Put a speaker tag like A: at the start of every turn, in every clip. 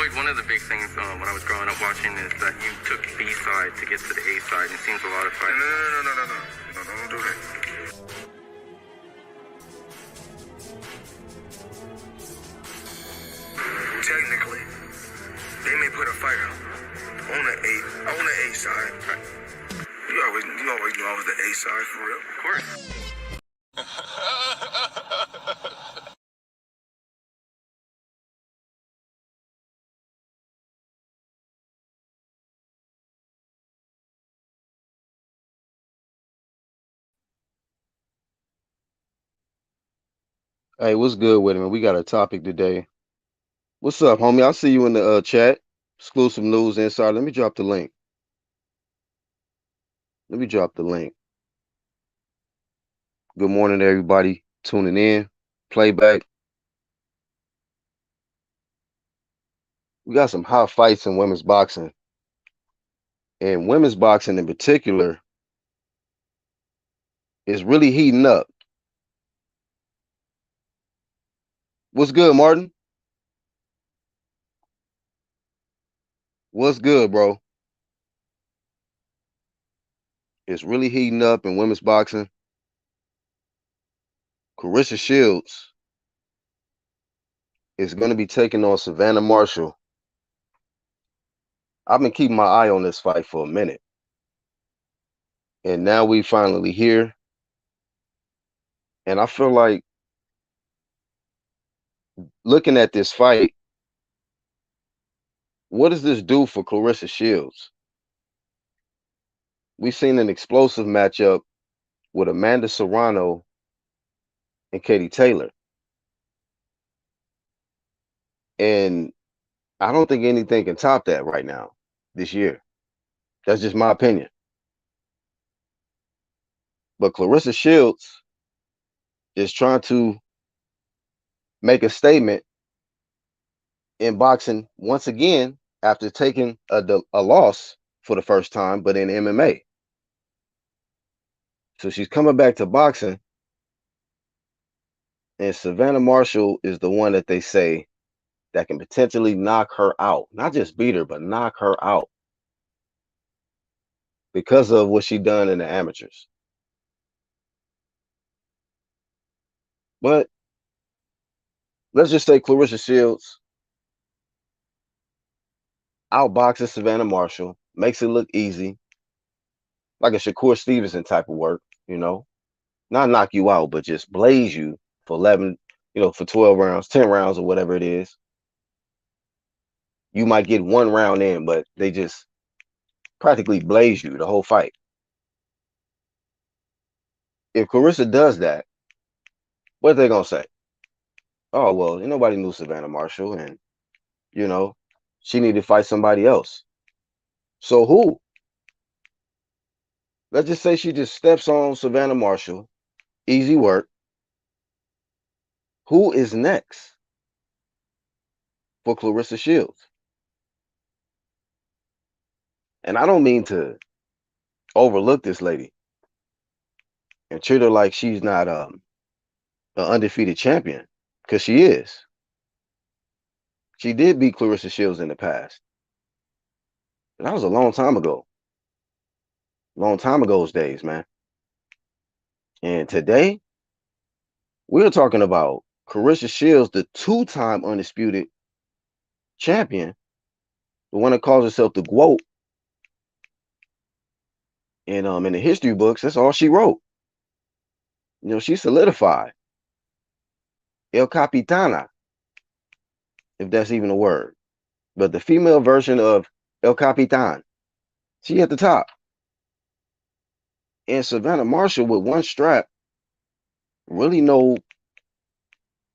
A: Floyd, one of the big things when I was growing up watching is that you took B side to get to the A side, and it seems a lot of fights.
B: No, don't do that. Technically, they may put a fighter on the A side.
A: Right.
B: You always knew I was the A side for real.
A: Of course.
C: Hey, what's good with it, man? We got a topic today. What's up, homie? I'll see you in the chat. Exclusive news inside. Let me drop the link. Let me drop the link. Good morning to everybody tuning in. Playback. We got some hot fights in women's boxing. And women's boxing in particular is really heating up. What's good, Martin? What's good, bro? It's really heating up in women's boxing. Claressa Shields is going to be taking on Savannah Marshall. I've been keeping my eye on this fight for a minute. And now we finally here. And I feel like looking at this fight, what does this do for Claressa Shields? We've seen an explosive matchup with Amanda Serrano and Katie Taylor. And I don't think anything can top that right now, this year. That's just my opinion. But Claressa Shields is trying to make a statement in boxing once again after taking a loss for the first time, but in MMA. So she's coming back to boxing. And Savannah Marshall is the one that they say that can potentially knock her out. Not just beat her, but knock her out. Because of what she done in the amateurs. But let's just say Claressa Shields outboxes Savannah Marshall, makes it look easy, like a Shakur Stevenson type of work, you know, not knock you out, but just blaze you for 11, for 12 rounds, 10 rounds, or whatever it is. You might get one round in, but they just practically blaze you the whole fight. If Claressa does that, what are they gonna say? Oh, well, nobody knew Savannah Marshall, and she needed to fight somebody else. So who? Let's just say she just steps on Savannah Marshall. Easy work. Who is next for Claressa Shields? And I don't mean to overlook this lady and treat her like she's not an undefeated champion, because she is. She did beat Claressa Shields in the past. But that was a long time ago. Long time ago's days, man. And today, we're talking about Claressa Shields, the two-time undisputed champion, the one that calls herself the GOAT. And in the history books, that's all she wrote. She solidified. El Capitana, if that's even a word. But the female version of El Capitan, she at the top. And Savannah Marshall with one strap, really no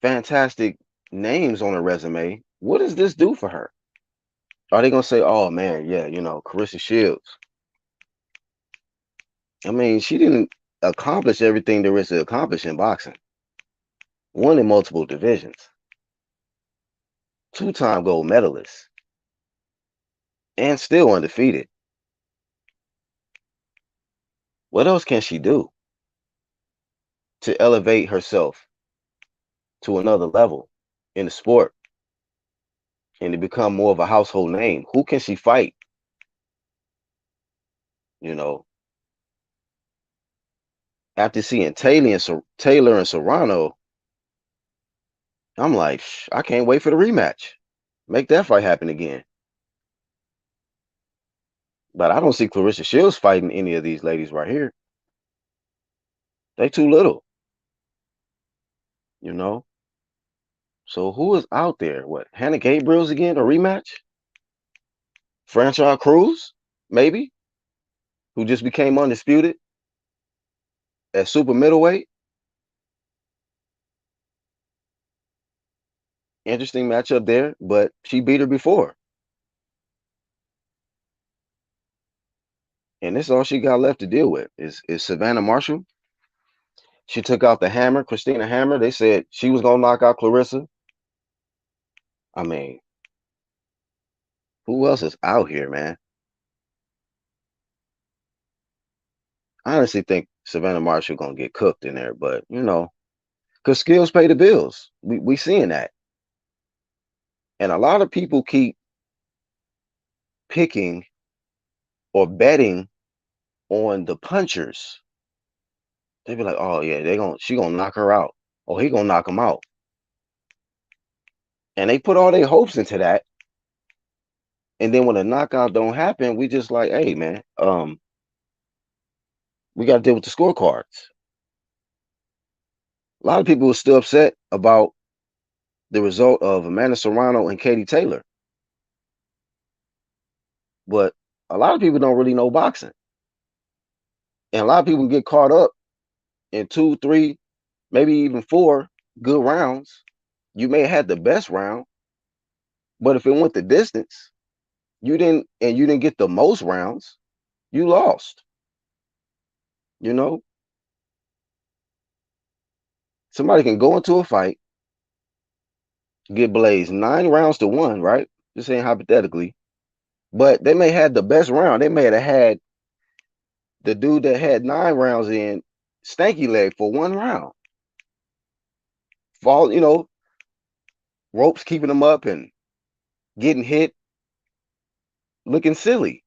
C: fantastic names on her resume. What does this do for her? Are they going to say, oh, man, yeah, Claressa Shields? I mean, she didn't accomplish everything there is to accomplish in boxing. Won in multiple divisions. Two-time gold medalist. And still undefeated. What else can she do to elevate herself to another level in the sport? and to become more of a household name. Who can she fight? You know, after seeing Taylor and Serrano, I'm like, I can't wait for the rematch. Make that fight happen again. But I don't see Claressa Shields fighting any of these ladies right here. They too little, you know. So who is out there? What, Hannah Gabriel's again? A rematch? Franchise Cruz, maybe, who just became undisputed at super middleweight. Interesting matchup there, but she beat her before. And this is all she got left to deal with is Savannah Marshall. She took out the Hammer, Christina Hammer. They said she was gonna knock out Claressa. I mean, who else is out here, man? I honestly think Savannah Marshall gonna get cooked in there, but you know, because skills pay the bills. We seeing that. And a lot of people keep picking or betting on the punchers. They be like, oh yeah, she gonna knock her out. Oh, he gonna knock him out. And they put all their hopes into that. And then when a knockout don't happen, we just like, hey man, we gotta deal with the scorecards. A lot of people are still upset about the result of Amanda Serrano and Katie Taylor. But a lot of people don't really know boxing. And a lot of people get caught up in 2, 3, maybe even 4 good rounds. You may have had the best round, but if it went the distance, you didn't get the most rounds, you lost. You know, somebody can go into a fight, get blazed 9 rounds to 1, right? Just saying hypothetically, but they may have the best round. They may have had the dude that had 9 rounds in stanky leg for 1 round. Fall, ropes keeping them up and getting hit, looking silly.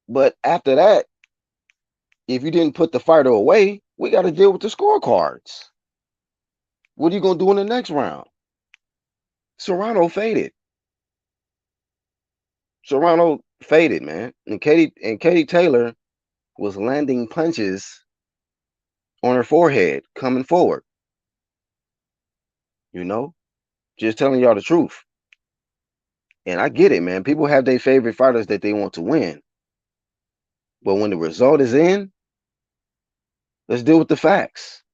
C: But after that, if you didn't put the fighter away, we got to deal with the scorecards. What are you going to do in the next round? Serrano faded. Serrano faded, man. And Katie Taylor was landing punches on her forehead coming forward. You know, just telling y'all the truth. And I get it, man. People have their favorite fighters that they want to win. But when the result is in, let's deal with the facts.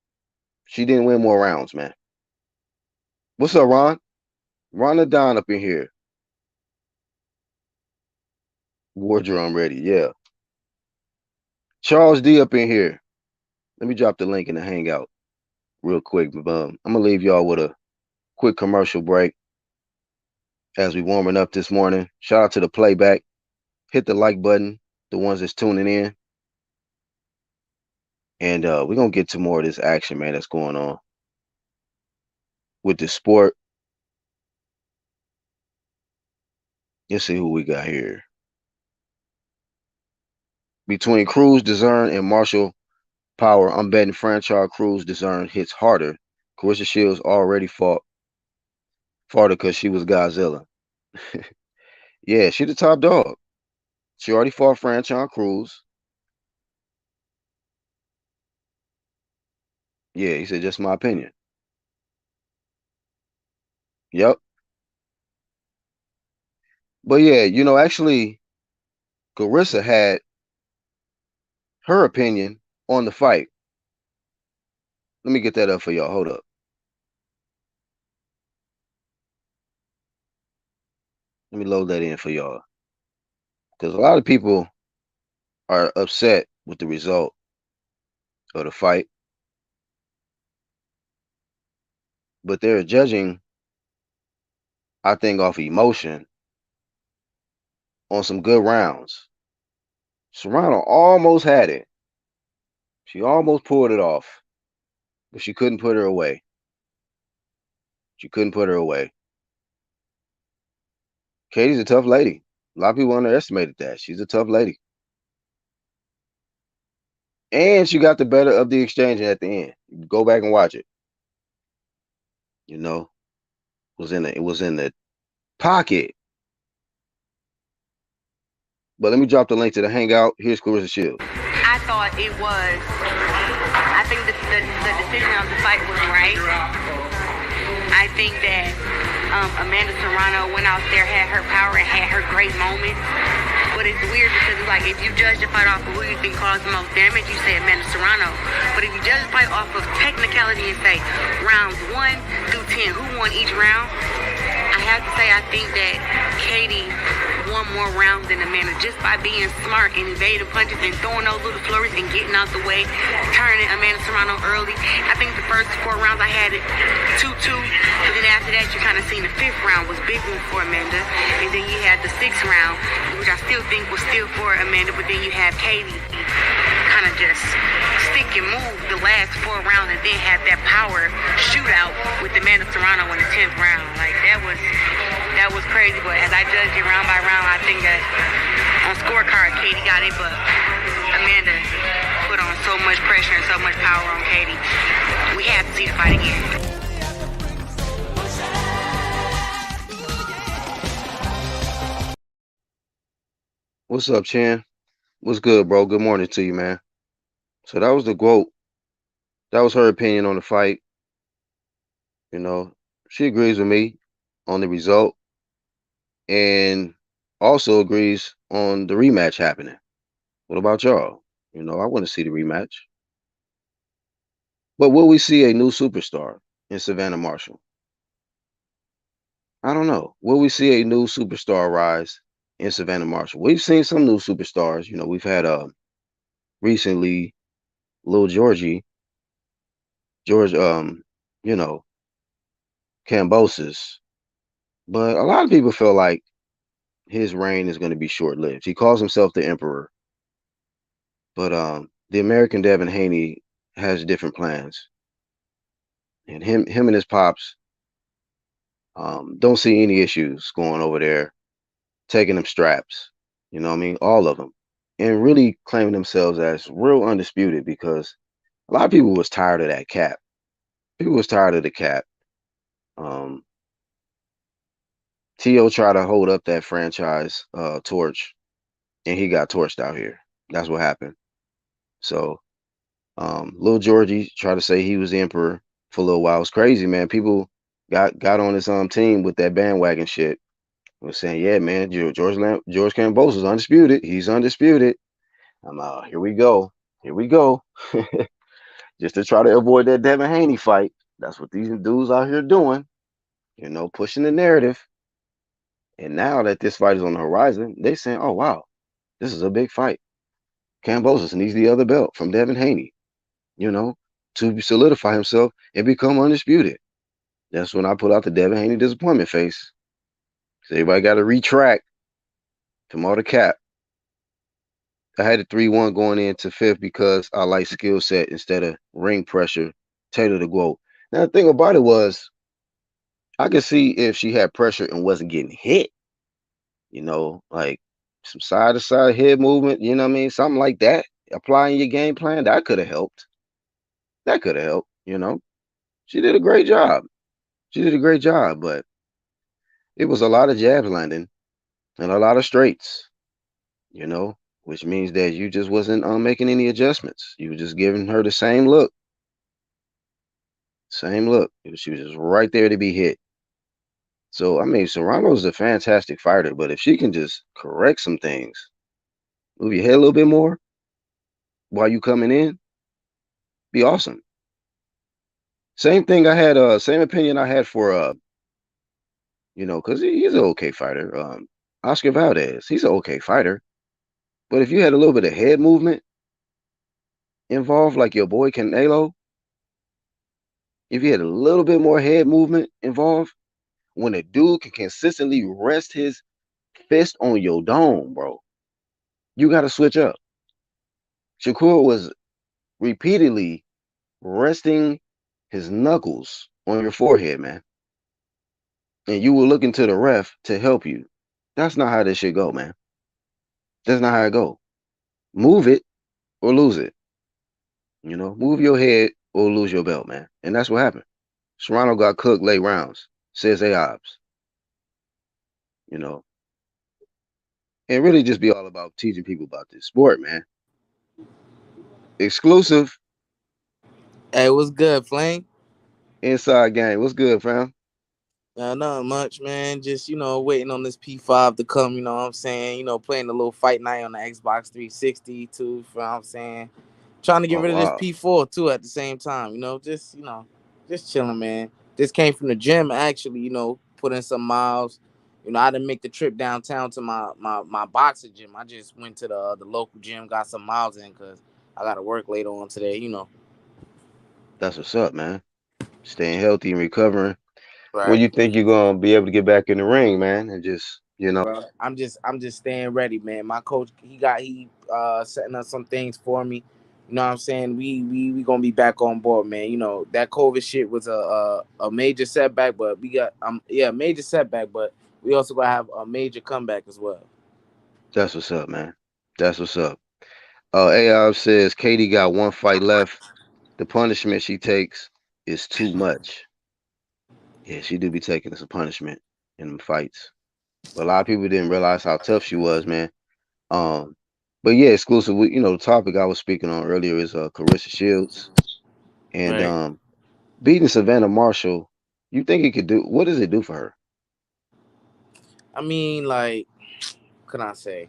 C: She didn't win more rounds, man. What's up, Ron? Ron Don up in here. War drum ready, yeah. Charles D up in here. Let me drop the link in the hangout real quick. I'm gonna leave y'all with a quick commercial break as we warming up this morning. Shout out to the playback. Hit the like button, the ones that's tuning in. And we're gonna get to more of this action, man, that's going on with the sport. Let's see who we got here. Between Cruz, Dezern, and Marshall Power, I'm betting franchise Cruz Dezern hits harder. Claressa Shields already fought harder because she was Godzilla. Yeah, she the top dog. She already fought franchise Cruz. Yeah, he said, just my opinion. Yep. But yeah, actually, Claressa had her opinion on the fight. Let me get that up for y'all. Hold up. Let me load that in for y'all. Because a lot of people are upset with the result of the fight. But they're judging, I think, off emotion on some good rounds. Serrano almost had it. She almost pulled it off. But she couldn't put her away. She couldn't put her away. Katie's a tough lady. A lot of people underestimated that. She's a tough lady. And she got the better of the exchange at the end. Go back and watch it. You know, it was in the pocket. But let me drop the link to the hangout. Here's Claressa Shields.
D: I thought it was. I think the decision of the fight was right. I think that Amanda Serrano went out there, had her power, and had her great moments. But it's weird because it's like if you judge the fight off of who you think caused the most damage, you say Amanda Serrano. But if you judge the fight off of technicality and say rounds 1 through 10, who won each round? I have to say I think that Katie won more rounds than Amanda just by being smart and evading punches and throwing those little flurries and getting out the way, turning Amanda Serrano early. I think the first 4 rounds I had it 2-2, but then after that you kind of seen the 5th round was big one for Amanda, and then you had the 6th round, which I still think was still for Amanda, but then you have Katie kind of just stick and move the last 4 rounds and then have that power shootout with Amanda Serrano in the 10th round. Like that was crazy, but as I judged it round by round, I think that on scorecard Katie got it, but Amanda put on so much pressure and so much power on Katie. We have to see the fight again.
C: What's up, Chan? What's good, bro? Good morning to you, man. So that was the quote. That was her opinion on the fight. You know, she agrees with me on the result and also agrees on the rematch happening. What about y'all? You know, I want to see the rematch. But will we see a new superstar in Savannah Marshall? I don't know. Will we see a new superstar rise in Savannah Marshall? We've seen some new superstars. You know, we've had recently Lil George, you know, Cambosis. But a lot of people feel like his reign is going to be short-lived. He calls himself the Emperor. But the American Devin Haney has different plans. And him and his pops don't see any issues going over there, taking them straps, you know what I mean? All of them. And really claiming themselves as real undisputed because a lot of people was tired of that cap. People was tired of the cap. T.O. tried to hold up that franchise torch, and he got torched out here. That's what happened. So, Lil Georgie tried to say he was the emperor for a little while. It was crazy, man. People got on his team with that bandwagon shit. Was saying, yeah, man, George Cambosos is undisputed. He's undisputed. I'm here we go. Here we go. Just to try to avoid that Devin Haney fight. That's what these dudes out here doing. You know, pushing the narrative. And now that this fight is on the horizon, they saying, oh, wow, this is a big fight. Cambosos needs the other belt from Devin Haney, you know, to solidify himself and become undisputed. That's when I put out the Devin Haney disappointment face. So everybody got to retract from all the cap. I had a 3-1 going into 5th because I like skill set instead of ring pressure, Taylor to quote. Now, the thing about it was, I could see if she had pressure and wasn't getting hit, you know, like some side-to-side head movement, you know what I mean? Something like that. Applying your game plan, that could have helped. That could have helped, you know. She did a great job. She did a great job, but it was a lot of jabs landing and a lot of straights, you know, which means that you just wasn't making any adjustments. You were just giving her the same look. Same look. She was just right there to be hit. So, I mean, Serrano's a fantastic fighter, but if she can just correct some things, move your head a little bit more while you coming in, be awesome. Same thing I had, same opinion I had for, you know, because he's an okay fighter. Oscar Valdez, he's an okay fighter. But if you had a little bit of head movement involved, like your boy Canelo, if you had a little bit more head movement involved, when a dude can consistently rest his fist on your dome, bro, you got to switch up. Shakur was repeatedly resting his knuckles on your forehead, man. And you were looking to the ref to help you. That's not how this shit go, man. That's not how it go. Move it or lose it. Move your head or lose your belt, man. And that's what happened. Serrano got cooked late rounds, says AOBs, you know. And really just be all about teaching people about this sport, man. Exclusive
E: Hey, what's good, Flame?
C: inside game. What's good, fam?
E: Not much, man. Just, waiting on this P5 to come, you know what I'm saying? Playing a little fight night on the Xbox 360 too, you know what I'm saying? Trying to get
C: Oh
E: rid of this
C: wow.
E: P4 too at the same time, just chilling, man. Just came from the gym actually, put in some miles. I didn't make the trip downtown to my boxing gym. I just went to the local gym, got some miles in because I got to work later on today.
C: That's what's up, man. Staying healthy and recovering. When
E: Right.
C: you think you're gonna be able to get back in the ring, man, and just,
E: Bro, I'm just staying ready, man. My coach, he setting up some things for me. You know what I'm saying? We gonna be back on board, man. That COVID shit was a major setback, but we got major setback, but we also gonna have a major comeback as well.
C: that's what's up, man. That's what's up. AI says Katie got one fight left. The punishment she takes is too much. Yeah, she do be taking some punishment in them fights. But a lot of people didn't realize how tough she was, man. Um, but yeah, exclusively, the topic I was speaking on earlier is Claressa Shields and
E: Right.
C: beating Savannah Marshall. You think it could do? What does it do for her?
E: I mean, like, what can I say?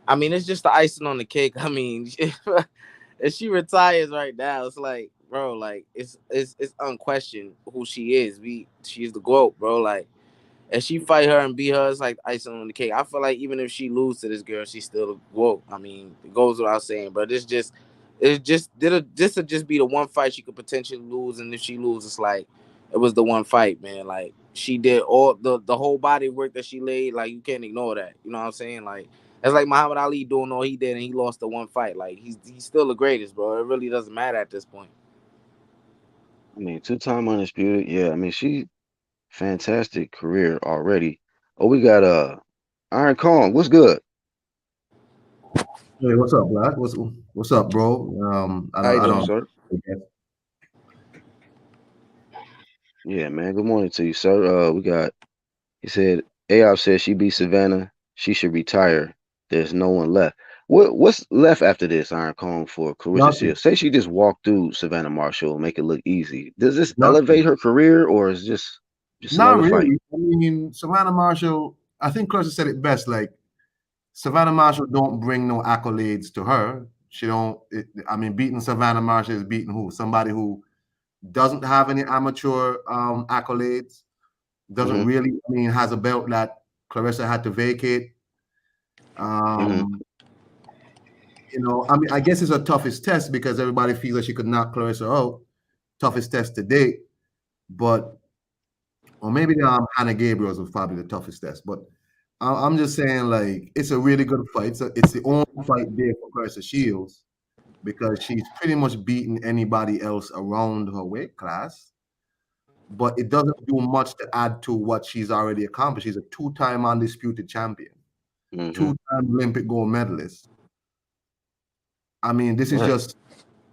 E: I mean, it's just the icing on the cake. I mean, if she retires right now, it's like, bro, like it's unquestioned who she is. She's the GOAT, bro. Like, if she fight her and beat her, it's like icing on the cake. I feel like even if she lose to this girl, she's still a GOAT. I mean, it goes without saying, but this would just be the one fight she could potentially lose, and if she loses, it's like it was the one fight, man. Like she did all the whole body work that she laid. Like you can't ignore that. You know what I'm saying? Like it's like Muhammad Ali doing all he did, and he lost the one fight. Like he's still the greatest, bro. It really doesn't matter at this point.
C: I mean, two-time undisputed. Yeah, I mean, she fantastic career already. Oh, we got Iron Kong. What's good?
F: Hey, what's up, Black? What's up, bro?
C: How you
F: I
C: doing,
F: don't.
C: sir? Yeah, man. Good morning to you, sir. We got. He said AI said she beat Savannah. She should retire. There's no one left. What's left after this, Iron Kong, for Clarissa
F: Nothing,
C: Shields? Say she just walked through Savannah Marshall and make it look easy. Does this
F: nothing.
C: elevate her career, or is just
F: Not
C: another fight?
F: really. I mean, Savannah Marshall. I think Clarissa said it best. Like Savannah Marshall don't bring no accolades to her. She don't. I mean, beating Savannah Marshall is beating who? Somebody who doesn't have any amateur accolades. Doesn't
C: Hmm.
F: really. I mean, has a belt that Clarissa had to vacate.
C: Hmm.
F: Um, I mean, I guess it's her toughest test because everybody feels that she could knock Clarissa out. Toughest test to date, but or maybe Hannah Gabriel's was probably the toughest test. But I'm just saying, like, it's a really good fight. It's the only fight there for Claressa Shields because she's pretty much beaten anybody else around her weight class. But it doesn't do much to add to what she's already accomplished. She's a two-time undisputed champion,
C: Hmm.
F: two-time Olympic gold medalist. I mean, this is
C: Right.
F: just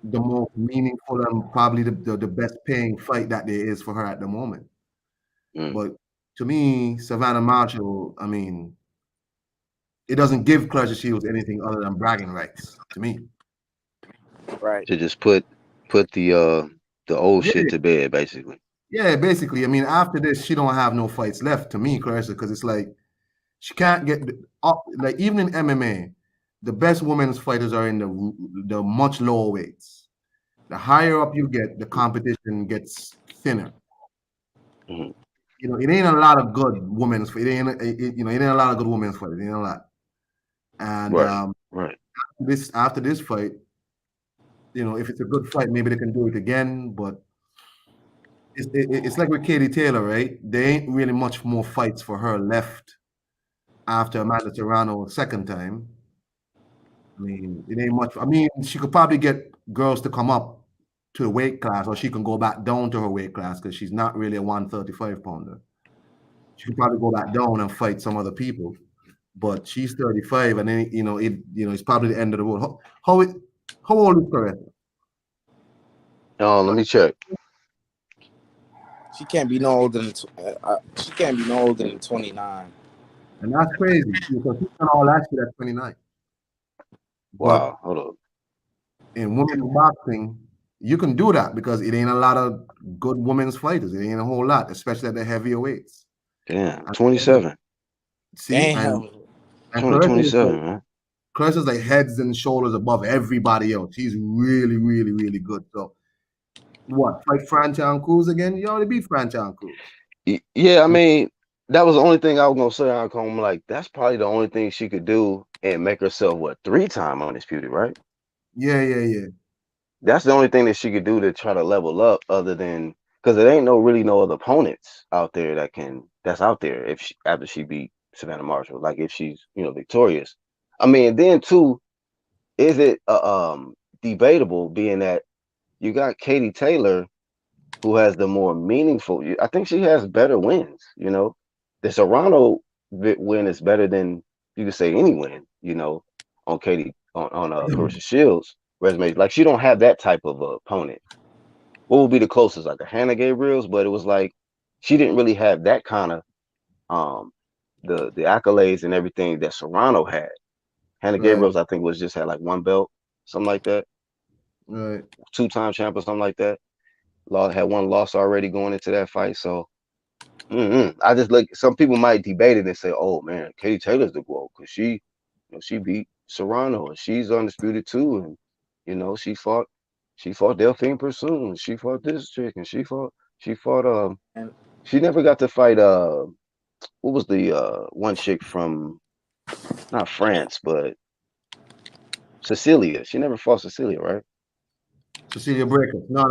F: the most meaningful and probably the best paying fight that there is for her at the moment.
C: Mm.
F: But to me, Savannah Marshall, I mean, it doesn't give Claressa Shields anything other than bragging rights to me.
E: Right.
C: To just put the old
F: Yeah,
C: shit to bed, basically.
F: yeah, basically. I mean, after this, she don't have no fights left to me, Clarissa, because it's like she can't get up. Like even in MMA, the best women's fighters are in the much lower weights. The higher up you get, the competition gets thinner.
C: Hmm.
F: It ain't a lot of good women's. It ain't a lot of good women's fighters. It ain't a lot. And
C: Right. Right.
F: after this fight, if it's a good fight, maybe they can do it again. But it's like with Katie Taylor, right? There ain't really much more fights for her left after Amanda Serrano second time. I mean, it ain't much. I mean, she could probably get girls to come up to the weight class, or she can go back down to her weight class because she's not really a 135 pounder. She could probably go back down and fight some other people. but she's 35, and then it's probably the end of the road. How old is Claressa?
C: Oh, let me check.
E: She can't be no older than 29.
F: And that's crazy because she's done all that shit at 29. But
C: Wow, hold up.
F: in women's boxing, you can do that because it ain't a lot of good women's fighters. It ain't a whole lot, especially at the heavier weights.
C: Damn, 27.
F: See,
E: Damn.
F: and
C: 27, man.
F: Claressa's like heads and shoulders above everybody else. He's really, really, really good. So, what? Fight Franchon Cruz again? You already beat Franchon Cruz.
C: Yeah, I mean, that was the only thing I was gonna say. I'm like, that's probably the only thing she could do and make herself 3-time undisputed, right?
F: Yeah.
C: That's the only thing that she could do to try to level up, other than because there ain't really no other opponents out there that's out there after she beat Savannah Marshall. Like if she's victorious. I mean, then too, is it debatable being that you got Katie Taylor, who has the more meaningful. I think she has better wins. The Serrano win is better than you could say any win. On Claressa Shields resume. Like she don't have that type of opponent. What would be the closest? Like a Hannah Gabriel's, but it was like she didn't really have that kind of the accolades and everything that Serrano had. Hannah Gabriel's, I think, had like one belt, something like that.
F: Right.
C: 2-time champ or something like that. Had one loss already going into that fight. So I just look. Some people might debate it and say, "Oh man, Katie Taylor's the GOAT because she beat Serrano and she's undisputed too, and she fought Delphine Pursoon, she fought this chick, and she fought she never got to fight what was the one chick from not France but Cecilia. She never fought Cecilia, right?
F: Cecilia Breakers. No.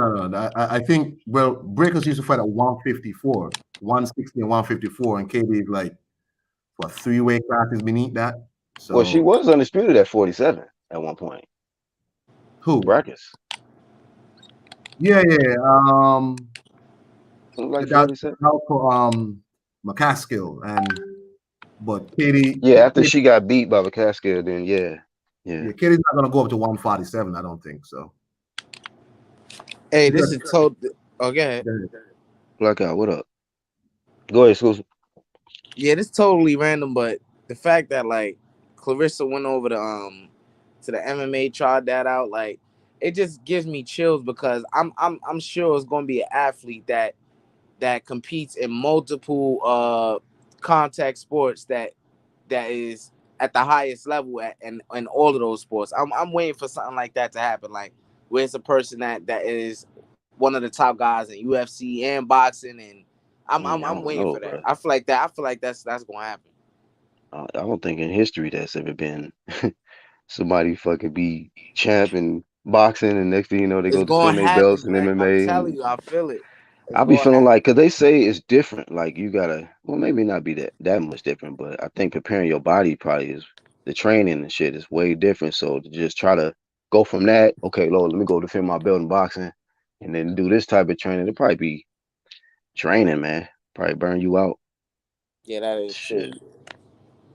F: I think Breakers used to fight at 154, 160 and 154, and Katie is like 3 weight classes beneath that. So
C: Well, she was undisputed at 47 at one point.
F: Who?
C: Brackets.
F: Yeah.
C: Like 47.
F: McCaskill but Katie.
C: Yeah, after she got beat by McCaskill, then yeah.
F: Katie's not gonna go up to 147. I don't think so.
E: Hey, this is total. Oh, go ahead.
C: Blackout, what up? Go ahead, Susan.
E: Yeah, this is totally random, but the fact that like Claressa went over to the MMA, tried that out, like it just gives me chills because I'm sure it's gonna be an athlete that competes in multiple contact sports that is at the highest level in all of those sports. I'm waiting for something like that to happen, like where it's a person that is one of the top guys in UFC and boxing, and I'm waiting for that. Bro. I feel like that's gonna happen.
C: I don't think in history that's ever been somebody fucking be champ in boxing, and next thing you know they go defend their belts in MMA.
E: I'm telling you, I feel it.
C: I'll be feeling like, because they say it's different. Like you gotta, well, maybe not be that much different, but I think preparing your body probably is the training and shit is way different. So to just try to go from that, okay, Lord, let me go defend my belt in boxing, and then do this type of training. It'd probably be draining, man. Probably burn you out.
E: Yeah, that is true.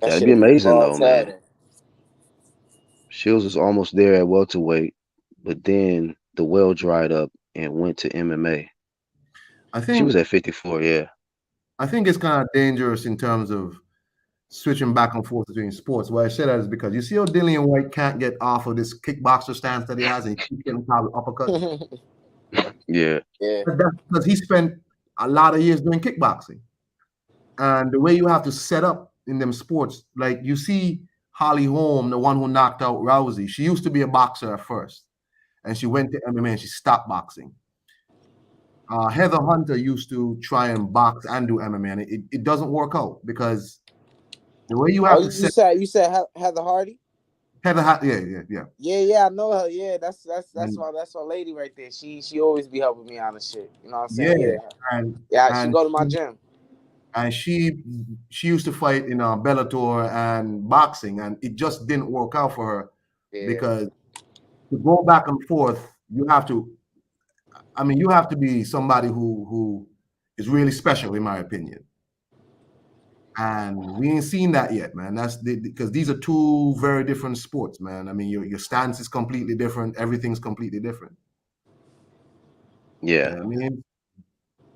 C: That'd be amazing though, man. Shields is almost there at welterweight, but then the well dried up and went to MMA.
F: I think
C: she was at 54. Yeah.
F: I think it's kind of dangerous in terms of switching back and forth between sports. Why I say that is because you see how Dillian White can't get off of this kickboxer stance that he has, and he keeps getting caught with uppercuts.
C: Yeah.
F: That's because he spent a lot of years doing kickboxing, and the way you have to set up in them sports, like you see Holly Holm, the one who knocked out Rousey. She used to be a boxer at first, and she went to MMA and she stopped boxing. Heather Hunter used to try and box and do MMA, and it doesn't work out because the way you have to set.
E: You said Heather Hardy.
F: Heather Hunter,
E: yeah. I know her. Yeah, that's my lady right there. She always be helping me out of shit. You know what I'm saying? Yeah. She go to my gym.
F: And she used to fight in Bellator and boxing, and it just didn't work out for her because to go back and forth, you have to be somebody who is really special, in my opinion. And we ain't seen that yet, man. That's because these are two very different sports, man. I mean, your stance is completely different. Everything's completely different.
C: Yeah.
F: I mean,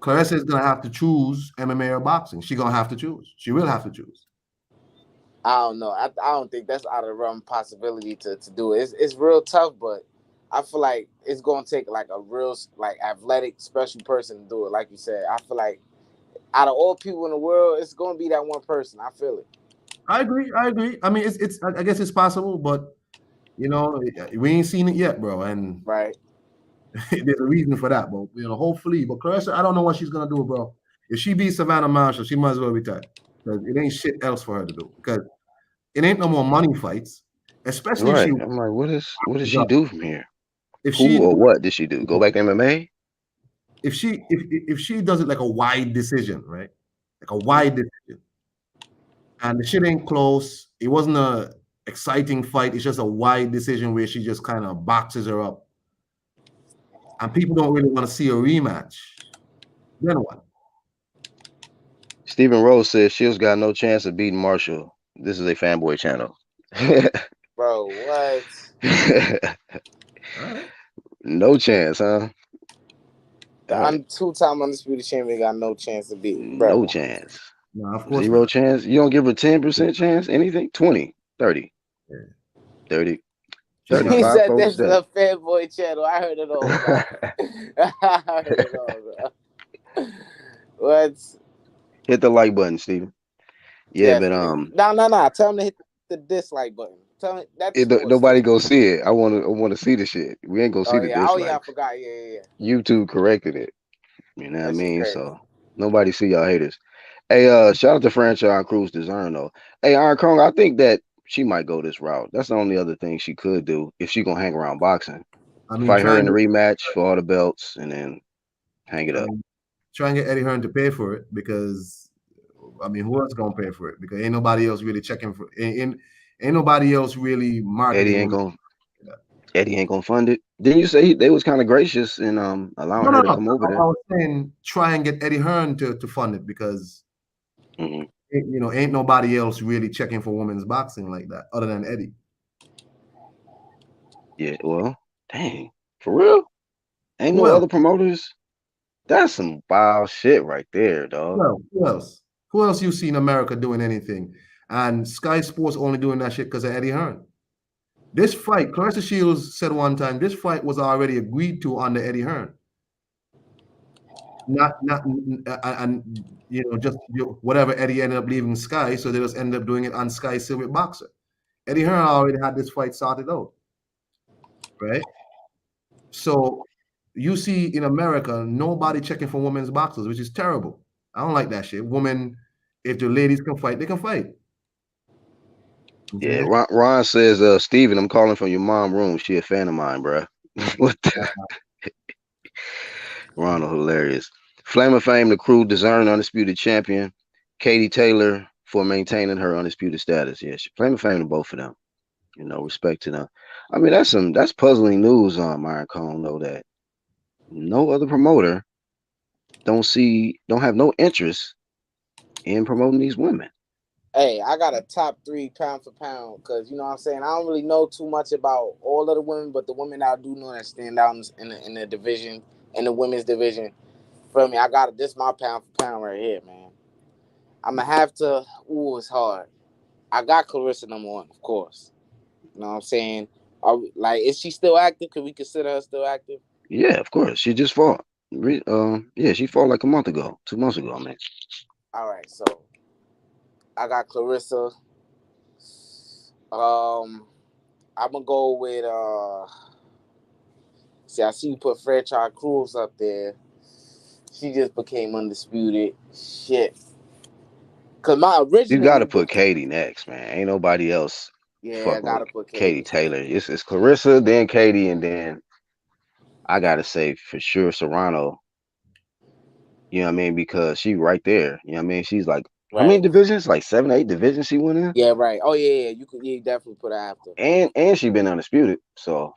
F: Claressa is gonna have to choose MMA or boxing. She's gonna have to choose. She will have to choose.
E: I don't know. I don't think that's out of the realm of possibility to do it. It's real tough, but I feel like it's gonna take like a real like athletic special person to do it. Like you said, I feel like out of all people in the world, it's gonna be that one person. I feel it.
F: I agree. I mean, it's. I guess it's possible, but you know, we ain't seen it yet, bro. And
E: Right.
F: there's a reason for that, but you know, hopefully. But Claressa, I don't know what she's gonna do, bro. If she beats Savannah Marshall, she might as well retire because it ain't shit else for her to do. Because it ain't no more money fights, especially if
C: Right.
F: she.
C: I'm like, what does she do from here?
F: If
C: Who
F: she,
C: or what did she do? Go back to MMA?
F: if she does it like a wide decision, right? Like a wide decision, and the shit ain't close. It wasn't a exciting fight. It's just a wide decision where she just kind of boxes her up, and people don't really want to see a rematch. Then what?
C: Stephen Rose says Shields got no chance of beating Marshall. This is a fanboy channel.
E: Bro, what?
F: All right.
C: No chance, huh?
E: The two-time undisputed champion got no chance to beat,
C: No
E: bro.
C: chance.
F: No, of course
C: Zero
F: not.
C: chance. You don't give her 10% chance? Anything? 20, 30,
F: Yeah.
C: 30,
F: She's not.
E: He
C: 35,
E: said
C: folks.
E: this is a fanboy channel. I heard it all, bro. I heard it all, bro. What?
C: Hit the like button, Steven. Yeah, but
E: No. Tell him to hit the dislike button. Tell me that's
C: nobody gonna see it. I wanna see the shit. We ain't gonna see the
E: Oh yeah, I
C: dislikes.
E: forgot. Yeah.
C: YouTube corrected it. You know what I
E: That shit
C: mean?
E: crazy.
C: So nobody see y'all haters. Hey, shout out to Franchise Cruz to Serrano. Hey, Iron Kong, I think that she might go this route. That's the only other thing she could do if she gonna hang around boxing.
F: I mean,
C: Fight her in the rematch for all the belts and then hang it up.
F: try and get Eddie Hearn to pay for it because, I mean, who else gonna pay for it? Because ain't nobody else really checking for. Ain't nobody else really marketing.
C: Eddie ain't gonna fund it. Didn't you say they was kind of gracious in allowing her to come over there?
F: I was saying try and get Eddie Hearn to fund it because you know ain't nobody else really checking for women's boxing like that other than Eddie.
C: Yeah, well, dang, for real, ain't no other promoters. That's some wild shit right there, dog.
F: Well, who else? Who else you see in America doing anything? And Sky Sports only doing that shit because of Eddie Hearn. This fight, Claressa Shields said one time, this fight was already agreed to under Eddie Hearn. And you know, just whatever Eddie ended up leaving Sky, so they just ended up doing it on Sky Silver Boxer. Eddie Hearn already had this fight sorted out, right? So you see in America, nobody checking for women's boxers, which is terrible. I don't like that shit. Women, if the ladies can fight, they can fight.
C: Yeah, Ron says, Steven, I'm calling from your mom room. She a fan of mine, bro. What the? Ronald, hilarious. Flame of Fame, the crew, discern undisputed champion. Katie Taylor for maintaining her undisputed status. Yeah, Flame of Fame to both of them. You know, respect to them. I mean, that's puzzling news on Iron Cone, though, that no other promoter don't have no interest in promoting these women.
E: Hey, I got a top 3 pound for pound because you know what I'm saying. I don't really know too much about all of the women, but the women I do know that stand out in the division, in the women's division. For me, I got this my pound for pound right here, man. I'm gonna have to. Ooh, it's hard. I got Claressa number 1, of course. You know what I'm saying? Is she still active? Could we consider her still active?
C: Yeah, of course. She just fought. Yeah, she fought like a month ago, 2 months ago, man.
E: All right, so I got Claressa. I'm gonna go with See, I see you put Franchise Cruz up there. She just became undisputed. Shit. Cause my original.
C: You gotta put Katie next, man. Ain't nobody else.
E: Yeah, I gotta put
C: Katie Taylor. It's Claressa, then Katie, and then I gotta say for sure Serrano. You know what I mean? Because she right there. You know what I mean? She's like how many divisions? Like 7, 8 divisions she went in?
E: Yeah, right. Oh yeah. You could definitely put her after.
C: And she been undisputed. So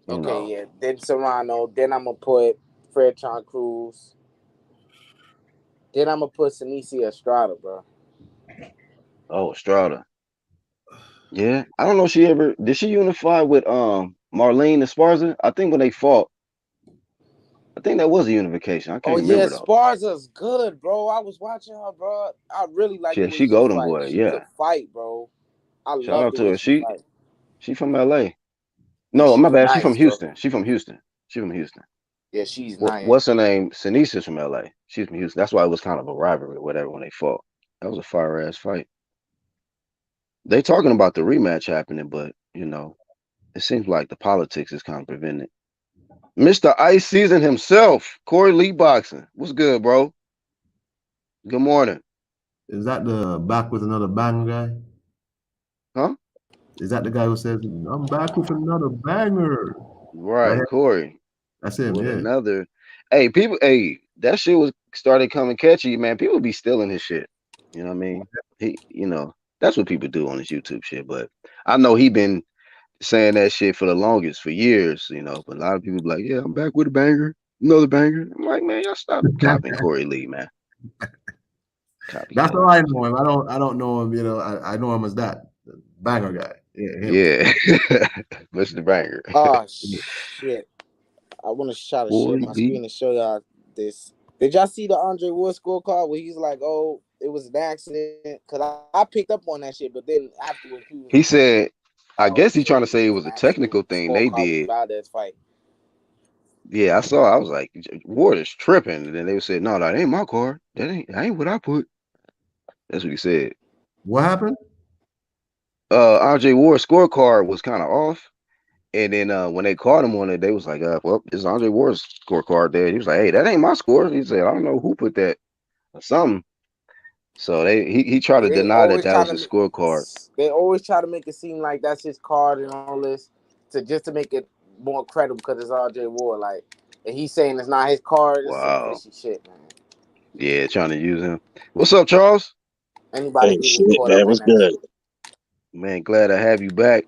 E: okay, yeah. Then Serrano. Then I'm gonna put Franchise Cruz. Then I'm gonna put Sinisi Estrada, bro.
C: Oh, Estrada. Yeah, I don't know. Did she unify with Marlene Esparza? I think when they fought, I think that was a unification. I
E: Oh
C: can't
E: yeah,
C: remember though.
E: Sparza's good, bro. I was watching her, bro. I really like the way
C: She
E: she
C: golden
E: fight.
C: boy.
E: She could
C: Yeah,
E: fight, bro. I
C: shout
E: love
C: out
E: the
C: to
E: way
C: her.
E: she fight.
C: She from LA.
E: Yeah,
C: No, my
E: she's
C: bad. She
E: nice,
C: from
E: bro.
C: Houston. She from Houston. She from Houston.
E: Yeah, she's nice.
C: What's her name? Sinisa's from LA. She's from Houston. That's why it was kind of a rivalry or whatever when they fought. That was a fire ass fight. They talking about the rematch happening, but it seems like the politics is kind of preventing it. Mr. Ice Season himself, Corey Lee Boxing. What's good, bro? Good morning.
F: Is that the back with another bang guy?
C: Huh?
F: Is that the guy who says, I'm back with another banger?
C: Right,
F: Right?
C: Corey.
F: That's him,
C: With
F: yeah.
C: another. Hey, that shit was started coming catchy, man. People be stealing his shit. You know what I mean? That's what people do on his YouTube shit. But I know he been saying that shit for the longest, for years, But a lot of people be like, yeah, I'm back with a banger, another banger. I'm like, man, y'all stop copying Corey Lee, man.
F: That's
C: Copycat.
F: how I know him. I don't know him, I know him as that banger guy. Yeah, him.
C: Yeah. Mr. Banger.
E: Oh shit! I want to try to share
C: Corey
E: my
C: Lee.
E: screen and show y'all this. Did y'all see the Andre Ward scorecard where he's like, "Oh, it was an accident"? Cause I picked up on that shit, but then afterwards he was
C: He said, I
E: like,
C: guess he trying to
E: "It
C: say it
E: was
C: was
E: an
C: a
E: accident.
C: technical
E: The
C: thing they
E: scorecard was
C: did.
E: Valdez fight."
C: Yeah, I saw. I was like, Ward is tripping. And then they said, no, that ain't my card. That ain't what I put. That's what he said.
F: What happened?
C: RJ Ward's scorecard was kind of off. And then when they caught him on it, they was like, well, it's Andre Ward's scorecard there. He was like, hey, that ain't my score. He said, I don't know who put that or something. So he tried to
E: They
C: deny that
E: always
C: that
E: try
C: was
E: to
C: his scorecard.
E: they always try to make it seem like that's his card and all this to make it more credible because it's RJ Ward. Like, and he's saying it's not his card. It's some
C: Wow.
E: fishy shit, man.
C: Yeah, trying to use him. What's up, Charles?
E: Anybody
G: Hey,
E: can get
G: shit,
E: caught
G: man,
E: up in
G: what's
E: that
G: good?
E: shit.
C: Man, glad I have you back.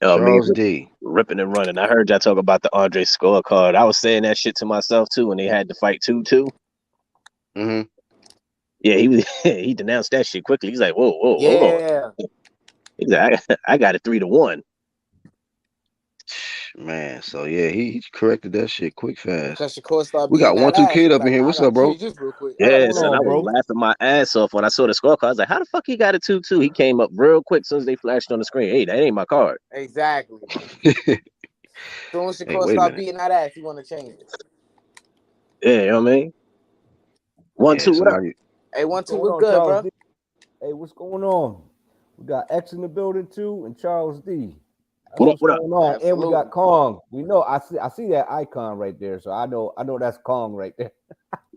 G: Me
C: Charles D.
G: ripping and running. I heard y'all talk about the Andre scorecard. I was saying that shit to myself too when they had to fight 2-2.
C: Mm-hmm.
G: Yeah, he denounced that shit quickly. He's like, whoa, hold on.
E: Yeah.
G: He's like, I got it 3-1.
C: Man, so yeah, he corrected that shit quick, fast.
E: Because Shakur started
C: We
E: beating
C: got
E: that
C: 1-2
E: ass.
C: kid
E: He's
C: up in
E: like,
C: here.
E: nah, I
C: What's
E: gotta
C: up, bro?
E: change this real quick.
G: Yeah,
E: What's
G: son,
E: going
G: I
E: on,
G: was
E: baby?
G: laughing my ass off when I saw the scorecard. I was like, how the fuck he got a 2-2? He came up real quick as soon as they flashed on the screen. Hey, that ain't my card.
E: Exactly.
C: Hey,
E: As soon as Shakur
C: wait a
E: started
C: minute.
E: beating that ass, he want to change it.
G: Yeah, you know what I mean?
C: Yeah,
G: 1-2, what up?
C: somebody.
E: Hey,
H: What's
E: 1-2
H: going
E: was
H: on,
E: good,
H: Charles
E: bro.
H: D? Hey, what's going on? We got X in the building too, and Charles D. That's
G: What up,
H: what's
G: what up?
H: going on. And we
E: Absolutely.
H: got Kong. We know I see that icon right there, so I know that's Kong right there.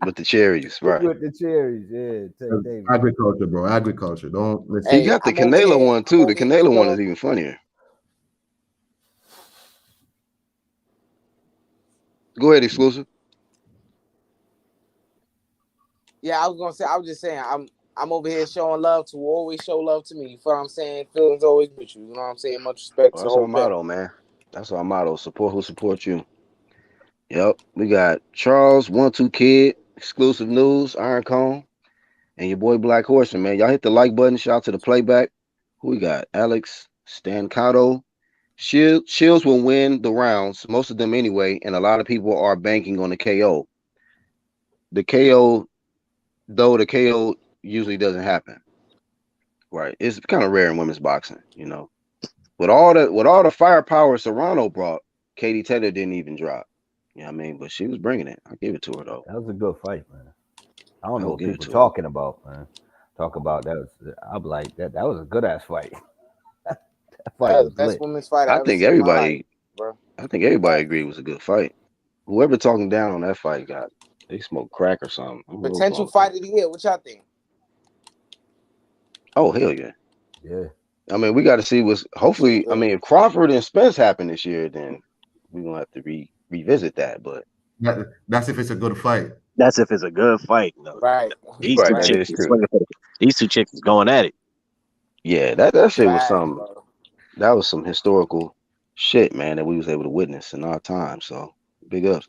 C: With the cherries, right.
H: With the cherries, yeah. David.
F: Agriculture, bro. Agriculture. Don't listen.
C: He
E: Hey,
C: got the
E: I'm over
C: Canelo
E: here.
C: one too. The Canelo one is even funnier. Go ahead, exclusive.
E: Yeah, I was just saying, I'm over here showing love to who always show love to me. You feel what I'm saying? Feelings always with you. You know what I'm saying? Much respect to the
C: That's
E: whole
C: our
E: family.
C: motto, man. That's our motto. Support who support you. Yep. We got Charles, 1-2 kid, exclusive news, Iron Cone, and your boy Black Horseman, man. Y'all hit the like button. Shout out to the playback. Who we got? Alex Stancato. Shields will win the rounds, most of them anyway, and a lot of people are banking on the KO. The KO, though, the KO usually doesn't happen. Right. It's kind of rare in women's boxing, With all the firepower Serrano brought, Katie Taylor didn't even drop. You know what I mean? But she was bringing it. I give it to her though.
H: That was a good fight, man. I don't know
C: I'll
H: what
C: give it
H: people
C: to her.
H: talking about, man. Talk about that. I'm like that. That was a good ass fight. That fight
E: That's
H: was
E: the best
H: lit.
E: women's fight
C: I
E: I've ever
C: think
E: seen in my life,
C: everybody
E: bro.
C: I think everybody agreed it was a good fight. Whoever talking down on that fight they smoked crack or something. I don't know what's wrong
E: Potential
C: with them.
E: fight of the year. What y'all think?
C: Oh hell yeah.
H: Yeah.
C: I mean, we got to see what's hopefully. I mean, if Crawford and Spence happen this year, then we're gonna have to revisit that. But
F: That's if it's a good fight.
G: That's if it's a good fight. No,
E: Right.
G: these two
C: right, that
E: Right.
G: chicks
C: is
G: is
C: true.
G: swinging for these two chicks is going at it.
C: Yeah, that shit was
E: Facts,
C: some.
E: bro.
C: That was some historical shit, man, that we was able to witness in our time. So big ups.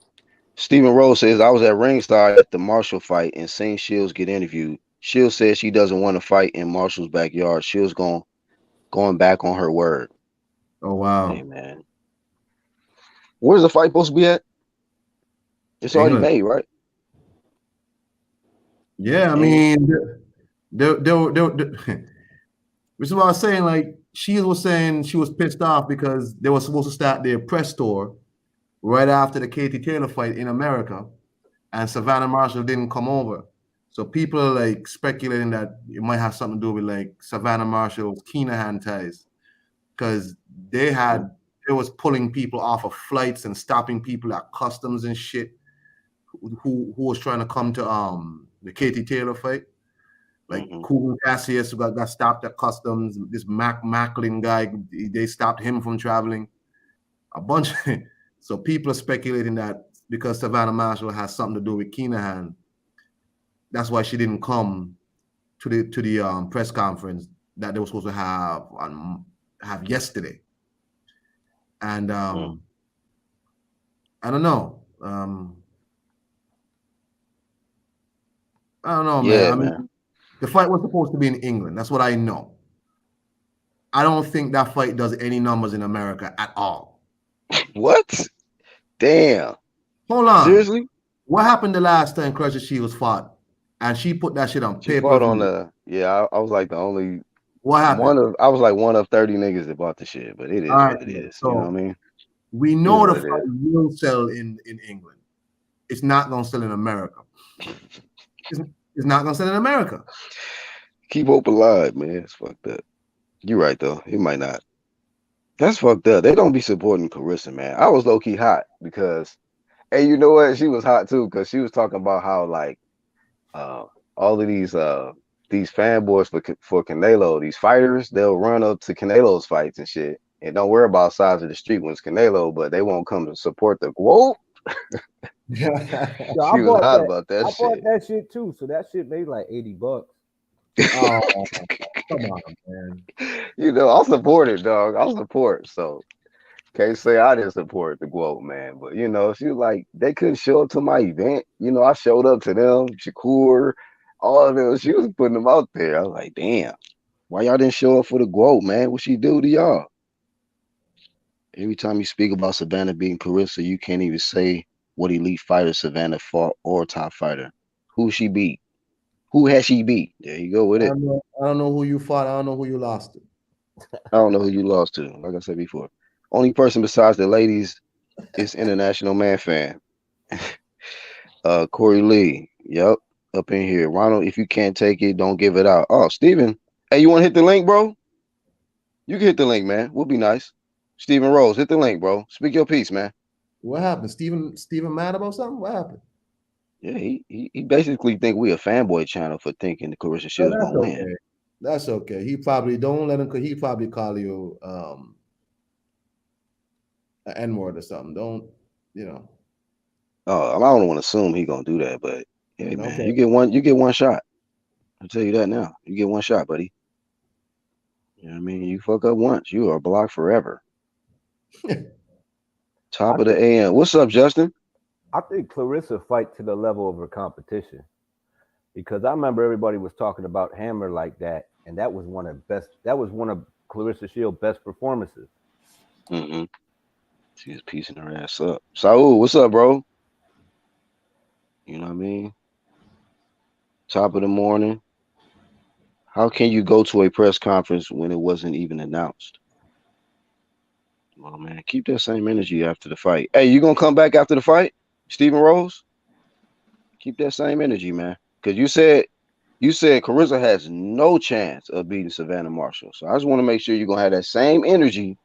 C: Stephen Rose says, I was at ringside at the Marshall fight and seen Shields get interviewed. Shields says she doesn't want to fight in Marshall's backyard. Shields going back on her word.
F: Oh wow.
C: Hey man. Where's the fight supposed to be at? It's already
F: England.
C: made, right?
F: Yeah, I mean, which is what I was saying. Like she was saying, she was pissed off because they were supposed to start their press tour right after the Katie Taylor fight in America, and Savannah Marshall didn't come over. So people are like speculating that it might have something to do with like Savannah Marshall's Keenahan ties, because they was pulling people off of flights and stopping people at customs and shit who was trying to come to the Katie Taylor fight. Like Kugan Cassius got stopped at customs. This Macklin guy, they stopped him from traveling. A bunch. So people are speculating that because Savannah Marshall has something to do with Keenahan, that's why she didn't come to the press conference that they were supposed to have yesterday. And I don't know. I don't know, man.
C: Yeah,
F: I mean, the fight was supposed to be in England. That's what I know. I don't think that fight does any numbers in America at all.
C: What? Damn.
F: Hold on.
C: Seriously?
F: What happened the last time Claressa Shields fought? And she put that shit on
C: She
F: pay-per-view.
C: fought on I was like the only
F: what happened?
C: I was like one of 30 niggas that bought the shit, but it is what it is.
F: So
C: you know what I mean?
F: We know the fight will sell in England. It's not gonna sell in America. It's not gonna sell in America.
C: Keep hope alive, man. It's fucked up. You're right though. It might not. That's fucked up. They don't be supporting Claressa, man. I was low-key hot because, hey, you know what? She was hot too because she was talking about how like all of these fanboys for Canelo, these fighters, they'll run up to Canelo's fights and shit and don't worry about sides of the street when it's Canelo, but they won't come to support the quote. She was hot about that shit.
H: I bought that shit too, so that shit made like $80.
F: Oh, come on, man.
C: You know, I'll support it, dog. I'll support. So can't say I didn't support the quote, man. But you know, she was like, they couldn't show up to my event. You know, I showed up to them, Shakur, all of them. She was putting them out there. I was like, damn, why y'all didn't show up for the quote, man? What she do to y'all? Every time you speak about Savannah beating Claressa, you can't even say what elite fighter Savannah fought or top fighter. Who she beat? Who has she beat? There you go with it.
F: I don't know who you fought. I don't know who you lost to.
C: I don't know who you lost to. Like I said before, only person besides the ladies is International Man Fan. Corey Lee. Yep, up in here. Ronald, if you can't take it, don't give it out. Oh, Steven. Hey, you want to hit the link, bro? You can hit the link, man. We'll be nice. Steven Rose, hit the link, bro. Speak your piece, man.
F: What happened? Steven mad about something? What happened?
C: Yeah, he basically think we a fanboy channel for thinking the Claressa Shields gonna win.
F: That's okay. He probably don't let him. He probably call you an N-word or something. Don't you know?
C: I don't want to assume he gonna do that, but hey, man, okay. You get one shot. I'll tell you that now. You get one shot, buddy. You know what I mean? You fuck up once, you are blocked forever. Top of the AM. What's up, Justin?
H: I think Claressa fight to the level of her competition, because I remember everybody was talking about Hammer like that, and that was one of Claressa Shields' best performances.
C: Mm-hmm. She was piecing her ass up. Saul, what's up, bro? You know what I mean? Top of the morning. How can you go to a press conference when it wasn't even announced? Well, man, keep that same energy after the fight. Hey, you gonna come back after the fight, Stephen Rose? Keep that same energy, man. Because you said Claressa has no chance of beating Savannah Marshall. So I just want to make sure you're gonna have that same energy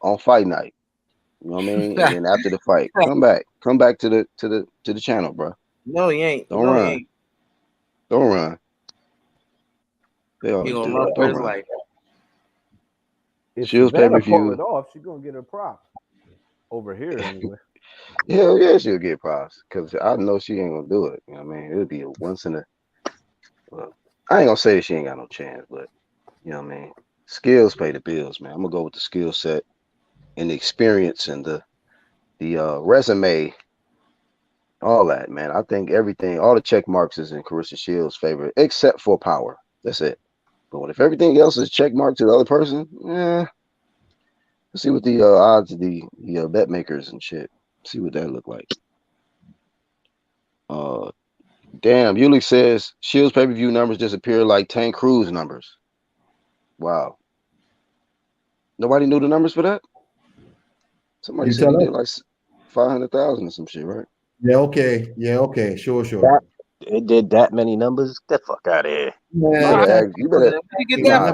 C: on fight night. You know what I mean? And then after the fight, come back to the channel, bro.
E: No, he ain't.
C: Don't run. Don't run. They always do. Don't run.
E: Like
H: if Shields pay-per-view it off, she's gonna get her props over here anyway.
C: Hell yeah, she'll get props because I know she ain't gonna do it. You know what I mean? It'll be a once in a. Well, I ain't gonna say that she ain't got no chance, but you know what I mean. Skills pay the bills, man. I'm gonna go with the skill set and the experience and the resume All that, man. I think everything, all the check marks is in Claressa Shields' favor, except for power. That's it. But if everything else is check mark to the other person, let's see what the odds of the bet makers and shit. See what that look like. Damn, Ulick says Shields pay-per-view numbers disappear like Tank Cruz numbers. Wow. Nobody knew the numbers for that? Somebody said he did like 500,000 or some shit, right?
F: Yeah, okay. Sure.
G: It did that many numbers? Get the fuck out of here.
C: You better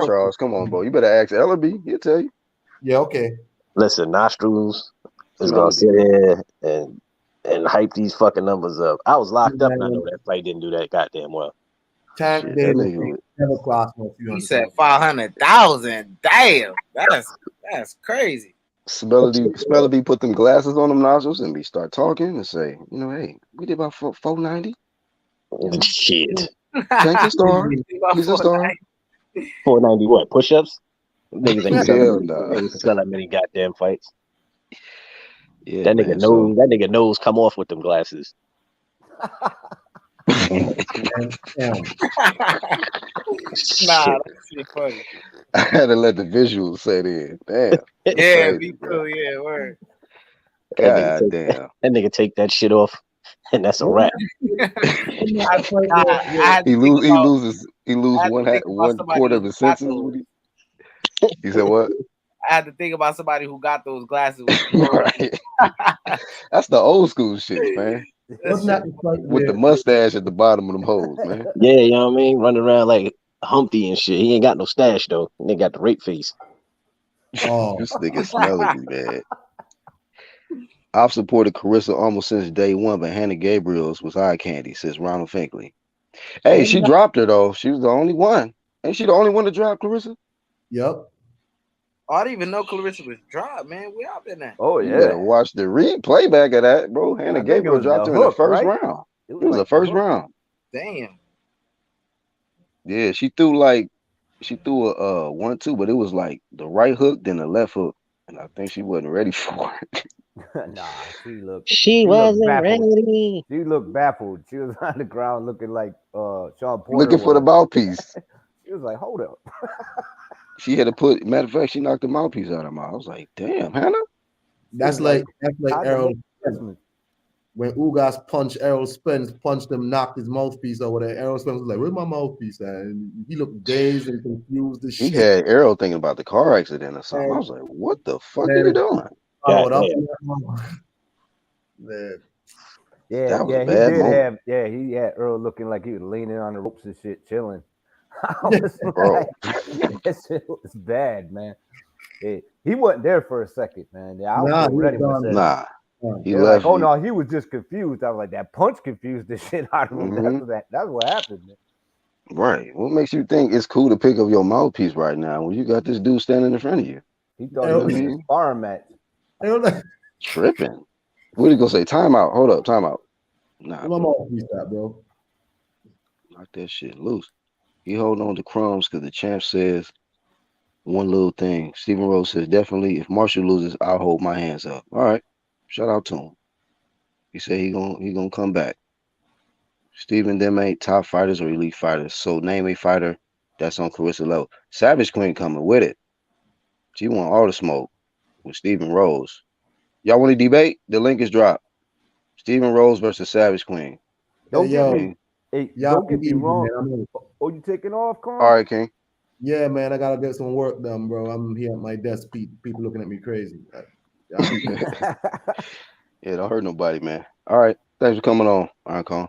C: Charles, come on, bro. You better ask Ellerby. He'll tell you.
F: Yeah, okay.
G: Listen, Nostrils is gonna sit here and hype these fucking numbers up. I was locked up and I know that fight didn't do that goddamn well.
F: Tank Davis never crossed no few.
E: He said 500,000. Damn, that's crazy.
C: Spellerby put them glasses on them nostrils and we start talking and say, hey, we did about 490.
G: Shit.
C: Tank's a star. He's a star.
G: 490 what? Push-ups? Niggas ain't
C: selling
G: that many goddamn fights.
C: Yeah,
G: that nigga nose come off with them glasses.
E: Nah, that's shit funny.
C: I had to let the visuals set in. Damn.
E: Yeah, me too. Yeah, word.
C: God damn.
G: That nigga take that shit off, and that's a wrap.
C: He loses one quarter of his senses. He said what?
E: I had to think about somebody who got those glasses.
C: Right. That's the old school shit, man. With the mustache at the bottom of them hoes, man.
G: Yeah, you know what I mean? Running around like Humpty and shit. He ain't got no stash though. They got the rape face.
C: Oh, this nigga smelling bad. I've supported Claressa almost since day one, but Hannah Gabriel's was eye candy, says Ronald Finkley. Hey, she dropped her though. She was the only one. Ain't she the only one to drop Claressa?
F: Yep.
E: Oh, I didn't even know Claressa was dropped, man. Where y'all been at?
H: Oh, yeah.
C: You better watch the playback of that, bro. Hannah Gabriel dropped her in the first round. It was the first round.
E: Damn.
C: Yeah, she threw a 1-2, but it was like the right hook, then the left hook. And I think she wasn't ready for it.
H: Nah,
G: she wasn't ready.
H: She looked baffled. She was on the ground looking like Sean Porter.
C: Looking for the mouthpiece.
H: She was like, hold up.
C: She had to put, matter of fact, she knocked the mouthpiece out of her mouth. I was like, damn, Hannah.
F: That's like Errol Spence. When Ugas punched Errol Spence, punched him, knocked his mouthpiece over there. Errol Spence was like, where's my mouthpiece at? And he looked dazed and confused as shit.
C: He had Errol thinking about the car accident or something. I was like, what the fuck are you doing?
H: He had Earl looking like he was leaning on the ropes and shit, chilling.
C: Bro.
H: That shit was bad, man. He wasn't there for a second, man.
C: He
H: left. Like, oh no, he was just confused. I was like, that punch confused the shit out of him.
C: Mm-hmm.
H: That's what happened, man.
C: Right. What makes you think it's cool to pick up your mouthpiece right now when you got this dude standing in front of you?
H: He thought it was a sparring match.
F: I don't know.
C: Tripping. What are you gonna say? Time out. Hold up. Time out. Nah,
F: my mouthpiece at, bro.
C: Knock that shit loose. He holding on to crumbs because the champ says one little thing. Stephen Rose says, definitely, if Marshall loses, I'll hold my hands up. All right. Shout out to him. He said he gonna come back. Stephen, them ain't top fighters or elite fighters. So name a fighter that's on Claressa level. Savage Queen coming with it. She want all the smoke with Stephen Rose. Y'all want to debate? The link is dropped. Stephen Rose versus Savage Queen.
H: Don't get me wrong. Oh, you taking off, Carl?
C: All right, King.
F: Yeah, man, I gotta get some work done, bro. I'm here at my desk. People looking at me crazy.
C: Yeah, don't hurt nobody, man. All right, thanks for coming on. All right, Colin.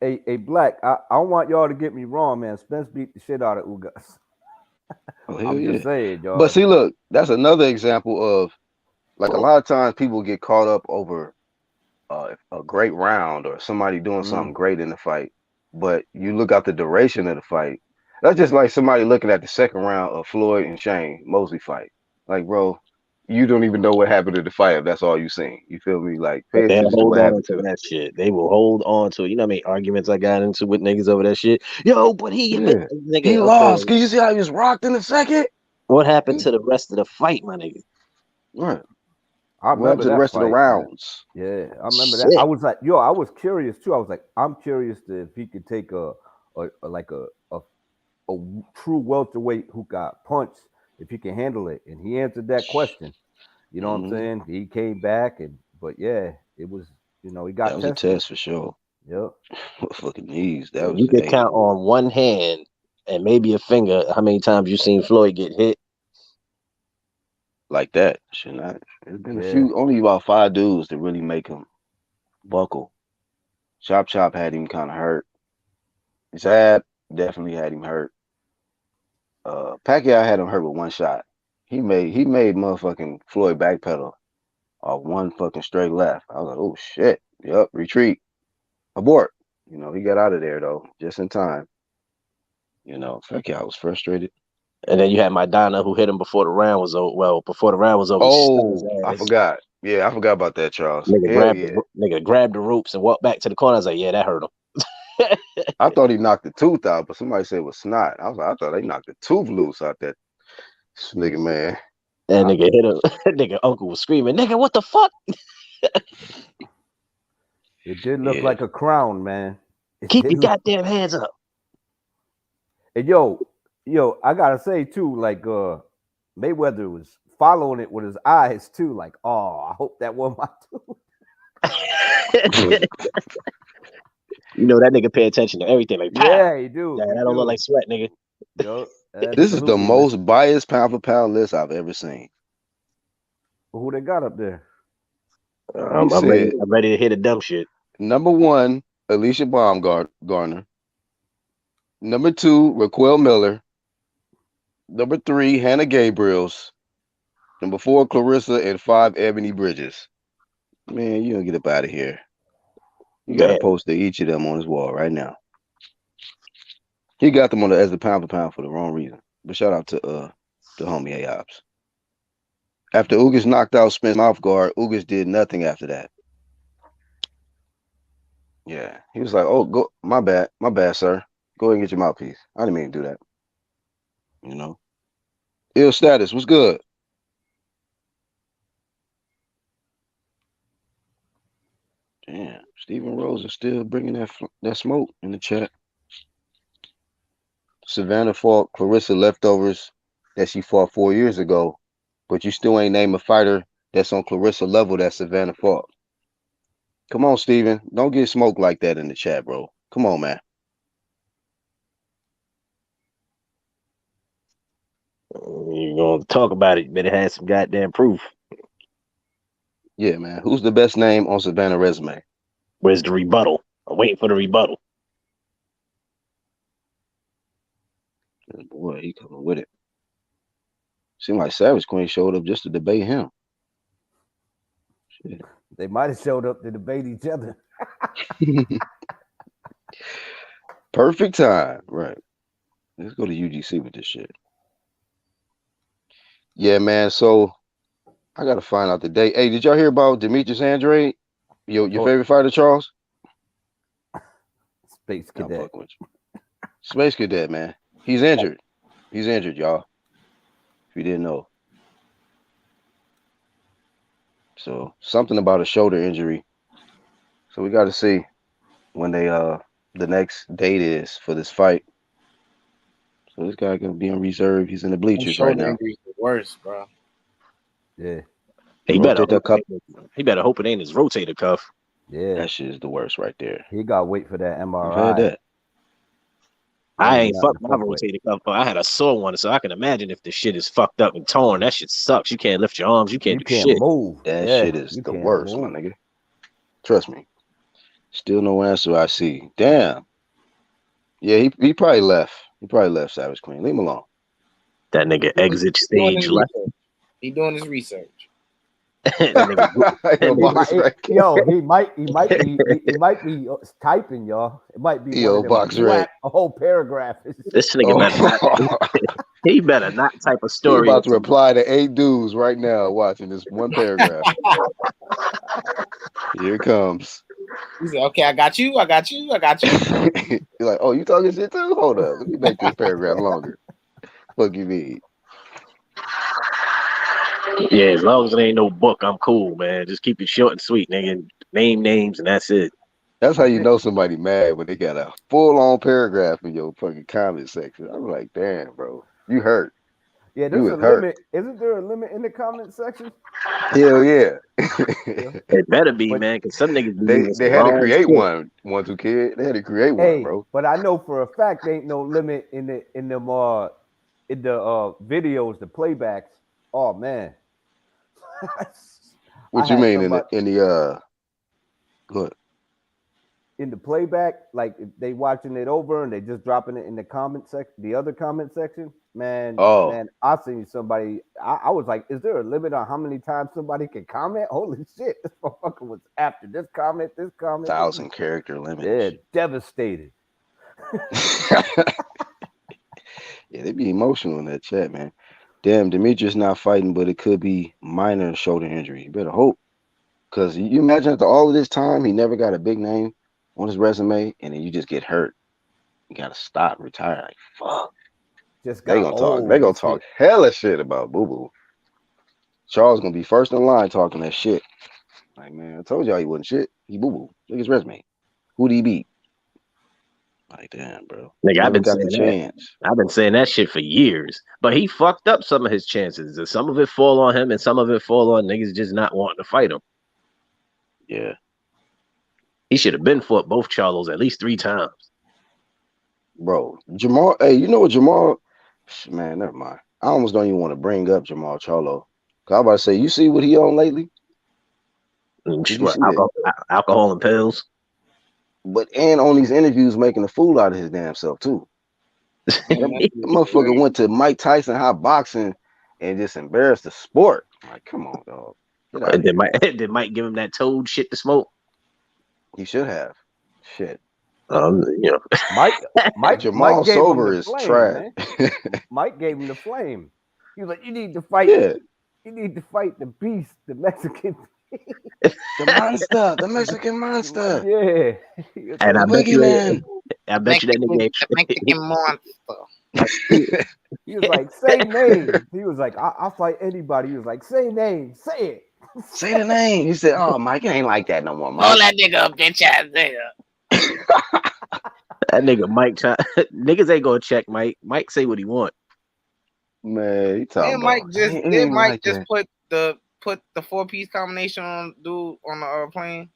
H: Hey, Black, I don't want y'all to get me wrong, man. Spence beat the shit out of Ugas. I'm just saying, y'all.
C: But see, look, that's another example of, like, a lot of times people get caught up over a great round or somebody doing something great in the fight, but you look at the duration of the fight. That's just like somebody looking at the second round of Floyd and Shane Mosley fight. Like, bro, you don't even know what happened in the fight if that's all you seen. You feel me? Like, pay attention to what happened to
G: that shit. They will hold on to it. You know how many arguments I got into with niggas over that shit? Yo, but he
C: lost. Can you see how he was rocked in the second?
G: What happened to the rest of the fight, my nigga?
C: Right.
H: I
C: What happened
H: remember
C: to the
H: that
C: rest of the
H: fight, man.
C: rounds?
H: Yeah, I remember that. I was like, yo, I was curious too. I was like, I'm curious if he could take a true welterweight who got punched, if he can handle it. And he answered that question. You know what I'm saying? He came back, but yeah, it was, he got
C: That was
H: tested.
C: a test for sure.
H: Yep.
C: Fucking knees. That was
G: you could count on one hand and maybe a finger how many times you seen Floyd get hit
C: like that. Should not. There's been a few, only about 5 dudes that really make him buckle. Chop had him kind of hurt. Zab definitely had him hurt. Pacquiao had him hurt with one shot. He made motherfucking Floyd backpedal off one fucking straight left. I was like, oh shit. Yep, retreat. Abort. He got out of there though, just in time. Pacquiao was frustrated.
G: and then you had Maidana who hit him before the round was over. Well, before the round was over.
C: Oh, I forgot. Yeah, I forgot about that, Charles.
G: Nigga grabbed the ropes and walked back to the corner. I was like, yeah, that hurt him.
C: I thought he knocked the tooth out, but somebody said it was snot. I was like, I thought they knocked the tooth loose out that nigga, man.
G: And nigga hit him. Nigga uncle was screaming, nigga, what the fuck?
H: It did look like a crown, man.
G: Keep your goddamn hands up.
H: And yo, I gotta say too, like Mayweather was following it with his eyes too, like, oh, I hope that wasn't my tooth.
G: That nigga pay attention to everything. Like,
H: yeah, he do.
G: That don't look like sweat, nigga.
H: Yo,
C: this is the most biased pound for pound list I've ever seen.
H: Who they got up there?
G: I'm ready to hit a dumb shit.
C: Number 1, Alicia Baumgartner. Number 2, Raquel Miller. Number 3, Hannah Gabriels. Number 4, Claressa, and 5, Ebony Bridges. Man, you don't get up out of here. You got to post each of them on his wall right now. He got them as the pound for pound for the wrong reason. But shout out to the homie A-Ops. After Ugas knocked out Spence mouth guard, Ugas did nothing after that. Yeah, he was like, "Oh, go, my bad, sir. Go ahead and get your mouthpiece. I didn't mean to do that." Ill status was good. Damn, Stephen Rose is still bringing that smoke in the chat. Savannah fought Claressa leftovers that she fought 4 years ago, but you still ain't name a fighter that's on Claressa level that Savannah fought. Come on, Steven. Don't get smoked like that in the chat, bro. Come on, man.
G: You're going to talk about it. You better have some goddamn proof.
C: Yeah, man. Who's the best name on Savannah resume?
G: Where's the rebuttal? I'm waiting for the rebuttal.
C: Boy, he coming with it. Seemed like Savage Queen showed up just to debate him. Shit.
H: They might have showed up to debate each other.
C: Perfect time. Right. Let's go to UGC with this shit. Yeah, man. So I got to find out the date. Hey, did y'all hear about Demetrius Andrade? Your favorite fighter, Charles?
H: Space Cadet.
C: Space Cadet, man. He's injured. He's injured, y'all. If you didn't know. So something about a shoulder injury. So we got to see when they the next date is for this fight. So this guy gonna be on reserve. He's in the bleachers right now.
E: The worst, bro.
H: Yeah.
G: He better hope it ain't his rotator cuff.
H: Yeah.
C: That shit is the worst right there.
H: He got to wait for that MRI.
C: I've had that.
G: I ain't fucked my rotator cuff, but I had a sore one, so I can imagine if the shit is fucked up and torn. That shit sucks. You can't lift your arms. You can't do shit.
H: Move.
C: That shit is the worst, my nigga. Trust me. Still no answer I see. Damn. Yeah, he probably left. He probably left Savage Queen. Leave him alone.
G: That nigga exit stage left.
E: He doing his research.
H: He might be typing, y'all. It might be a whole paragraph.
G: This nigga he better not type a story.
C: He's about to reply to 8 dudes right now watching this one paragraph. Here it comes.
E: He said, "Okay, I got you. You're
C: like, "Oh, you talking shit too? Hold up. Let me make this paragraph longer." Fuck you mean?
G: Yeah, as long as it ain't no book, I'm cool, man. Just keep it short and sweet, nigga. Name names and that's it.
C: That's how you know somebody mad when they got a full-on paragraph in your fucking comment section. I'm like, damn, bro, you hurt.
H: Yeah,
C: You
H: there's a
C: was hurt.
H: limit. Isn't there a limit in the comment section?
C: Hell yeah.
H: Yeah.
G: It better be,
H: But
G: man, because some niggas be
C: they
G: using
C: they
G: some
C: had to
G: wrong
C: create
G: shit.
C: one two kid. They had to create one,
H: hey,
C: bro.
H: but I know for a fact there ain't no limit in the videos, the playbacks. Oh man. I
C: What you
H: had
C: mean
H: somebody
C: in the good?
H: in the playback, like if they watching it over and they just dropping it in the comment section, the other comment section. Man,
C: Oh,
H: I seen somebody. I was like, is there a limit on how many times somebody can comment? Holy shit, this motherfucker was after this comment, this comment.
C: 1,000 character limit.
H: Yeah, devastated.
C: Yeah, they be emotional in that chat, man. Damn, Demetrius not fighting, but it could be minor shoulder injury. You better hope. Because you imagine after all of this time, he never got a big name on his resume, and then you just get hurt. You gotta stop, retire. Like, fuck.
H: Just
C: They
H: got
C: gonna talk.
H: old.
C: They gonna talk hella shit about Boo Boo. Charles gonna be first in line talking that shit. Like, man, I told y'all he wasn't shit. He Boo Boo. Look at his resume. Who'd he beat? Like, damn, bro.
G: Nigga, I've
C: Never
G: been
C: got
G: saying
C: the
G: that.
C: chance.
G: I've been saying that shit for years. But he fucked up some of his chances. And some of it fall on him and some of it fall on niggas just not wanting to fight him.
C: Yeah.
G: He should have been fought both Charlos at least 3 times.
C: Bro, Jamal, hey, you know what Jamal, man, never mind. I almost don't even want to bring up Jamal Charlo. Cause I was about to say, you see what he on lately? Did you see that?
G: Alcohol and pills.
C: But and on these interviews making a fool out of his damn self too. That motherfucker went to Mike Tyson hot boxing and just embarrassed the sport. Like, come on, dog. Get out of here.
G: Did Mike give him that toad shit to smoke?
C: He should have. Shit.
G: You know.
H: Mike
C: Jamal
H: gave
C: sober
H: him the
C: is
H: flame,
C: trash.
H: man. Mike gave him the flame. He was like, you need to fight.
C: Yeah.
H: You need to fight the beast, the Mexican.
C: The monster, the Mexican monster.
H: Yeah.
G: And I bet you that nigga.
E: The Mexican monster.
H: He was like, say names. He was like, I'll fight anybody. He was like, say names. Say it.
C: Say the name. He said, oh, Mike, it ain't like that no more, Mike.
E: Hold that nigga up, bitch ass nigga.
G: That nigga Mike niggas ain't gonna check Mike. Mike say what he want.
C: Man, he talking
E: Then Mike
C: about,
E: just
C: it ain't
E: then Mike
C: like
E: just
C: that.
E: put the 4-piece combination on dude on the plane.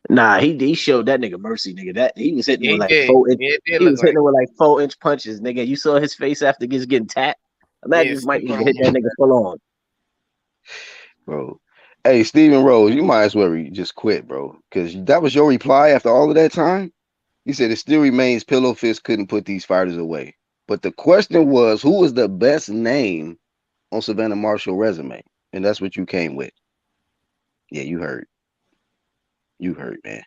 G: Nah, he showed that nigga mercy, nigga. That he was hitting with like 4-inch.
E: He
G: was hitting with like 4-inch punches, nigga. You saw his face after getting tapped. Imagine if Mike hit that nigga full on.
C: Bro. Hey, Steven Rose, you might as well just quit, bro. Because that was your reply after all of that time. You said it still remains Pillow Fist couldn't put these fighters away. But the question was, who was the best name on Savannah Marshall resume? And that's what you came with. Yeah, you heard. You heard, man.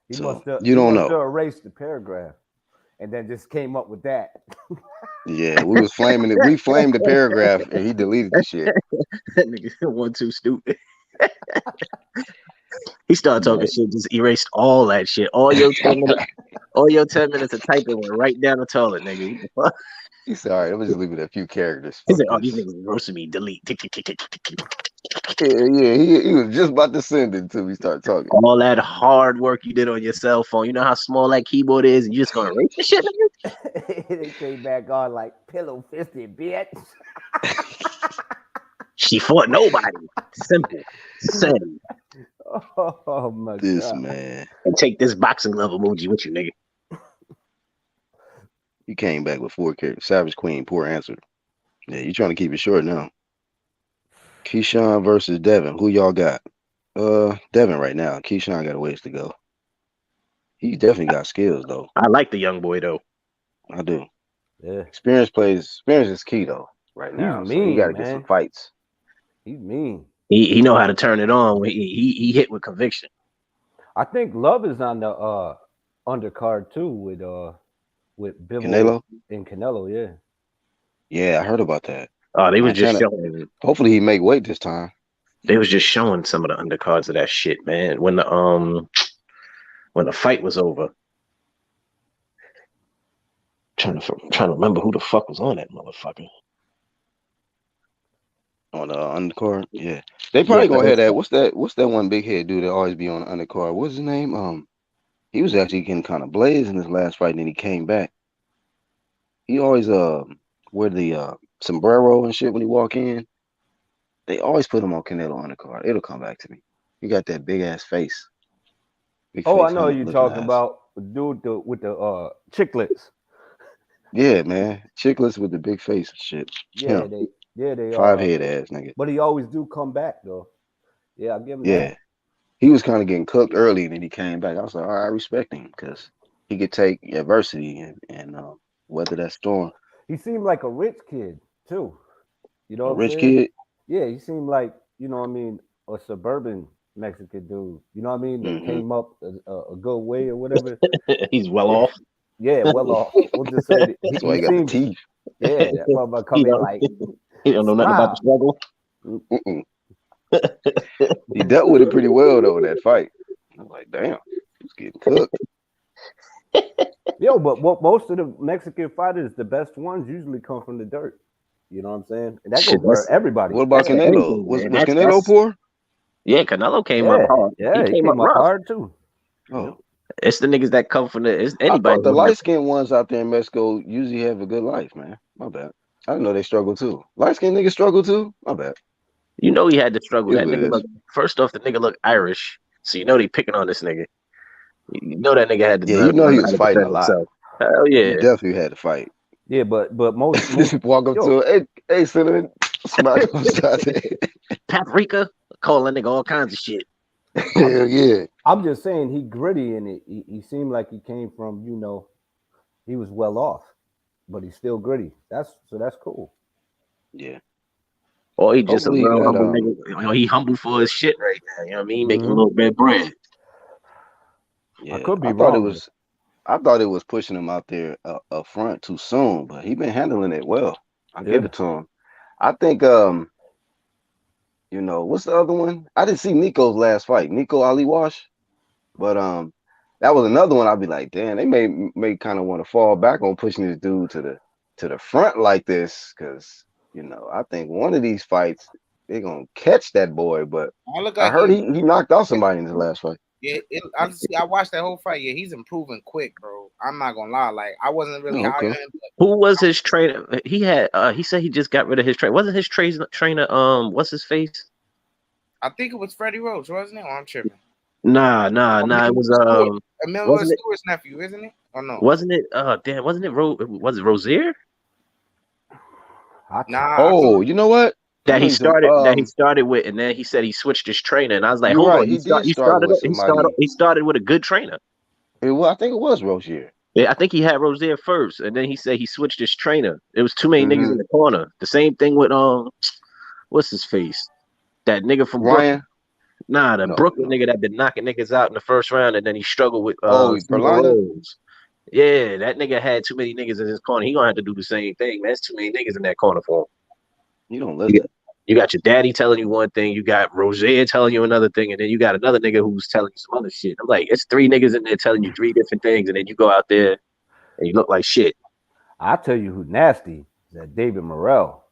H: He
C: So,
H: must have erased the paragraph and then just came up with that.
C: Yeah, we was flaming it. We flamed the paragraph and he deleted the shit.
G: That nigga 1-2 stupid. He started talking shit, just erased all that shit. All your 10 minutes of typing went right down the toilet, nigga.
C: He's sorry. I'm just leaving a few characters.
G: He said, "Oh, these niggas roasting me. Delete."
C: Yeah. He was just about to send it until we start talking.
G: All that hard work you did on your cell phone. You know how small that keyboard is, and you just gonna erase the shit, nigga?
H: They came back on like pillow fisted, bitch.
G: She fought nobody. Simple. Send.
H: Oh my god.
C: This man.
G: And take this boxing glove emoji with you, nigga.
C: He came back with 4 characters. Savage Queen, poor answer. Yeah, you trying to keep it short now. Keyshawn versus Devin. Who y'all got? Devin right now. Keyshawn got a ways to go. He definitely got skills though.
G: I like the young boy though.
C: I do.
H: Yeah.
C: Experience is key though right now.
H: He's mean,
C: so you gotta get some fights.
H: He's mean.
G: He know how to turn it on when he hit with conviction.
H: I think Love is on the undercard too with Bivol
C: Canelo
H: and Canelo, yeah.
C: Yeah, I heard about that.
G: Oh, they was just showing.
C: Hopefully he make weight this time.
G: They was just showing some of the undercards of that shit, man. When the fight was over. Trying to remember who the fuck was on that motherfucker.
C: On the undercard. Yeah. They probably gonna have that. What's that one big head dude that always be on the undercard? What's his name? He was actually getting kind of blazed in his last fight, and then he came back. He always wear the sombrero and shit when he walk in. They always put him on Canelo undercard. It'll come back to me. He got that big ass face. Big
H: Oh, I
C: face
H: know
C: looking
H: you're talking
C: ass.
H: about the dude with the chiclets.
C: Yeah, man. Chicklets with the big face and shit.
H: Yeah,
C: Yeah.
H: they
C: 5 head ass nigga.
H: But he always do come back though. Yeah, I give him
C: Yeah.
H: that.
C: He was kind of getting cooked early, and then he came back. I was like, all right, I respect him because he could take adversity and weather that storm.
H: He seemed like a rich kid too. You know
C: A
H: what I'm
C: rich
H: saying?
C: kid.
H: Yeah, he seemed like, you know what I mean, a suburban Mexican dude. You know what I mean? That came up a good way or whatever.
G: He's well off.
H: Yeah, well off. We'll just say that
C: That's why he got the teeth.
H: Yeah, that motherfucker come in like
G: He don't know nothing about the struggle.
C: He dealt with it pretty well though in that fight. I was like, damn, he's getting cooked.
H: Yo, but what most of the Mexican fighters, the best ones, usually come from the dirt. You know what I'm saying? And that goes for everybody.
C: What about Canelo? Was Canelo poor?
G: Yeah, Canelo came up hard.
H: Yeah, he came up rough. Hard too.
C: Oh.
G: It's the niggas that come from the. It's anybody.
C: I thought the light skinned ones out there in Mexico usually have a good life, man. My bad. I didn't know they struggle too. Light skinned niggas struggle too. My bad.
G: You know he had to struggle. That nigga look, first off, the nigga look Irish, so you know they picking on this nigga. You know that nigga had to.
C: Yeah, you know he was fighting a lot.
G: Hell yeah,
C: he definitely had to fight.
H: Yeah, but most
C: walk up to him, hey, Cinnamon, smack him.
G: Paprika, call that nigga all kinds of shit.
C: Hell yeah.
H: I'm just saying he gritty in it. He seemed like he came from, you know, he was well off, but he's still gritty. That's cool.
C: Yeah.
G: Or he just a real humble nigga. You know, he humble for his shit right now. You know what I mean? Making a little bit of bread.
C: Yeah,
H: I could be
C: wrong. I thought it was pushing him out there up front too soon, but he been handling it well. I give it to him. I think you know, what's the other one? I didn't see Nico's last fight, Nico Ali Wash, but that was another one. I'd be like, damn, they may kind of want to fall back on pushing this dude to the front like this, because you know, I think one of these fights they're gonna catch that boy. But I heard he knocked out somebody in his last fight.
E: Yeah, honestly, I watched that whole fight. Yeah, he's improving quick, bro. I'm not gonna lie. Like, I wasn't really high on him.
G: Who was his trainer? He had. He said he just got rid of his trainer. Wasn't his trainer? What's his face?
E: I think it was Freddie Roach, wasn't it? Or I'm tripping.
G: Nah. It was
E: Emilio Stewart's nephew, isn't it? Or no?
G: Wasn't it? Damn. Wasn't it? Was it Rozier?
E: Nah.
C: Oh, you know what?
G: That he started with, and then he said he switched his trainer, and I was like, hold on, he started with a good trainer.
C: I think it was Rozier.
G: Yeah, I think he had Rozier first, and then he said he switched his trainer. It was too many niggas in the corner. The same thing with what's his face? That nigga from
C: Ryan.
G: Brooklyn nigga that been knocking niggas out in the first round, and then he struggled with
C: Rose.
G: Yeah, that nigga had too many niggas in his corner. He gonna have to do the same thing. There's too many niggas in that corner for him.
C: You don't listen.
G: You got your daddy telling you one thing, you got Rozier telling you another thing, and then you got another nigga who's telling you some other shit. I'm like, it's 3 niggas in there telling you 3 different things, and then you go out there and you look like shit.
H: I tell you who nasty, that David Morrell.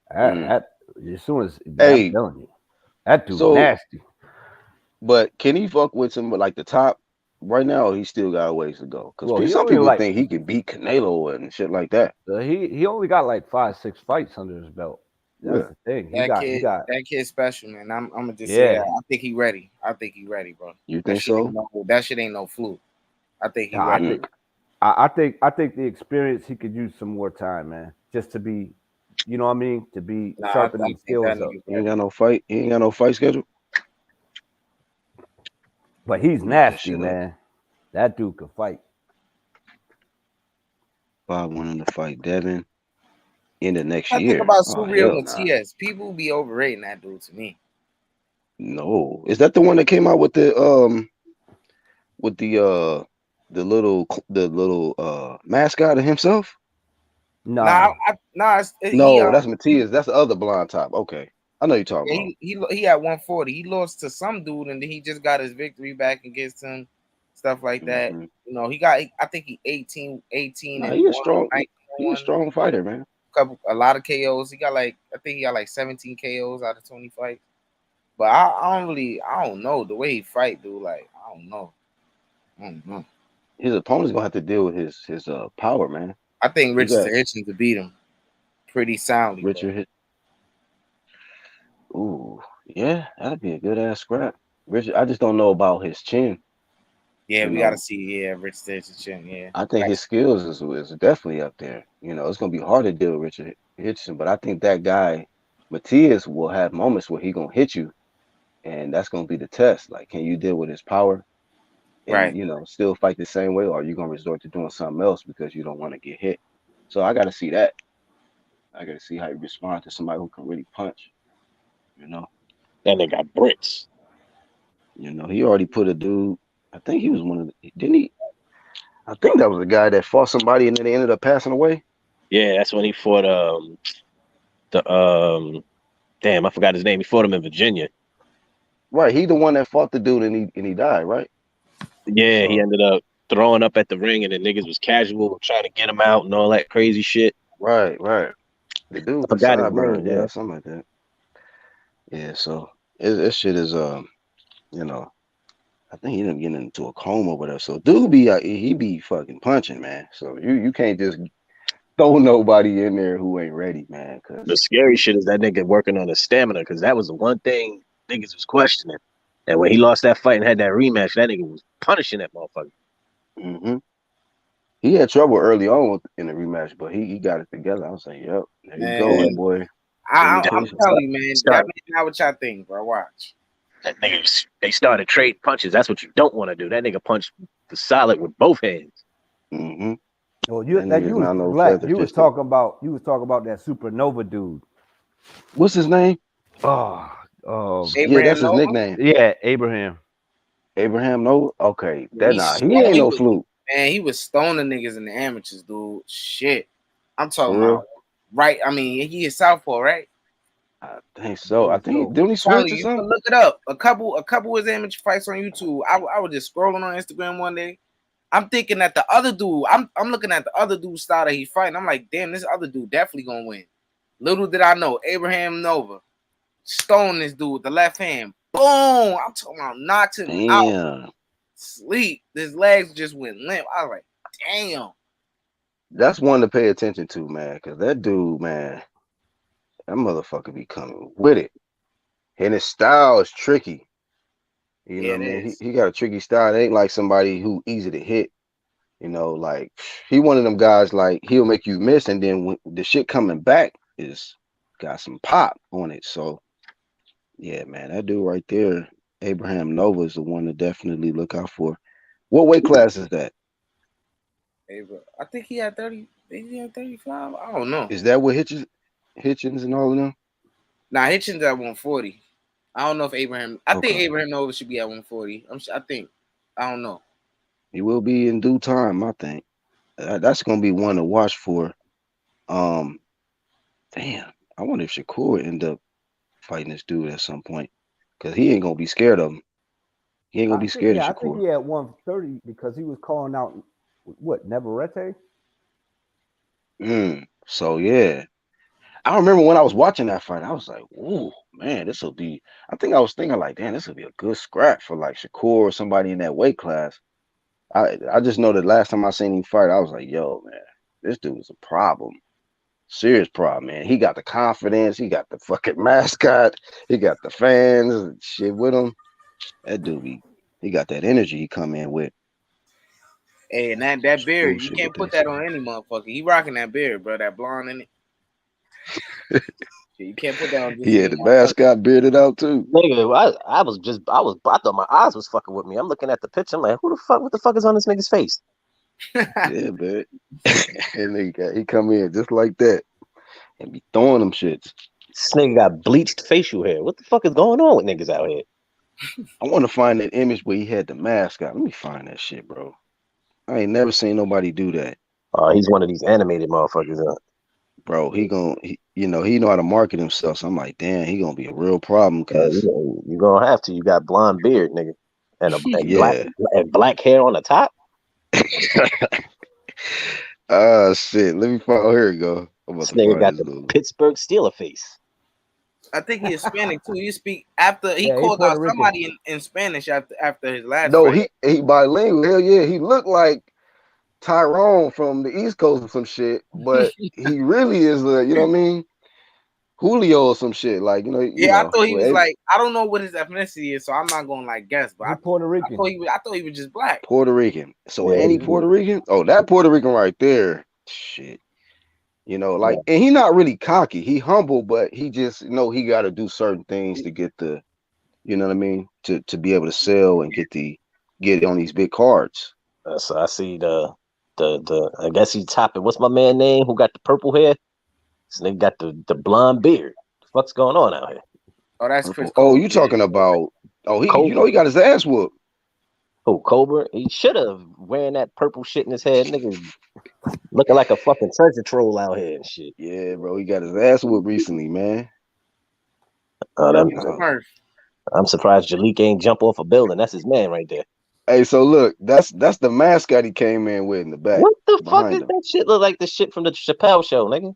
H: That as soon as I'm telling you, that dude nasty.
C: But can he fuck with some like the top right now, or he still got a ways to go? Because some people think he could beat Canelo and shit like that.
H: He only got like 5-6 fights under his belt. That's the thing.
E: That kid's special, man. I'm gonna just say that. I think he ready. Bro.
C: You think so?
E: That shit ain't no fluke. I think he ready.
H: I think the experience, he could use some more time, man. Just to be, you know what I mean? To be sharpening skills up.
C: He ain't got no fight. He ain't got no fight schedule.
H: But he's nasty, man. That dude can fight.
C: 5-1 in the fight, Devin. In the next
E: year.
C: Think
E: about Surreal Matias. People be overrating that dude to me.
C: No, is that the one that came out with the little mascot of himself?
H: No,
C: that's Matias. That's the other blonde top. Okay, I know you're talking
E: about. He had 140. He lost to some dude, and then he just got his victory back against him. Stuff like that. You know, he got. I think he 18.
C: He's a strong fighter, man.
E: a lot of KOs. He got I think he got 17 KOs out of 20 fights. But I don't know the way he fight, dude. I don't know.
C: His opponent's gonna have to deal with his power, man.
E: I think
C: You got
E: Richardson Hitchens to beat him pretty soundly.
C: Richard hit. Ooh, yeah, that'd be a good ass scrap. Richard, I just don't know about his chin.
E: Yeah, we gotta see. Yeah, Richardson Hitchens. Yeah,
C: I think his skills is definitely up there. It's gonna be hard to deal with Richard Hitchison, but I think that guy Matias will have moments where he gonna hit you, and that's gonna be the test. Like, can you deal with his power? And, still fight the same way, or are you gonna resort to doing something else because you don't want to get hit? So I gotta see that. I gotta see how you respond to somebody who can really punch.
G: That nigga got bricks.
C: He already put a dude. I think he was one of the. Didn't he? I think that was the guy that fought somebody and then they ended up passing away.
G: Yeah, that's when he fought damn, I forgot his name. He fought him in Virginia.
C: Right, he the one that fought the dude and he died, right?
G: Yeah, he ended up throwing up at the ring and the niggas was casual trying to get him out and all that crazy shit.
C: Right. The dude with the sideburn, yeah, something like that. Yeah, so this shit is I think he ended up getting into a coma over there. So dude he be fucking punching, man. So you can't just throw nobody in there who ain't ready, man. Cause
G: the scary shit is that nigga working on his stamina, because that was the one thing niggas was questioning. And when he lost that fight and had that rematch, that nigga was punishing that motherfucker.
C: Mm-hmm. He had trouble early on in the rematch, but he got it together. I was like, yep, there you go, boy.
E: I'm telling you, man. That not what y'all think, bro. Watch.
G: That nigga, they started trading punches. That's what you don't want to do. That nigga punched the solid with both hands.
C: Mm-hmm.
H: Well, you was talking about that Supernova dude.
C: What's his name?
H: Yeah,
C: that's his nickname.
H: Yeah, Abraham.
C: Abraham Nova. Okay, he ain't no fluke.
E: Man, he was stoning niggas in the amateurs, dude. Shit, I'm talking about. Right, I mean, he is southpaw, right?
C: I think so. I think didn't he switch or something?
E: Look it up. A couple of his amateur fights on YouTube. I was just scrolling on Instagram one day. I'm thinking that the other dude. I'm looking at the other dude's style that he's fighting. I'm like, damn, this other dude definitely gonna win. Little did I know, Abraham Nova stoned this dude with the left hand. Boom! I'm talking about knocked him out. Sleep. His legs just went limp. I was like, damn.
C: That's one to pay attention to, man, because that dude, man, that motherfucker be coming with it. And his style is tricky. You know what I mean? He got a tricky style. It ain't like somebody who easy to hit. Like he one of them guys, like he'll make you miss, and then when the shit coming back is got some pop on it. So yeah, man, that dude right there, Abraham Nova, is the one to definitely look out for. What weight class is that?
E: I think he had 30. He had 35. I don't know.
C: Is that what Hitchens and all of them?
E: Nah, Hitchens at 140. I don't know if Abraham. I think Abraham Nova should be at 140. I think. I don't know.
C: He will be in due time, I think. That's gonna be one to watch for. Damn, I wonder if Shakur end up fighting this dude at some point, because he ain't gonna be scared of him. He ain't gonna be scared of Shakur.
H: I think he had 130 because he was calling out Navarrete.
C: So yeah, I remember when I was watching that fight, I was like, "Ooh, man, this will be." I think I was thinking like, "Damn, this will be a good scrap for like Shakur or somebody in that weight class." I just know that last time I seen him fight, I was like, "Yo, man, this dude is a problem, serious problem, man. He got the confidence, he got the fucking mascot, he got the fans and shit with him. That dude, he got that energy he come in with."
E: Hey, and that beard, you can't put that on any motherfucker. He rocking that beard, bro. That blonde in it. You can't put that on.
C: He had the mascot bearded out too.
G: Nigga, I thought my eyes was fucking with me. I'm looking at the picture. I'm like, what the fuck is on this nigga's face?
C: Yeah, man. And he come in just like that and be throwing them shits.
G: This nigga got bleached facial hair. What the fuck is going on with niggas out here?
C: I want to find that image where he had the mascot. Let me find that shit, bro. I ain't never seen nobody do that.
G: He's one of these animated motherfuckers,
C: bro. He know how to market himself. So I'm like, damn, he gonna be a real problem. Cause
G: you gonna have to. You got blonde beard, nigga, and black hair on the top.
C: Shit. Let me find. Oh, here we go. I'm about
G: This
C: to
G: nigga
C: find
G: got
C: this
G: the
C: dude.
G: Pittsburgh Steeler face.
E: I think he's Hispanic too. He speak after he
H: Yeah, he
E: called out
H: Puerto Rican.
E: somebody in Spanish after his last
C: No,
E: fight.
C: he bilingual. Hell yeah, he looked like Tyrone from the East Coast or some shit, but he really is you know what I mean? Julio or some shit. Like,
E: Yeah, I thought he was
C: well,
E: like, I don't know what his ethnicity is, so I'm not gonna like guess, but
H: He Puerto Rican.
E: I thought he was just black.
C: Puerto Rican. So
G: Yeah,
C: any
G: he-
C: Puerto Rican? Oh, that Puerto Rican right there. Shit. Like,
G: Yeah.
C: and he not really cocky. He humble, but he just he got to do certain things to get the, you know what I mean, to be able to sell and get on these big cards.
G: So I see the I guess he's topping. What's my man name? Who got the purple hair? This nigga got the blonde beard. The fuck's going on out here?
E: Oh, that's Chris
C: Oh,
E: Cole.
C: you talking about? Oh, he
G: Cobra.
C: he got his ass whooped.
G: Oh, Cobra. He should have wearing that purple shit in his head. Nigga looking like a fucking treasure troll out here and shit.
C: Yeah, bro, he got his ass whooped recently, man.
G: I'm surprised Jalik ain't jump off a building. That's his man right there.
C: Hey, so look, that's the mascot he came in with in the back.
G: What the fuck is
C: him.
G: that shit? Look like the shit from the Chappelle show, nigga.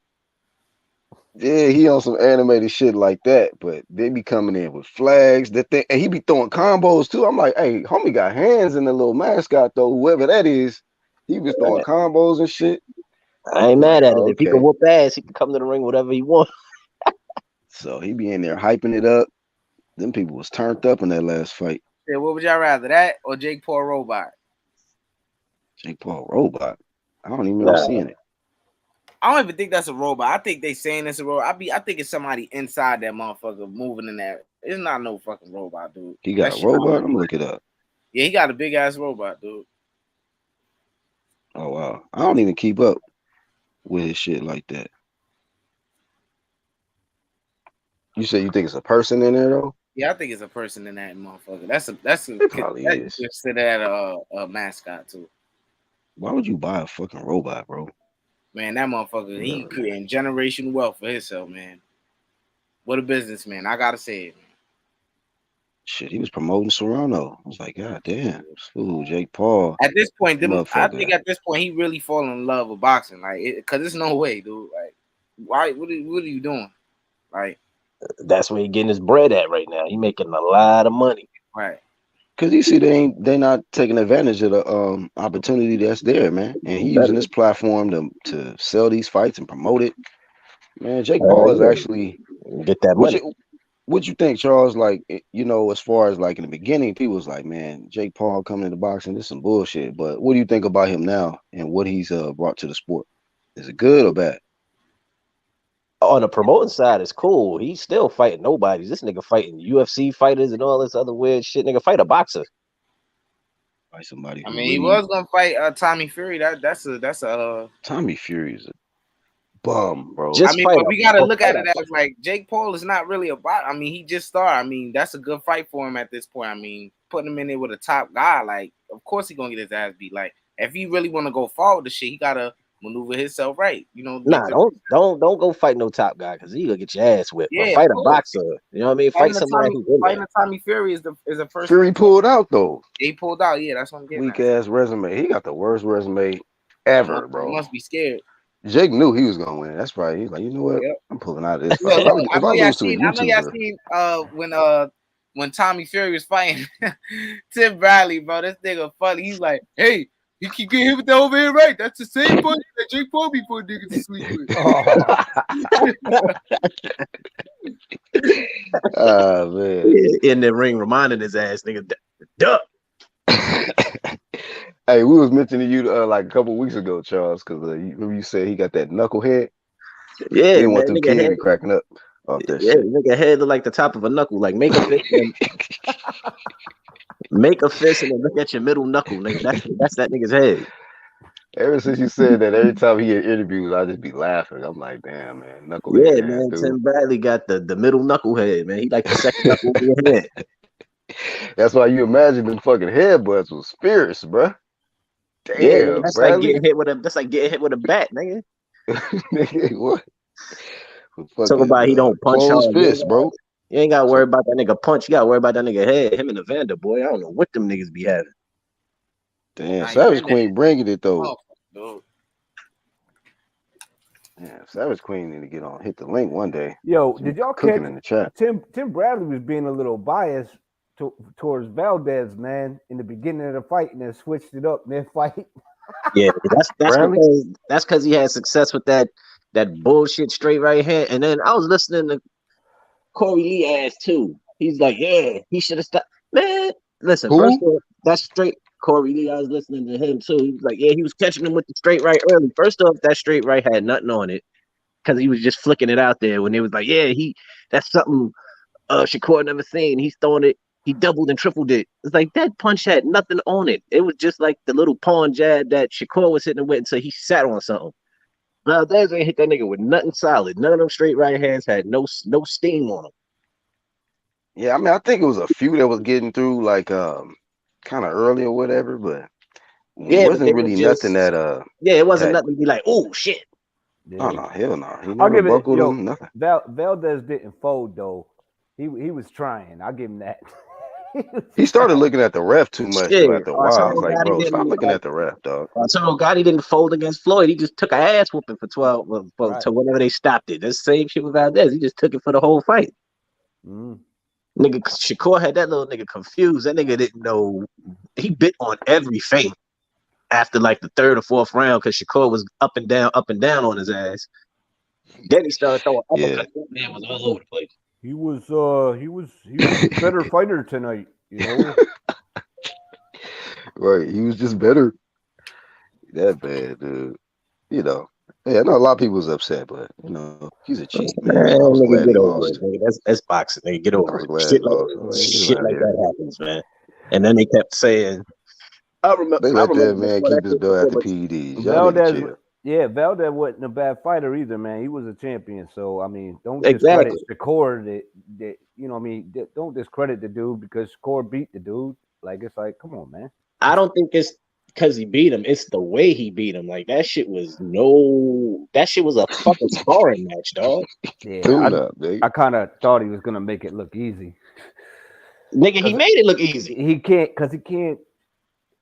C: Yeah, he on some animated shit like that, but they be coming in with flags, and he be throwing combos too. I'm like, hey, homie got hands in the little mascot though, whoever that is. He was throwing combos and shit.
G: I ain't mad at it. If he can
C: Okay.
G: whoop ass, he can come to the ring whatever he wants.
C: So he be in there hyping it up. Them people was turned up in that last fight.
E: Yeah, what would y'all rather, that or Jake Paul robot?
C: Jake Paul robot. I don't even know seeing it.
E: I don't even think that's a robot. I think they saying it's a robot. I think it's somebody inside that motherfucker moving in there. It's not no fucking robot, dude.
C: He got a robot? I'm gonna look it up.
E: Yeah, he got a big ass robot, dude.
C: Oh wow. I don't even keep up with his shit like that. You say you think it's a person in there though?
E: Yeah, I think it's a person in that motherfucker. That's a
C: It probably is.
E: Consider that a mascot too.
C: Why would you buy a fucking robot, bro?
E: Man, that motherfucker, he creating generational wealth for himself, man. What a businessman. I gotta say it.
C: Shit, he was promoting Serrano. I was like, God damn, fool, Jake Paul.
E: At this point, I think at this point he really falling in love with boxing, like, cause there's no way, dude. Like, why? What are you doing? Like,
G: that's where he getting his bread at right now. He making a lot of money,
E: right?
C: Cause you see, they not taking advantage of the opportunity that's there, man. And he using this platform to sell these fights and promote it. Man, Jake Paul is actually
G: get that money.
C: What you think, Charles? Like, as far as like in the beginning, people was like, man, Jake Paul coming into boxing, this is some bullshit. But what do you think about him now and what he's brought to the sport? Is it good or bad?
G: On the promoting side, it's cool. He's still fighting nobody. This nigga fighting UFC fighters and all this other weird shit. Nigga fight a boxer.
C: Fight somebody.
E: I mean, he was gonna fight Tommy Fury. That's a
C: Tommy Fury is a bum, bro.
E: But we gotta look at it as like Jake Paul is not really a bot. I mean, he just started. I mean, that's a good fight for him at this point. I mean, putting him in there with a top guy, like, of course he gonna get his ass beat. Like, if he really want to go forward, the shit, he gotta maneuver himself right.
G: Nah, don't go fight no top guy because he gonna get your ass whipped.
E: Yeah,
G: but fight a boxer. You know what I mean? Fight somebody who
E: fighting Tommy Fury is the first.
C: Fury pulled out though.
E: He pulled out. Yeah, that's what I'm getting.
C: Weak ass resume. He got the worst resume ever, bro.
E: He must be scared.
C: Jake knew he was gonna win. That's right. He's like, you know what? Yep. I'm pulling out of this.
E: I know y'all seen when Tommy Fury was fighting Tim Bradley, bro. This nigga funny. He's like, hey, you keep getting hit with the overhand right. That's the same punch that Jake Paul be putting niggas to sleep with.
C: Oh man.
G: In the ring reminding his ass, nigga, duck.
C: Hey, we was mentioning you like a couple weeks ago, Charles, because you said he got that knucklehead.
G: Yeah,
C: he didn't want them kids be cracking up off that shit.
G: Nigga head look like the top of a knuckle. Like make a fist, make a fist, and then look at your middle knuckle, nigga. That's that nigga's head.
C: Ever since you said that, every time he had interviews, I just be laughing. I'm like, damn, man, knucklehead.
G: Yeah, man. Dude. Tim Bradley got the middle knucklehead, man. He like the second knuckle in your head.
C: That's why you imagine them fucking headbutts was fierce, bro. Damn,
G: yeah, that's
C: Bradley.
G: like getting hit with a bat, nigga.
C: Nigga, what?
G: Talk about he don't punch hard,
C: fist, bro.
G: You ain't gotta worry about that nigga punch. You gotta worry about that nigga head. Him and Evander, boy. I don't know what them niggas be having.
C: Damn, Savage Queen bringing it though.
E: Oh,
C: Yeah, Savage Queen need to get on, hit the link one day.
H: Yo,
C: She
H: did y'all
C: cooking
H: catch
C: in the chat.
H: Tim Bradley was being a little biased towards Valdez, man, in the beginning of the fight, and then switched it up mid fight.
G: Yeah, that's
C: Bradley?
G: because he had success with that bullshit straight right hand. And then I was listening to Corey Lee ass too. He's like, yeah, he should have stopped. Man, listen,
C: Who?
G: first of all, that's straight Corey Lee. I was listening to him too. He was like, yeah, he was catching him with the straight right early. First off, that straight right had nothing on it because he was just flicking it out there when they was like, yeah, that's something Shakur never seen. He's throwing it. He doubled and tripled it. It's like that punch had nothing on it. It was just like the little pawn jab that Shakur was hitting with until he sat on something. Valdez ain't hit that nigga with nothing solid. None of them straight right hands had no steam on them.
C: Yeah, I mean, I think it was a few that was getting through like kind of early or whatever, but
G: Yeah,
C: it
G: but they
C: wasn't really
G: was just,
C: nothing that
G: yeah, it wasn't
C: had,
G: nothing to be like, oh shit.
C: oh no, hell no. He
H: I'll
C: never
H: give it.
C: buckled
H: Yo,
C: him, nothing.
H: Valdez didn't fold though. He was trying. I'll give him that.
C: He started looking at the ref too much
G: Shit,
C: though after a while. I was like,
G: Gotti
C: bro, stop
G: didn't
C: looking at the ref, dog.
G: Arturo Gotti didn't fold against Floyd. He just took a ass whooping for 12
H: Right.
G: to whenever they stopped it. That's the same shit with Valdez. He just took it for the whole fight.
H: Mm.
G: Nigga, Shakur had that little nigga confused. That nigga didn't know. He bit on every feint after like the third or fourth round because Shakur was up and down on his ass. Then he started throwing uppercuts. That man was all over the place.
H: He was a better fighter tonight, you know.
C: Right, he was just better. That bad, dude. You know, yeah, I know a lot of people was upset, but you know, he's a cheat, man. I was
G: Nigga,
C: glad he
G: get over
C: lost.
G: it, nigga. That's boxing. Nigga, get
C: I
G: over
C: was
G: it.
C: glad
G: Shit
C: he lost.
G: like,
C: He was
G: shit
C: out
G: like
C: here.
G: that happens, man. And then they kept saying, I remember
C: that man
G: before
C: keep
G: that
C: his
G: shit
C: belt at the
G: but
C: PEDs. Y'all need to
H: Valdez,
C: chill.
H: yeah, Valdez wasn't a bad fighter either, man. He was a champion. So I mean, don't
G: Exactly.
H: discredit Shakur. That you know, what I mean, don't discredit the dude because Shakur beat the dude. Like it's like, come on, man.
G: I don't think it's because he beat him. It's the way he beat him. Like that shit was a fucking sparring match, dog.
H: Yeah, I kind of thought he was gonna make it look easy.
G: Nigga, he made it look easy.
H: He can't.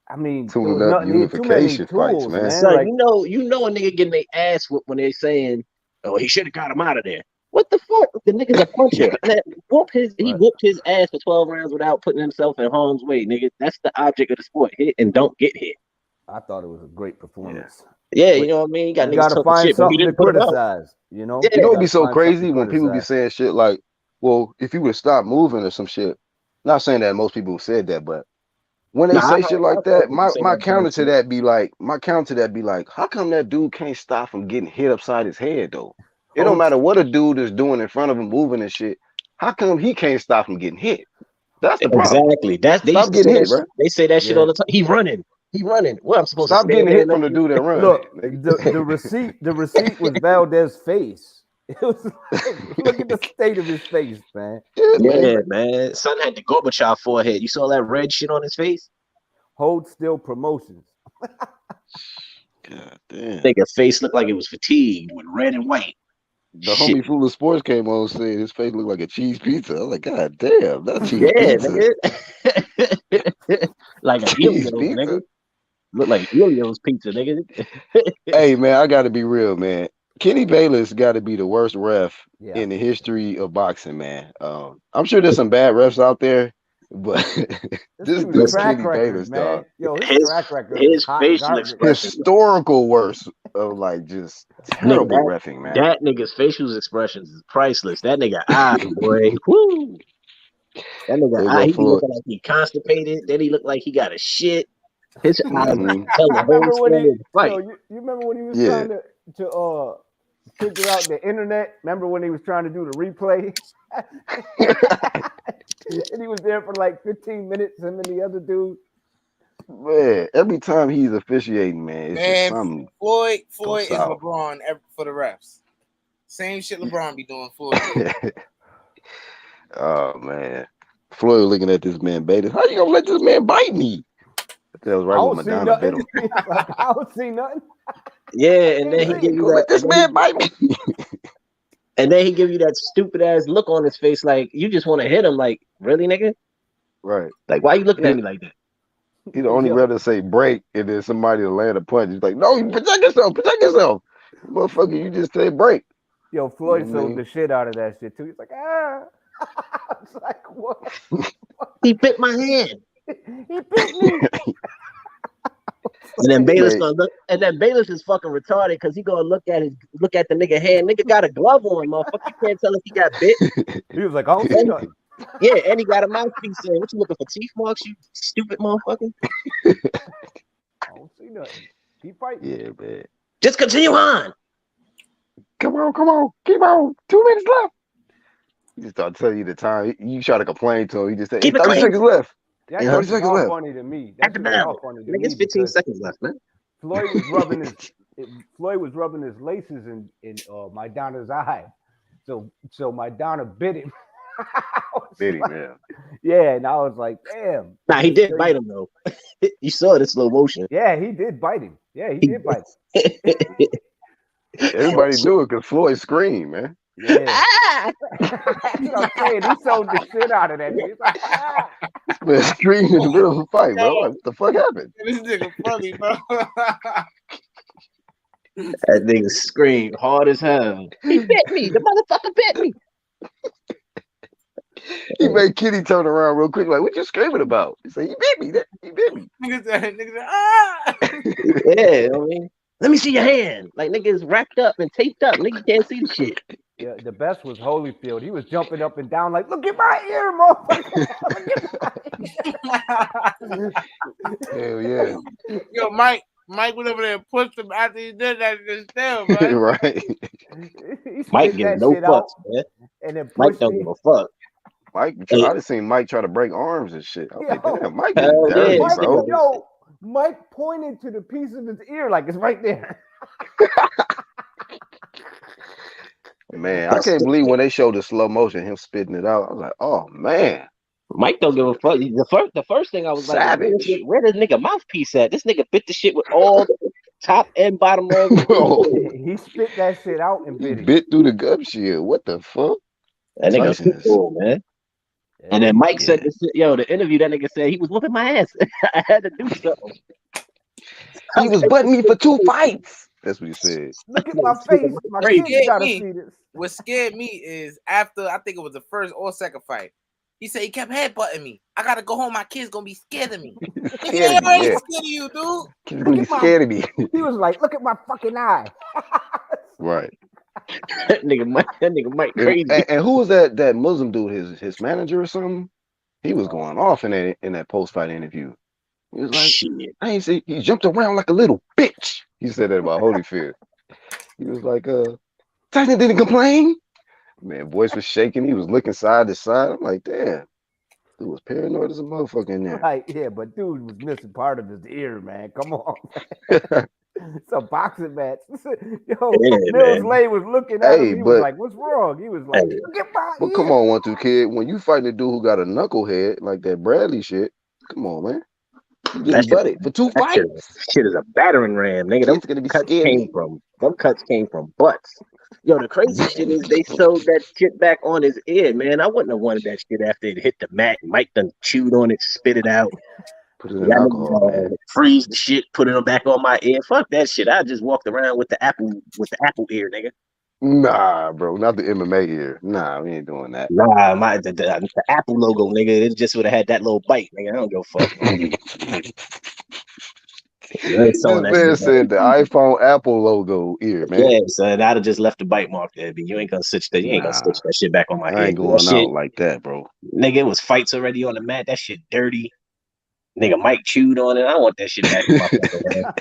H: I mean,
C: Tuning up unification fights, man.
G: So like, you know a nigga getting their ass whooped when they saying, oh, he should have got him out of there. What the fuck? The nigga's a puncher. He whooped his ass for 12 rounds without putting himself in harm's way, nigga. That's the object of the sport. Hit and don't get hit.
H: I thought it was a great performance.
G: Yeah, you know what I mean? You got niggas
H: to find
G: shit,
H: something to criticize, you know?
C: Yeah, you know it'd be so crazy when people be saying shit like, well, if you would stop moving or some shit. Not saying that most people said that, but when they say shit like that, my counter to that be like, how come that dude can't stop from getting hit upside his head though? It don't matter what a dude is doing in front of him, moving and shit. How come he can't stop from getting hit? That's the problem.
G: Exactly.
C: Stop getting hit, bro.
G: They say that shit all the time. He running. What I'm supposed
C: Stop
G: to
C: getting hit from the dude that runs.
H: Look, the receipt was Valdez's face. It was like, look at the state of his face, man.
G: Yeah, man. Son had the Gorbachev forehead. You saw that red shit on his face?
H: Hold Still Promotions.
C: God damn.
G: Nigga face looked like it was fatigued with red and white.
C: The homie Fool of Sports came on saying his face looked like a cheese pizza. I was like, God damn, not cheese pizza.
G: Nigga. Like a Elio's, nigga. Look like Elio's pizza, nigga.
C: Hey, man, I got to be real, man. Kenny Bayless got to be the worst ref in the history of boxing, man. I'm sure there's some bad refs out there, but this Kenny Bayless, dog.
H: Yo, his track record,
G: his facial expression,
C: historical worst of like just terrible reffing, man.
G: That nigga's facial expressions is priceless. That nigga boy, whoo. That nigga he looked like he constipated. Then he looked like he got a shit. His eyes tell the whole story of the fight.
H: You remember when he was trying to figure out the internet? Remember when he was trying to do the replay? And he was there for like 15 minutes, him and the other dude.
C: Man, every time he's officiating, man, it's just something.
E: Floyd is LeBron for the refs. Same shit LeBron be doing Floyd.
C: Oh man. Floyd looking at this man Bayless. How you gonna let this man bite me? That was right when Madonna bit him.
H: I don't see nothing.
G: Yeah, and then he give you that.
C: This man bite me.
G: And then he give you that stupid ass look on his face, like you just want to hit him. Like, really, nigga?
C: Right.
G: Like, why you looking at me like that?
C: He'd only rather say break and then somebody to land a punch. He's like, no, you protect yourself. Motherfucker, you just said break.
H: Yo, Floyd
C: You know what I
H: sold
C: mean?
H: the shit out of that shit too. He's like, ah. It's like, what?
G: He bit my hand.
H: He bit me.
G: And then Bayless
C: Man,
G: gonna look, and then Bayless is fucking retarded because he gonna look at the nigga hand. Nigga got a glove on, motherfucker. You can't tell if he got bit.
H: He was like, I don't see nothing.
G: Yeah, and he got a mouthpiece in. What you looking for? Teeth marks, you stupid motherfucker.
H: I don't see nothing. Keep fighting.
C: yeah, man.
G: Just continue on.
C: Come on, keep on. 2 minutes left. He just start telling you the time. You try to complain to him. He just said,
G: Keep it
C: 30
G: clean.
C: seconds left.
H: That
C: Yeah,
H: shit
C: 30
H: was
C: seconds
H: all
C: left.
H: funny to me.
G: At
H: That
G: the
H: shit was all
G: bell.
H: funny to
G: Nigga,
H: me
G: it's 15
H: because
G: seconds left, man.
H: Floyd was rubbing his laces in Maidana's eye. So Maidana bit him.
C: Did he, man?
H: Yeah, and I was like, damn.
G: Nah, he did bite him though. You saw it in slow motion.
H: Yeah, he did bite him. Yeah, he did bite him.
C: Everybody knew it because Floyd screamed, man.
H: Yeah. That's what I'm saying. He sold the shit out of that. He's like, ah.
C: Man, screamed in the middle of a fight, bro. Like, what the fuck happened?
E: This nigga funny, bro.
G: That nigga screamed hard as hell. He bit me. The motherfucker bit me.
C: He made Kitty turn around real quick, like, what you screaming about? He said, he bit me. He bit me.
E: Nigga said, ah.
G: Yeah, I mean, let me see your hand. Like niggas wrapped up and taped up. Nigga can't see the shit.
H: Yeah, the best was Holyfield. He was jumping up and down like, look at my ear, motherfucker. Look at my
C: Hell yeah.
E: Yo, Mike went over there and pushed him after he did that shit still, man.
C: Right.
H: He
G: Mike
H: spit
G: gives
H: that
G: no
H: shit
G: fucks,
H: out
G: man.
H: and then
G: Mike
H: pushed
G: don't
H: me.
G: give a fuck.
C: Mike, I just seen Mike try to break arms and shit. I was like,
H: Yo,
C: damn, Mike is
G: hell
C: dirty,
G: yeah,
C: bro.
H: Yo, Mike pointed to the piece of his ear like it's right there.
C: Man, I can't believe when they showed the slow motion, him spitting it out. I was like, oh man.
G: Mike don't give a fuck. The first thing I was
C: Savage.
G: like, where the nigga mouthpiece at? This nigga bit the shit with all the top and bottom of
C: Bro,
H: He spit that shit out and
C: he
H: bit it.
C: bit through the gum shield. What the fuck?
G: That nigga
C: Tyson is-
G: cool, man. And then Mike said, this, yo, the interview, that nigga said he was whooping my ass. I had to do something.
C: He was butting me for 2 fights. That's what he said.
H: Look at my face. My
E: Crazy.
H: kids gotta
E: Me.
H: see this.
E: What scared me is after, I think it was the first or second fight, he said he kept headbutting me. I gotta go home. My kids gonna be scared of me. Nigga, they already
C: yeah.
E: scared of you, dude.
C: He's gonna be scared of me.
H: He was like, look at my fucking eye.
C: Right.
G: That nigga Mike crazy.
C: And who was that Muslim dude? His manager or something? He was going off in that post fight interview. He was like,
G: Shit.
C: I ain't see he jumped around like a little bitch. He said that about Holyfield. He was like, Tyson didn't complain. Man, voice was shaking. He was looking side to side. I'm like, damn, dude was paranoid as a motherfucker in there.
H: Like, yeah, but dude was missing part of his ear, man. Come on. It's a boxing match. Yo,
G: Yeah,
H: Mills
G: man.
H: Lay was looking at
C: Hey,
H: him. He
C: but-
H: was like, what's wrong? He was like,
G: Hey.
H: look at my
C: But
H: ear.
C: come on, 1-2 kid. When you fighting a dude who got a knucklehead like that Bradley shit, come on, man. You
G: That
C: getting
G: shit-
C: butted for 2
G: That shit,
C: fights.
G: shit is a battering ram, nigga. Them
C: Kids gonna be
G: cuts
C: scared.
G: came from butts. Yo, the crazy shit is they sewed that shit back on his ear, man. I wouldn't have wanted that shit after it hit the mat. Mike done chewed on it, spit it out.
C: Put it in
G: Y'all
C: alcohol,
G: niggas,
C: man.
G: freeze the shit, put it back on my ear. Fuck that shit. I just walked around with the apple ear, nigga.
C: Nah, bro, not the MMA ear. Nah, we ain't doing that.
G: Nah, the Apple logo, nigga. It just would have had that little bite, nigga. I don't give a fuck.
C: This man said the iPhone Apple logo ear, man.
G: Yeah, son. I'd have just left the bite mark there, but you ain't gonna stitch that. You ain't gonna stitch that shit back on my
C: I
G: ear.
C: ain't
G: That
C: going
G: shit,
C: out like that, bro.
G: nigga. It was fights already on the mat. That shit dirty. Nigga, Mike chewed on it. I want that shit back in my fucking hand.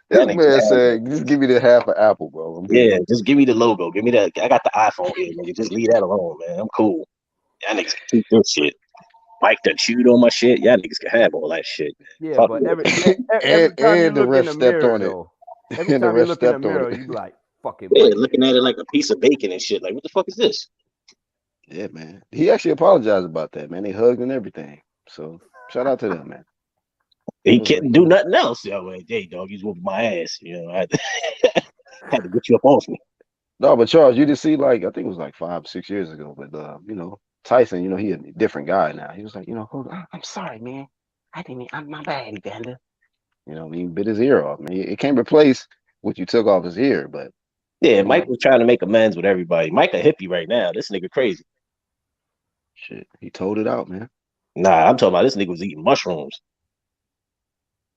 C: This
G: That
C: man
G: nigga-
C: said, just give me the half of Apple, bro. I'm good.
G: Yeah, just give me the logo. Give me that. I got the iPhone here, nigga. Just leave that alone, man. I'm cool. Y'all niggas can keep this shit. Mike done chewed on my shit. Y'all niggas can have all that shit.
H: Yeah,
G: Fuck
H: but
G: you.
H: every time you
C: and the
H: look
C: ref
H: in the
C: stepped
H: mirror,
C: on it.
H: though, every
C: And the
H: time you
C: ref
H: look in the
C: stepped on
H: mirror,
C: it.
H: you be like, fucking
G: Yeah,
H: Mike.
G: looking at it like a piece of bacon and shit. Like, what the fuck is this?
C: Yeah, man. He actually apologized about that, man. They hugged and everything. So shout out to them, man.
G: He
C: was
G: couldn't
C: like,
G: do nothing else. Yo, like, hey, dog, he's whooping my ass. You know, I had to get you up off me.
C: No, but Charles, you did see, like, I think it was like 5-6 years ago, but Tyson, he a different guy now. He was like, hold on, I'm sorry, man. I'm my bad, Evander. He bit his ear off, man. It can't replace what you took off his ear, but
G: Yeah, Mike was trying to make amends with everybody. Mike a hippie right now. This nigga crazy.
C: shit, he told it out, man.
G: Nah, I'm talking about this nigga was eating mushrooms.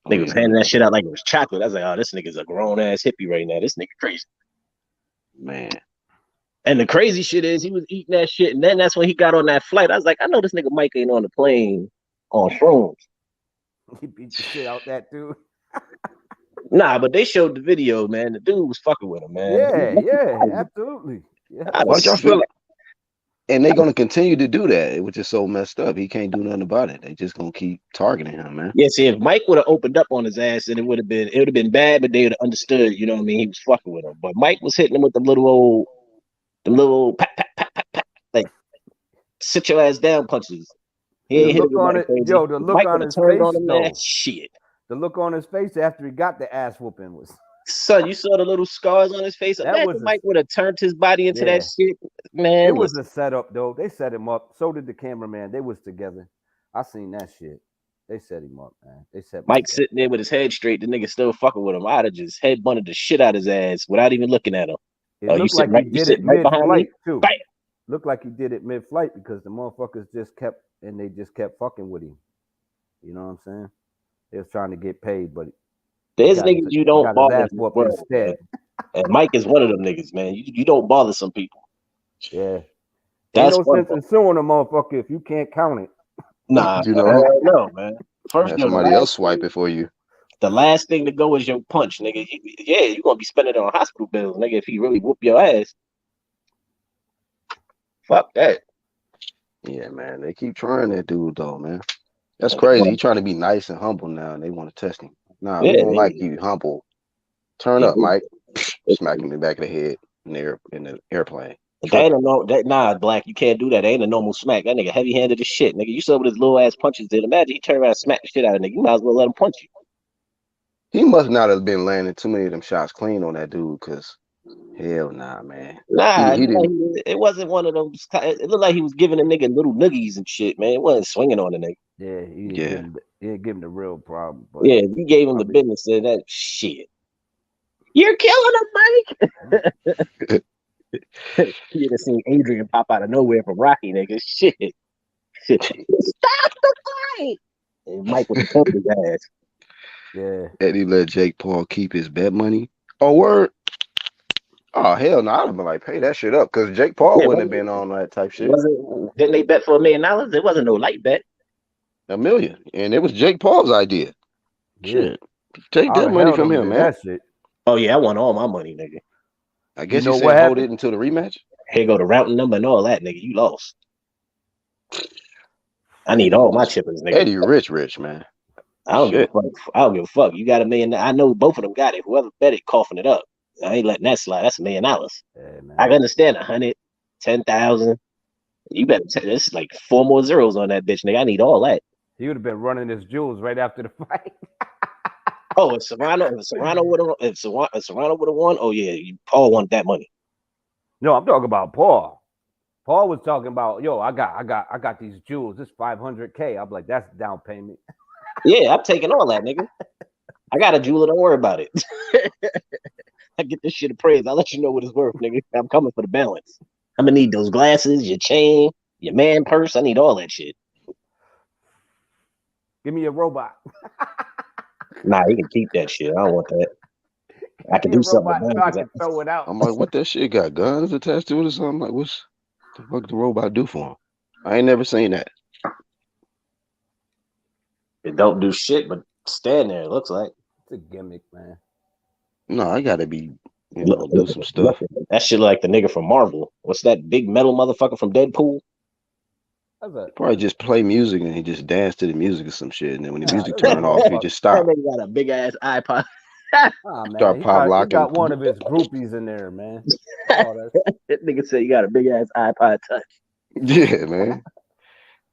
G: Nigga was handing that shit out like it was chocolate. I was like, oh, this nigga's a grown ass hippie right now. This nigga crazy.
C: Man.
G: And the crazy shit is he was eating that shit, and then that's when he got on that flight. I was like, I know this nigga Mike ain't on the plane on shrooms.
H: He beat the shit out that dude.
G: Nah, but they showed the video, man. The dude was fucking with him, man.
H: Yeah, absolutely. Yeah.
C: Why y'all feel like, and they're gonna continue to do that, which is so messed up. He can't do nothing about it. They just gonna keep targeting him, man.
G: Yeah, see, if Mike would have opened up on his ass, then it would have been bad, but they would have understood, you know what I mean? He was fucking with him. But Mike was hitting him with them little old pat, pat, pat, pat, pat, like sit your ass down punches. He ain't hit him with that crazy.
H: Yo, the look
G: Mike
H: on his
G: turned
H: face,
G: on him,
H: though.
G: man. Shit.
H: The look on his face after he got the ass whooping was.
G: Son, you saw the little scars on his face.
H: That
G: Imagine
H: was
G: Mike would have turned his body into
H: Yeah.
G: that shit, man.
H: It was a setup, though. They set him up. So did the cameraman. They was together. I seen that shit. They set him up, man. They set
G: Mike sitting there with his head straight. The nigga still fucking with him. I'd have just head bunted the shit out his ass without even looking at him.
H: It
G: Oh, you
H: looked
G: sitting
H: like
G: right,
H: he
G: you
H: did it
G: sitting right behind me.
H: mid-flight, too.
G: Bam.
H: Looked like he did it mid-flight because the motherfuckers just kept fucking with him. You know what I'm saying? They was trying to get paid, but
G: there's niggas you don't bother
H: instead.
G: And Mike is one of them niggas, man. You don't bother some people.
H: Yeah.
G: That's
H: Ain't no sense in suing a motherfucker if you can't count it.
G: Nah,
C: You know,
G: no, man. First,
C: have somebody else swipe it for you.
G: The last thing to go is your punch, nigga. Yeah, you're gonna be spending it on hospital bills, nigga, if he really whoop your ass. Fuck that.
C: Yeah, man. They keep trying that dude though, man. That's crazy. He trying to be nice and humble now, and they want to test him. Nah, we don't like you humble. Turn up, Mike. Smack him in the back of the head in the airplane.
G: That ain't nah, Black. You can't do that. That ain't a normal smack. That nigga heavy handed as shit, nigga. You saw what his little ass punches did. Imagine he turned around and smacked the shit out of nigga. You might as well let him punch you.
C: He must not have been landing too many of them shots clean on that dude, cause hell nah, man.
G: Nah,
C: he didn't.
G: It wasn't one of those. It looked like he was giving a nigga little noogies and shit, man. It wasn't swinging on the nigga.
H: Yeah, he didn't give him the real problem. But
G: yeah, he gave him the business. Said that shit. You're killing him, Mike. You'd have seen Adrian pop out of nowhere from Rocky, nigga. Shit. Stop the fight. And Mike would have pumped his ass.
H: Yeah.
C: Eddie let Jake Paul keep his bet money. Oh, word. Oh, hell no. I'd have been like, pay that shit up, because Jake Paul wouldn't have been on that type shit.
G: Didn't they bet for $1 million? It wasn't no light bet.
C: $1 million. And it was Jake Paul's idea.
H: Yeah.
C: Shit. Take that money from him, man.
H: That shit.
G: Oh, yeah, I want all my money, nigga.
C: I guess you said hold it until the rematch?
G: Here go the routing number and all that, nigga. You lost. I need all my chippers, nigga.
C: Eddie rich, man.
G: I don't give a fuck. I don't give a fuck. You got $1 million. I know both of them got it. Whoever bet it, coughing it up. I ain't letting that slide. That's $1 million.
H: Yeah, man.
G: I can understand 100, 10,000. You better. There's like 4 more zeros on that bitch, nigga. I need all that.
H: He would have been running his jewels right after the fight.
G: Oh, if Serrano would have won, oh yeah, Paul wanted that money.
H: No, I'm talking about Paul. Paul was talking about, yo, I got these jewels. This $500K. I'm like, that's down payment.
G: Yeah, I'm taking all that, nigga. I got a jeweler. Don't worry about it. I get this shit appraised. I'll let you know what it's worth, nigga. I'm coming for the balance. I'm gonna need those glasses, your chain, your man purse. I need all that shit.
H: Give me a robot.
G: Nah, he can keep that shit. I don't want that. I can do something with
H: so I can throw it out.
C: I'm like, what that shit got guns attached to it or something? Like, what's the fuck the robot do for him? I ain't never seen that.
G: It don't do shit, but stand there. It looks like
H: it's a gimmick, man.
C: No, I gotta be, do some stuff.
G: That shit like the nigga from Marvel. What's that big metal motherfucker from Deadpool?
C: Probably just play music and he just dance to the music or some shit, and then when the music turn off, he just stop.
G: That nigga got a big ass iPod.
C: Start pop locking.
H: He got one of his groupies in there, man.
G: That nigga said you got a big ass iPod Touch.
C: Yeah, man.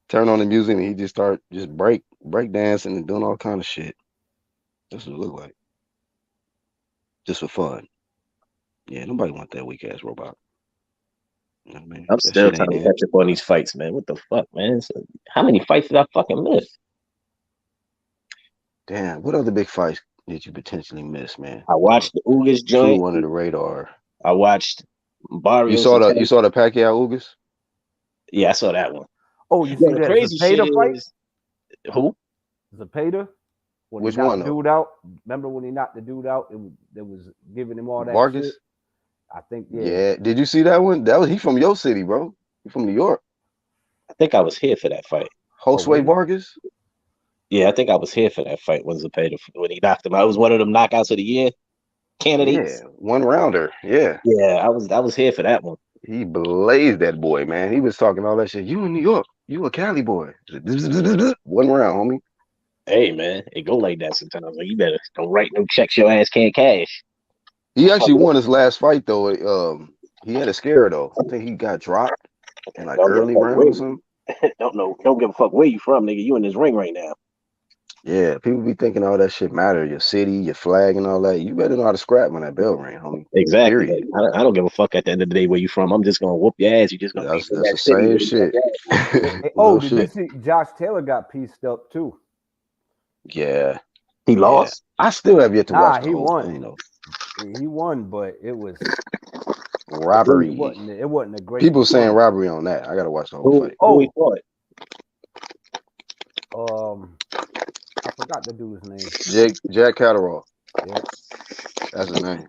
C: Turn on the music and he just start break dancing and doing all kind of shit. That's what it look like. Just for fun. Yeah, nobody want that weak ass robot. You know what I mean?
G: I'm still trying to catch up on these fights, man. What the fuck, man? So, how many fights did I fucking miss?
C: Damn, what other big fights did you potentially miss, man?
G: I watched the Ugas
C: Flew
G: joint.
C: under the radar.
G: I watched
C: You
G: Barrios.
C: saw the Pacquiao Ugas?
G: Yeah, I saw that one.
H: Oh, you
G: Yo,
H: see
G: the
H: that
G: crazy shit
H: Zepeda fight?
G: is who?
H: Zepeda? When
C: Which
H: he knocked
C: one,
H: the
C: though?
H: dude out? Remember when he knocked the dude out? It was giving him all that
C: Vargas?
H: shit. I think
C: Yeah. Did you see that one? He from your city, bro. He from New York.
G: I think I was here for that fight.
C: Josue Vargas?
G: Yeah, I think I was here for that fight when Zepeda when he knocked him out. It was one of them knockouts of the year candidates.
C: Yeah, one rounder. Yeah.
G: Yeah, I was here for that one.
C: He blazed that boy, man. He was talking all that shit. You in New York. You a Cali boy. One round, homie.
G: Hey man, it go like that sometimes. Like, you better don't write no checks your ass can't cash.
C: He actually won his last fight, though. He had a scare, though. I think he got dropped in like early round or something.
G: Don't give a fuck where you from, nigga. You in this ring right now.
C: Yeah, people be thinking all that shit matter. Your city, your flag, and all that. You better know how to scrap when that bell ring, homie.
G: Exactly.
C: Period.
G: I don't give a fuck at the end of the day where you from. I'm just gonna whoop your ass. You just gonna
C: That's
G: be in
C: the
G: that city.
C: same shit.
H: Hey, oh, did you see Josh Taylor got pieced up too?
C: Yeah.
G: He lost.
C: I still have yet to watch the
H: he
C: whole
H: won.
C: thing, though.
H: He won, but it was
C: robbery.
H: It wasn't a great.
C: People saying robbery on that. I gotta watch the whole fight.
G: Who he fought?
H: I forgot the dude's name.
C: Jack Catterall.
H: Yeah,
C: that's his name.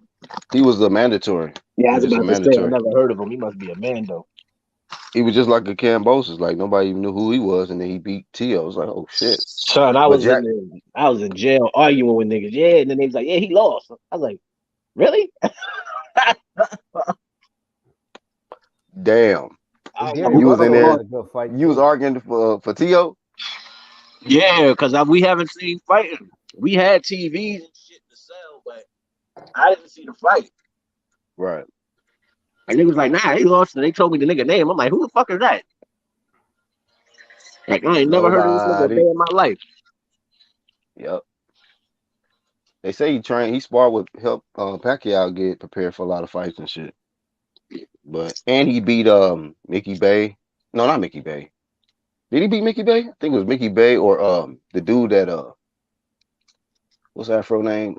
C: He was the mandatory.
G: Yeah, I was about to say I never heard of him. He must be a man though.
C: He was just like a Cambosis, like nobody even knew who he was, and then he beat Tio. I was like, oh shit.
G: Son, I was in jail arguing with niggas. Yeah, and then they was like, yeah, he lost. I was like, really?
C: Damn. You was in there. You was arguing for Tio?
G: Yeah, because we haven't seen fighting. We had TVs and shit to sell, but I didn't see the fight.
C: Right.
G: And niggas like, nah, he lost. And they told me the nigga name. I'm like, who the fuck is that? Like, I ain't never heard of this nigga a day in my life.
C: Yep. They say he sparred with help Pacquiao get prepared for a lot of fights and shit. And he beat Mickey Bay. No, not Mickey Bay. Did he beat Mickey Bay? I think it was Mickey Bay or the dude that what's that afro name?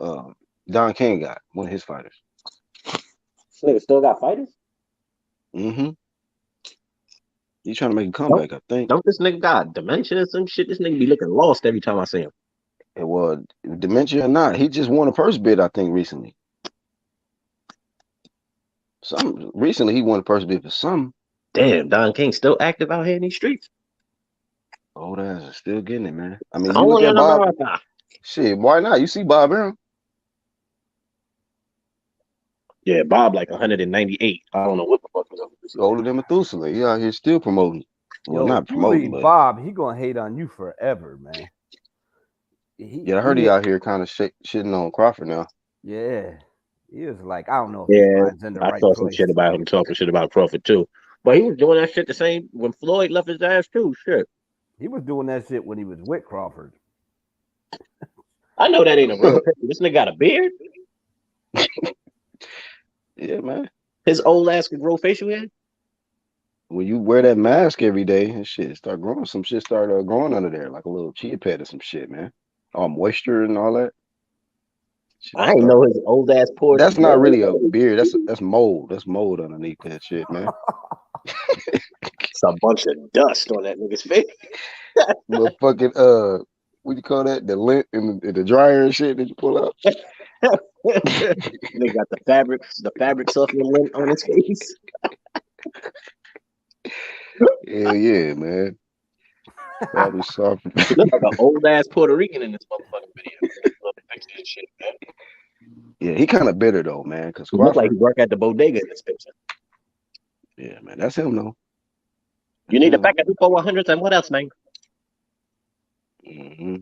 C: Don King got one of his fighters.
G: This nigga still got fighters?
C: Mm-hmm. He's trying to make a comeback, I think.
G: Don't this nigga got dementia or some shit? This nigga be looking lost every time I see him.
C: It was dementia or not. He just won a purse bid, I think, recently. Recently he won a purse bid for some.
G: Damn, Don King still active out here in these streets.
C: Old ass is still getting it, man. I mean,
G: you look at Bob.
C: Shit, why not? You see Bob Arum?
G: Yeah, Bob like 198. I don't know what the fuck is up with this.
C: Older than Methuselah. He out here still promoting. Well, not promoting, but
H: Bob, he gonna hate on you forever, man.
C: I heard he out here kind of shitting on Crawford now.
H: Yeah, he was like, I don't know if his mind's in the right
G: saw
H: place.
G: some shit about him talking shit about Crawford too. But he was doing that shit the same when Floyd left his ass too. Shit.
H: He was doing that shit when he was with Crawford.
G: I know that ain't a real picture. This nigga got a beard.
C: Yeah, man.
G: His old ass can grow facial hair.
C: When you wear that mask every day and shit, start growing. Some shit start growing under there, like a little chia pet or some shit, man. All moisture and all that.
G: I ain't know his old ass pores.
C: That's not really a beard. That's mold. That's mold underneath that shit, man.
G: It's a bunch of dust on that nigga's face.
C: But fucking what do you call that? The lint in the dryer and shit that you pull out.
G: They got the fabric softening lint on his face.
C: Hell yeah, man. Fabric softening.
G: He look like an old ass Puerto Rican in this motherfucking video. Shit, man.
C: Yeah, he kind of bitter though, man. Because
G: he look like he work at the bodega in this picture.
C: Yeah, man, that's him though.
G: You need a pack of 100s and what else, man?
C: Mm-hmm.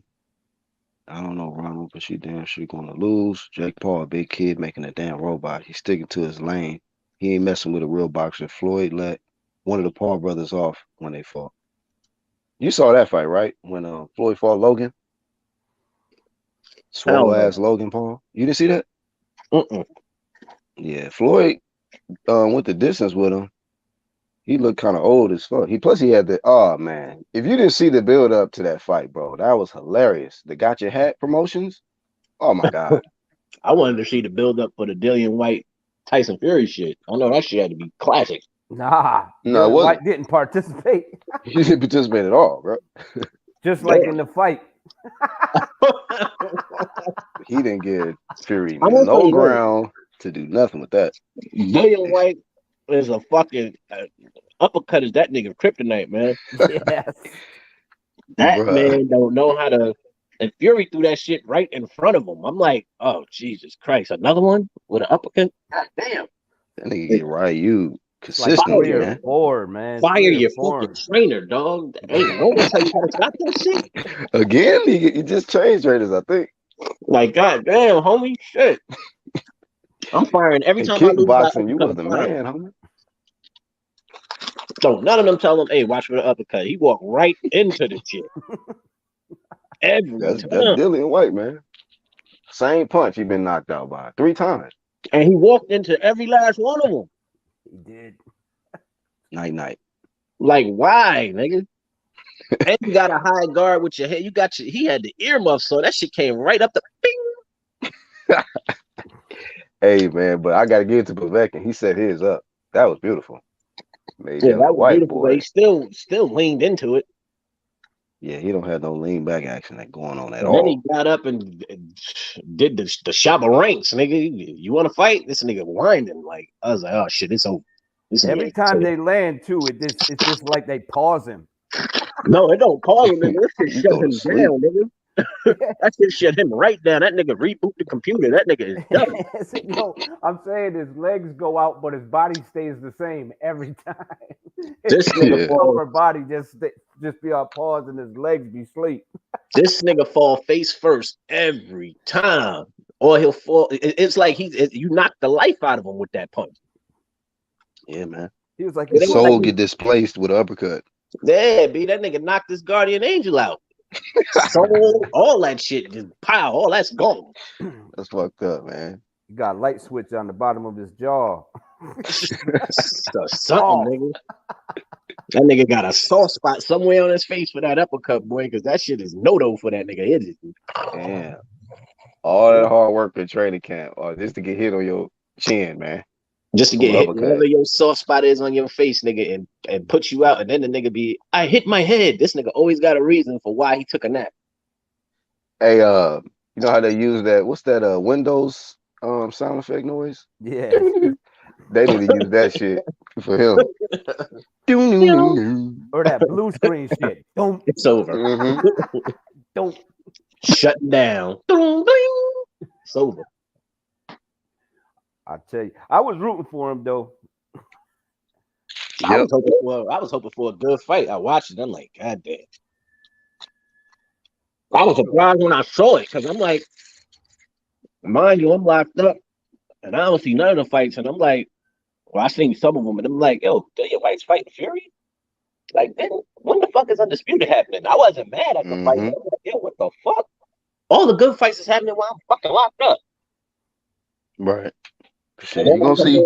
C: I don't know, Ronald, but she damn sure gonna lose. Jake Paul, a big kid making a damn robot. He's sticking to his lane. He ain't messing with a real boxer. Floyd let one of the Paul brothers off when they fought. You saw that fight, right? When Floyd fought Logan. Swole ass Logan Paul. You didn't see that? Yeah, Floyd went the distance with him. He looked kind of old as fuck. He had the man. If you didn't see the build up to that fight, bro, that was hilarious. The Got Your Hat promotions, Oh my God.
G: I wanted to see the build up for the Dillian White Tyson Fury shit. I know that shit had to be classic.
H: Nah,
C: No, it
H: Dylan
C: wasn't.
H: White didn't participate.
C: He didn't participate at all, bro.
H: Just like in the fight.
C: He didn't give Fury
G: I'm gonna tell
C: no
G: you this.
C: ground to do nothing with that.
G: Dillian White is a fucking uppercut. Is that nigga kryptonite, man?
H: Yes.
G: That
C: Bruh.
G: man don't know how to. And Fury threw that shit right in front of him. I'm like, oh Jesus Christ, another one with an uppercut. God damn.
C: That nigga get right. You
H: Like
C: consistently,
H: 3 or
C: man.
H: 4, man.
G: Fire
H: 3 or
G: your
H: 4.
G: fucking trainer, dog. Ain't no one tell you how to stop that shit.
C: Again, he just changed trainers, I think.
G: Like, god damn, homie, shit. I'm firing every
C: In
G: time I lose that
C: kickboxing, you was the
G: uppercut.
C: man, homie.
G: So none of them tell him, hey, watch for the uppercut. He walked right into the shit. Every
C: That's
G: time.
C: Dillian White, man. Same punch he been knocked out by 3 times.
G: And he walked into every last one of them.
H: He did.
C: Night night.
G: Like, why, nigga? And you got a high guard with your head. He had the earmuffs, so that shit came right up the bing.
C: Hey man, but I gotta give it to Povetkin. He set his up. That was beautiful. Made
G: Yeah,
C: Dillian
G: that was
C: White,
G: beautiful,
C: boy.
G: but he still leaned into it.
C: Yeah, he don't have no lean back action that going on at
G: And then
C: all.
G: he got up and did the Shabba ranks, nigga. You want to fight? This nigga winding. Like, I was like, oh shit, it's over. This
H: Every
G: nigga-
H: time they land too, it's just like they pause him.
G: No, it don't pause him, nigga. That shit
C: You
G: shut
C: go to
G: him
C: sleep.
G: down, nigga. That shit shut him right down. That nigga reboot the computer. That nigga is done.
H: Yo, I'm saying his legs go out, but his body stays the same every time.
G: This
H: His
G: nigga fall.
H: lower body just be on pause and his legs be asleep.
G: This nigga fall face first every time, or he'll fall. It's like you knocked the life out of him with that punch.
C: Yeah, man.
H: He was like,
C: His
G: It
C: soul
G: like-
C: get displaced with an uppercut.
G: Yeah, B, that nigga knocked this guardian angel out. Soul, all that shit, just pow, all that's gone.
C: That's fucked up, man.
H: he got a light switch on the bottom of his jaw.
G: Something, nigga. That nigga got a soft spot somewhere on his face for that uppercut, boy, because that shit is no-do for that nigga. It is.
C: Damn. All that hard work in training camp, or just to get hit on your chin, man.
G: Just to get hit
C: Uppercut.
G: wherever your soft spot is on your face, nigga, and put you out, and then the nigga be, I hit my head. This nigga always got a reason for why he took a nap.
C: Hey, you know how they use that? What's that? Windows sound effect noise?
H: Yeah.
C: They need to use that shit for him.
H: Or that blue screen shit. Don't
G: It's over.
H: don't
G: Shutting down. It's over.
H: I tell you. I was rooting for him though.
G: I was hoping for a good fight. I watched it. I'm like, God damn. I was surprised when I saw it because I'm like, mind you, I'm locked up and I don't see none of the fights. And I'm like, well, I seen some of them, and I'm like, yo, Dillian White's fighting Fury? Like, then when the fuck is Undisputed happening? I wasn't mad at the fight. I was like, yo, what the fuck? All the good fights is happening while I'm fucking locked up.
C: Right. Shit, you gonna see.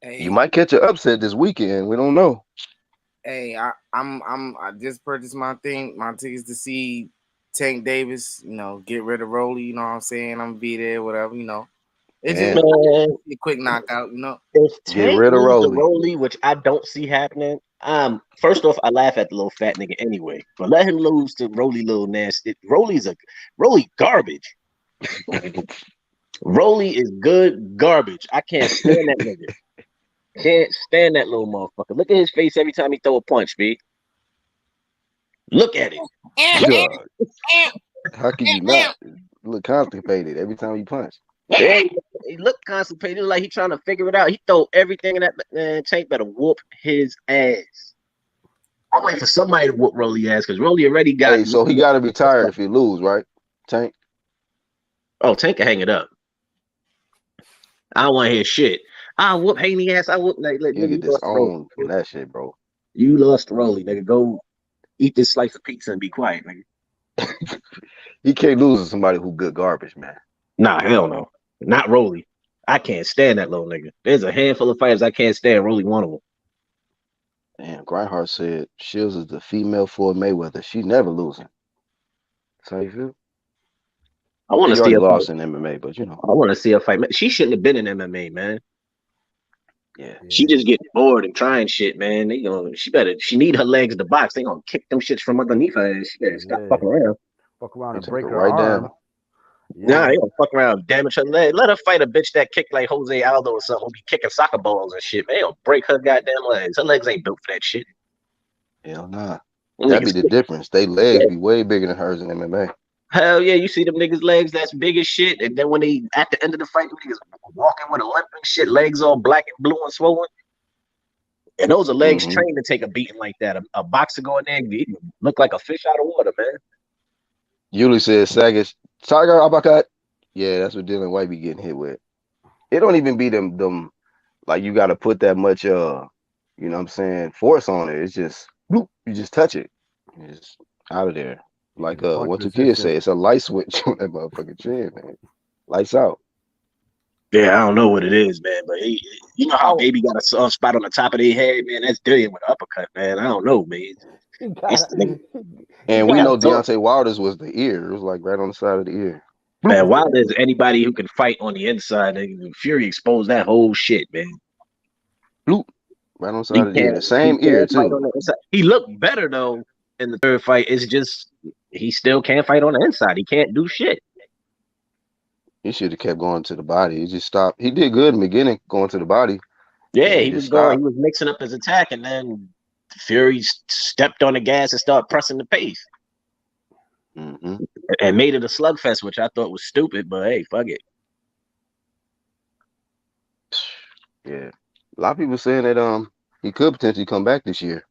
E: Hey,
C: You might catch an upset this weekend. We don't know.
E: hey, I just purchased my tickets to see Tank Davis. You know, get rid of Rolly. You know what I'm saying? I'm gonna be there, whatever. You know, it's
C: Man.
E: just
G: Man,
E: a quick knockout. You know,
G: if
C: Get
G: Tank
C: rid of
G: loses to
C: Rolly.
G: Rolly, which I don't see happening. First off, I laugh at the little fat nigga anyway. But let him lose to Rolly, little nasty. Rolly garbage. Rolly is good garbage. I can't stand that nigga. Can't stand that little motherfucker. Look at his face every time he throw a punch, B. Look at it.
C: God. How can you not look constipated every time you punch?
G: Yeah, he looked constipated, like he trying to figure it out. He throw everything in that man. Tank better whoop his ass. I'm waiting for somebody to whoop Rolly ass because Rolly already got.
C: Hey, so he got to be tired if he lose, right? Tank.
G: Oh, Tank can hang it up. I don't want to hear shit. I whoop Haney ass. I whoop like
C: You get disowned from that shit, bro.
G: You lost Rolly, nigga. Go eat this slice of pizza and be quiet, nigga.
C: He can't lose to somebody who good garbage, man.
G: Nah, hell no. Not Rolly. I can't stand that little nigga. There's a handful of fighters I can't stand. Rolly one of them.
C: Damn, Grindheart said Shields is the female Floyd Mayweather. She's never losing. That's how you feel?
G: I want
C: He
G: to see
C: already
G: a fight.
C: lost in MMA, but you know,
G: I want to see a fight. She shouldn't have been in MMA, man.
C: yeah.
G: She just get bored and trying shit, man. She need her legs to box. They gonna kick them shits from underneath her. She better stop fucking around.
H: Fuck around and
C: Take
H: break
C: her
H: her
C: right
H: arm.
C: down.
G: Nah, they gonna fuck around, damage her leg. Let her fight a bitch that kick like Jose Aldo or something. Who be kicking soccer balls and shit. Man, they gonna break her goddamn legs. Her legs ain't built for that shit.
C: Hell nah.
G: Them
C: That'd be
G: niggas
C: the difference. They legs
G: yeah.
C: be way bigger than hers in MMA.
G: Hell yeah, you see them niggas' legs that's big as shit, and then when they at the end of the fight, them niggas walking with a limp and shit, legs all black and blue and swollen. And those are legs trained to take a beating like that. A boxer going there, he look like a fish out of water, man.
C: Yuli says Sagish, Tiger uppercut. Yeah, that's what Dylan White be getting hit with. It don't even be them like you gotta put that much you know what I'm saying, force on it. It's just bloop, you just touch it. It's out of there. Like what your kids say, it's a light switch on that motherfucking chin, man. Lights out.
G: Yeah, I don't know what it is, man, but you know how baby got a soft spot on the top of their head, man? That's Dillian with an uppercut, man. I don't know, man.
C: And we know Deontay Wilder's was the ear. It was like right on the side of the ear.
G: Man, Wilder's anybody who can fight on the inside. Fury exposed that whole shit, man.
C: Bloop. Right on the side of the ear. The same ear, too.
G: He looked better, though, in the third fight. It's just he still can't fight on the inside. He can't do shit.
C: He should have kept going to the body. He just stopped. He did good in the beginning, going to the body.
G: Yeah, he was going. He was mixing up his attack, and then Fury stepped on the gas and started pressing the pace, and made it a slugfest, which I thought was stupid. But hey, fuck it.
C: Yeah, a lot of people saying that he could potentially come back this year.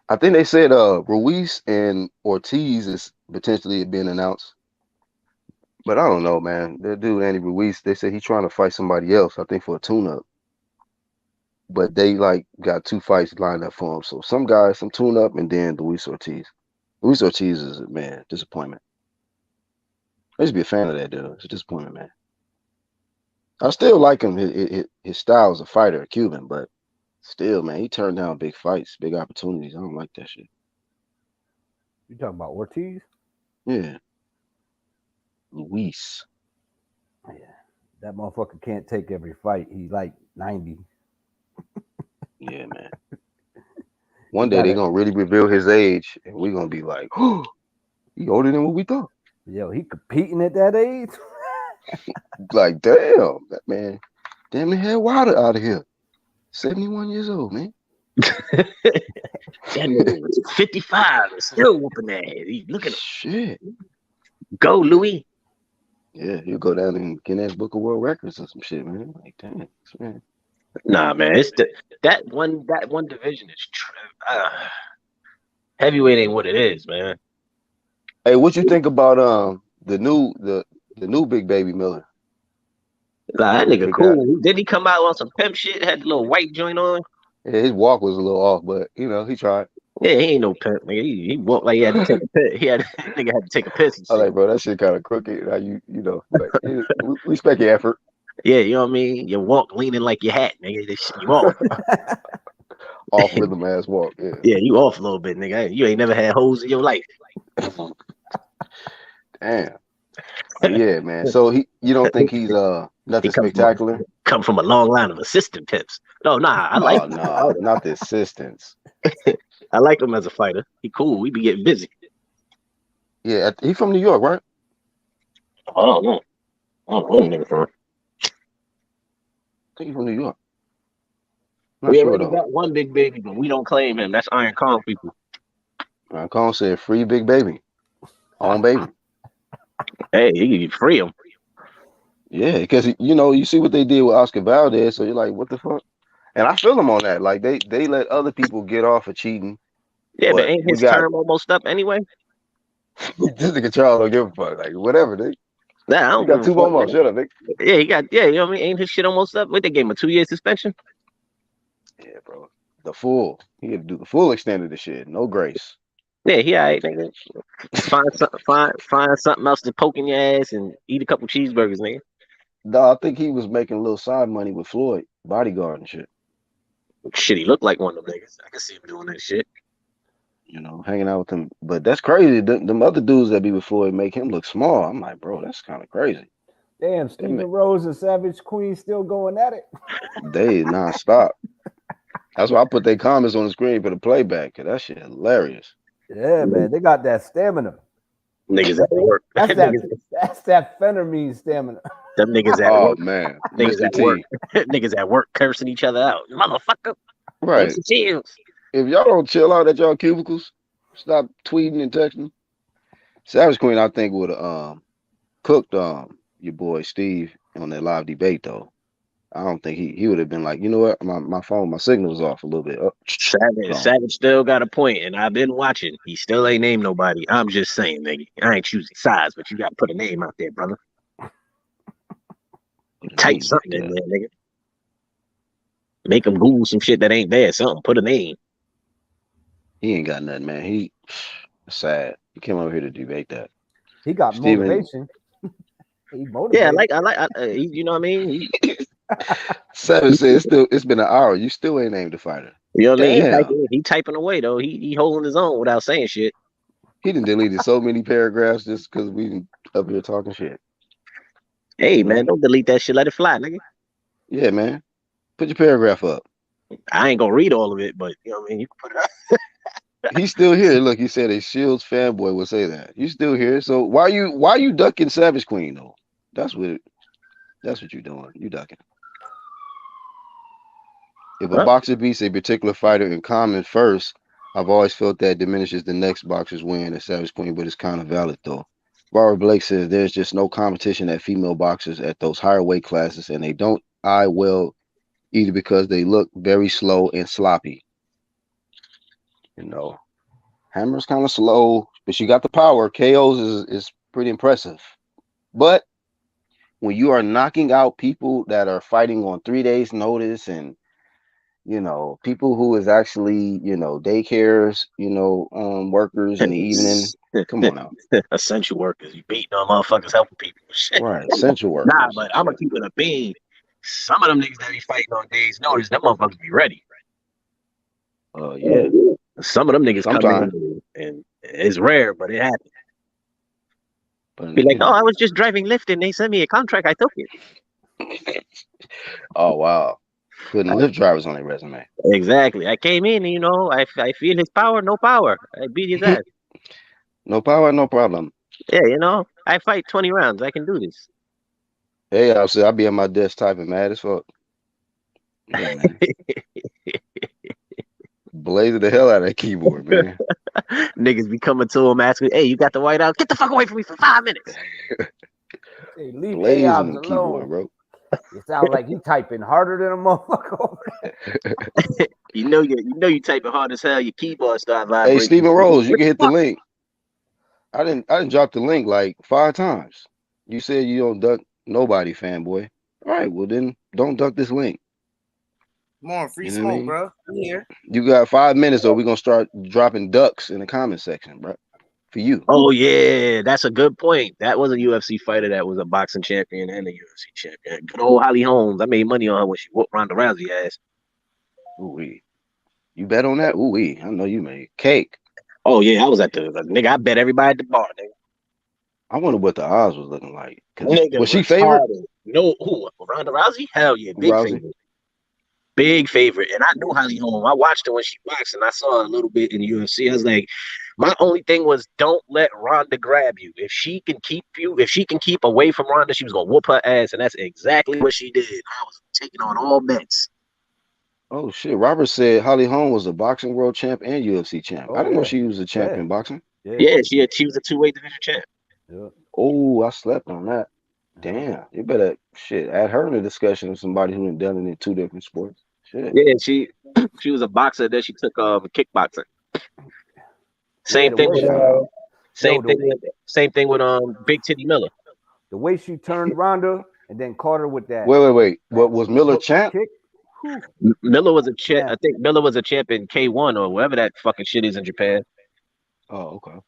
C: I think they said Ruiz and Ortiz is potentially being announced. But I don't know, man. That dude, Andy Ruiz, they said he's trying to fight somebody else, I think for a tune-up. But they, like, got 2 fights lined up for him. So some guys, some tune-up, and then Luis Ortiz. Luis Ortiz is, man, disappointment. I used to be a fan of that dude. It's a disappointment, man. I still like him, his style as a fighter, a Cuban, but still, man, he turned down big fights, big opportunities. I don't like that shit.
H: You talking about Ortiz?
C: Yeah. Luis.
H: Yeah, that motherfucker can't take every fight. He's like 90.
C: Yeah, man. One day they're gonna really reveal his age, and we're gonna be like, "Oh, he older than what we thought."
H: Yo, he competing at that age?
C: Like, damn, that man, damn, they had Wilder out of here. 71 years old, man.
G: That nigga was 55 and still whooping that head. Look at him.
C: Shit.
G: Go, Louis.
C: Yeah, he'll go down in Guinness Book of World Records or some shit, man. Like, damn, man.
G: Nah, man, it's that one division is heavyweight ain't what it is, man.
C: Hey, what you think about the new big baby Miller?
G: Nah, that nigga cool. Did he come out on some pimp shit? Had the little white joint on.
C: Yeah, his walk was a little off, but you know he tried.
G: Yeah, he ain't no pimp, nigga. He walked like he had to take a piss. Nigga had to take a piss. And shit.
C: I like, bro, that shit kind of crooked. How you know, like, we respect your effort.
G: Yeah, you know what I mean. You walk leaning like your hat, nigga. This shit, you off.
C: Off rhythm ass walk. Yeah.
G: Yeah, you off a little bit, nigga. You ain't never had hoes in your life.
C: Damn. Yeah, man. So you don't think he's nothing spectacular?
G: Come from a long line of assistant pimps. No, nah, I like him.
C: No, not the assistants.
G: I like him as a fighter. He cool. We be getting busy.
C: Yeah, he from New York, right?
G: I don't know. Nigga from.
C: I think he's from New York.
G: We already got one big baby, but we don't claim him. That's Iron Kong people.
C: Iron Kong said, "Free big baby, own baby."
G: Hey, you free him.
C: Yeah, because you see what they did with Oscar Valdez, so you're like, what the fuck? And I feel them on that. Like they let other people get off of cheating.
G: Yeah, but ain't his term almost up anyway?
C: This nigga Charles don't give a fuck. Like whatever, nigga.
G: Nah, I don't
C: got 2 more months. Shut up, nigga.
G: Yeah, he got. Yeah, you know what I mean. Ain't his shit almost up? What, they gave him a 2-year suspension?
C: Yeah, bro. The full. He had to do the full extent of the shit. No grace.
G: Yeah, he alright, nigga. Find something else to poke in your ass and eat a couple cheeseburgers, nigga.
C: No, I think he was making a little side money with Floyd, bodyguard and shit.
G: Shit, he looked like one of them niggas. I can see him doing that shit.
C: You know, hanging out with him. But that's crazy. Them other dudes that be with Floyd make him look small. I'm like, bro, that's kind of crazy.
H: Damn, Stephen Rose and Savage Queen still going at it.
C: They nonstop. That's why I put their comments on the screen for the playback. Cause that shit hilarious.
H: Yeah, man, they got that stamina.
G: Niggas at work.
H: That's that phentermine stamina.
G: Them niggas at work.
C: Oh man,
G: Niggas
C: Mr.
G: at
C: T.
G: work. Niggas at work cursing each other out. Motherfucker.
C: Right.
G: Claressa Shields.
C: If y'all don't chill out at y'all cubicles, stop tweeting and texting. Savage Queen, I think, would have cooked your boy Steve on that live debate though. I don't think he would have been like, you know what, my phone, my signal was off a little bit.
G: Savage still got a point, and I've been watching. He still ain't named nobody. I'm just saying, nigga. I ain't choosing sides, but you got to put a name out there, brother. Type something in there, nigga. Make him Google some shit that ain't there. Something. Put a name.
C: He ain't got nothing, man. He sad. He came over here to debate that.
H: He got
C: Steven,
H: motivation. He motivated.
G: Yeah, you know what I mean?
C: Savage said it's been an hour. You still ain't named the fighter.
G: You know what I
C: Damn.
G: mean? He typing away though. He holding his own without saying shit.
C: He done deleted so many paragraphs just because we up here talking shit.
G: Hey man, don't delete that shit. Let it fly, nigga.
C: Yeah, man. Put your paragraph up.
G: I ain't gonna read all of it, but you know what I mean. You can put it up.
C: He's still here. Look, he said a Shields fanboy would say that. You still here. So why you ducking Savage Queen though? That's what you're doing. You ducking. If a boxer beats a particular fighter in common first, I've always felt that diminishes the next boxer's win at Savage Queen, but it's kind of valid though. Barbara Blake says there's just no competition at female boxers at those higher weight classes, and they don't eye well either because they look very slow and sloppy. You know, Hammer's kind of slow, but she got the power. KOs is pretty impressive. But when you are knocking out people that are fighting on 3 days' notice, and you know, people who is actually, you know, daycares, you know, workers in the evening. Come on now.
G: Essential workers. You beating on motherfuckers helping people. Shit.
C: Right, essential workers.
G: Nah, but I'm gonna keep it a bean. Some of them niggas that be fighting on days' notice, them motherfuckers be ready.
C: Oh yeah.
G: Some of them niggas come in and it's rare, but it happens.
C: But,
G: be like, I was just driving Lyft and they sent me a contract. I took it.
C: Oh wow. Putting Lyft drivers on their resume.
G: Exactly. I came in and, you know, I feel his power, no power. I beat his ass.
C: No power, no problem.
G: Yeah, you know, I fight 20 rounds. I can do this.
C: Hey, I'll be at my desk typing mad as fuck. Yeah, man. Blazing the hell out of that keyboard, man.
G: Niggas be coming to him asking, hey, you got the white out? Get the fuck away from me for 5 minutes.
H: Hey, leave
C: Blazing the keyboard, bro.
H: It sounds like he typing harder than a motherfucker.
G: you know you typing hard as hell. Your keyboard start vibrating.
C: Hey, Stephen Rose, you can hit the link. I didn't drop the link like 5 times. You said you don't duck nobody, fanboy. All right, well then don't duck this link.
E: Come on, free smoke, bro. I'm here.
C: You got 5 minutes, or we're gonna start dropping ducks in the comment section, bro. For you.
G: Oh yeah, that's a good point. That was a UFC fighter that was a boxing champion and a UFC champion. Good old Holly Holmes. I made money on her when she whooped Ronda Rousey ass.
C: Ooh-wee. You bet on that? Ooh-wee. I know you made cake.
G: Oh yeah, I was at the nigga. I bet everybody at the bar, nigga.
C: I wonder what the odds was looking like.
G: Nigga,
C: was she favored?
G: No, who? Ronda Rousey? Hell yeah, big favorite. Big favorite. And I knew Holly Holm. I watched her when she boxed, and I saw her a little bit in the UFC. I was like, my only thing was don't let Ronda grab you. If she can keep away from Ronda, she was gonna whoop her ass, and that's exactly what she did. I was taking on all bets.
C: Oh shit! Robert said Holly Holm was a boxing world champ and UFC champ. I didn't know she was a champ in boxing.
G: Yeah, she was a 2-weight division champ.
H: Yeah.
C: Oh, I slept on that. Damn, you better add her in the discussion of somebody who done it in 2 different sports. Shit.
G: Yeah, she was a boxer. Then she took kickboxing. Same thing with Big Titty Miller.
H: The way she turned Ronda and then caught her with that.
C: Wait. What was Miller champ?
G: Miller was a champ. I think Miller was a champ in K1 or whatever that fucking shit is in Japan.
C: Oh, okay.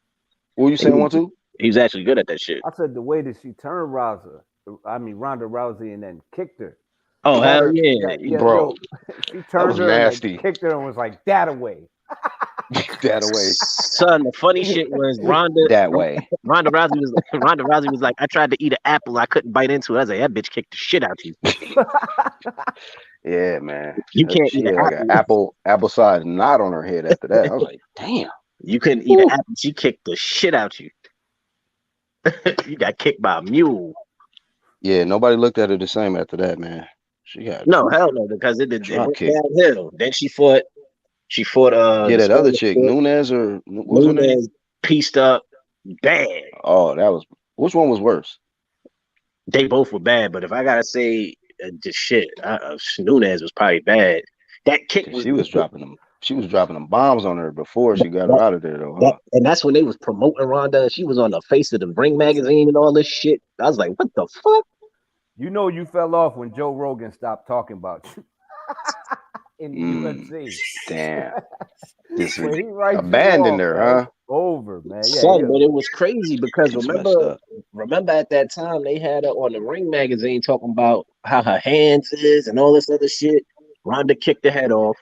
C: What were you saying, 1, 2?
G: He was actually good at that shit.
H: I said the way that she turned Ronda Rousey and then kicked her.
G: Oh hell yeah,
C: bro!
H: She turned her
C: nasty.
H: and kicked her and was like that away.
C: That way.
G: Son, the funny shit was Ronda Rousey was like, I tried to eat an apple, I couldn't bite into it. I was like, that bitch kicked the shit out you.
C: Yeah, man.
G: You can't
C: She
G: eat an
C: had like an apple size knot on her head after that. I was like, damn.
G: You couldn't eat an apple. She kicked the shit out you. You got kicked by a mule.
C: Yeah, nobody looked at her the same after that, man. She got
G: hell no, because it went
C: kick.
G: downhill. Then she fought
C: that other chick, Nunes, or what's her name?
G: Nunes pieced up bad.
C: Oh, which one was worse?
G: They both were bad, but if I gotta say just shit, Nunes was probably bad. That kick
C: She was dropping them bombs on her before she got her out of there, though. Huh?
G: And that's when they was promoting Ronda. She was on the face of the Ring magazine and all this shit. I was like, what the fuck?
H: You know you fell off when Joe Rogan stopped talking about you in the UFC.
C: Damn. This abandoned her, huh?
H: Over, man. Yeah,
G: Son, but it was crazy because remember at that time they had her on the Ring magazine talking about how her hands is and all this other shit. Ronda kicked her head off.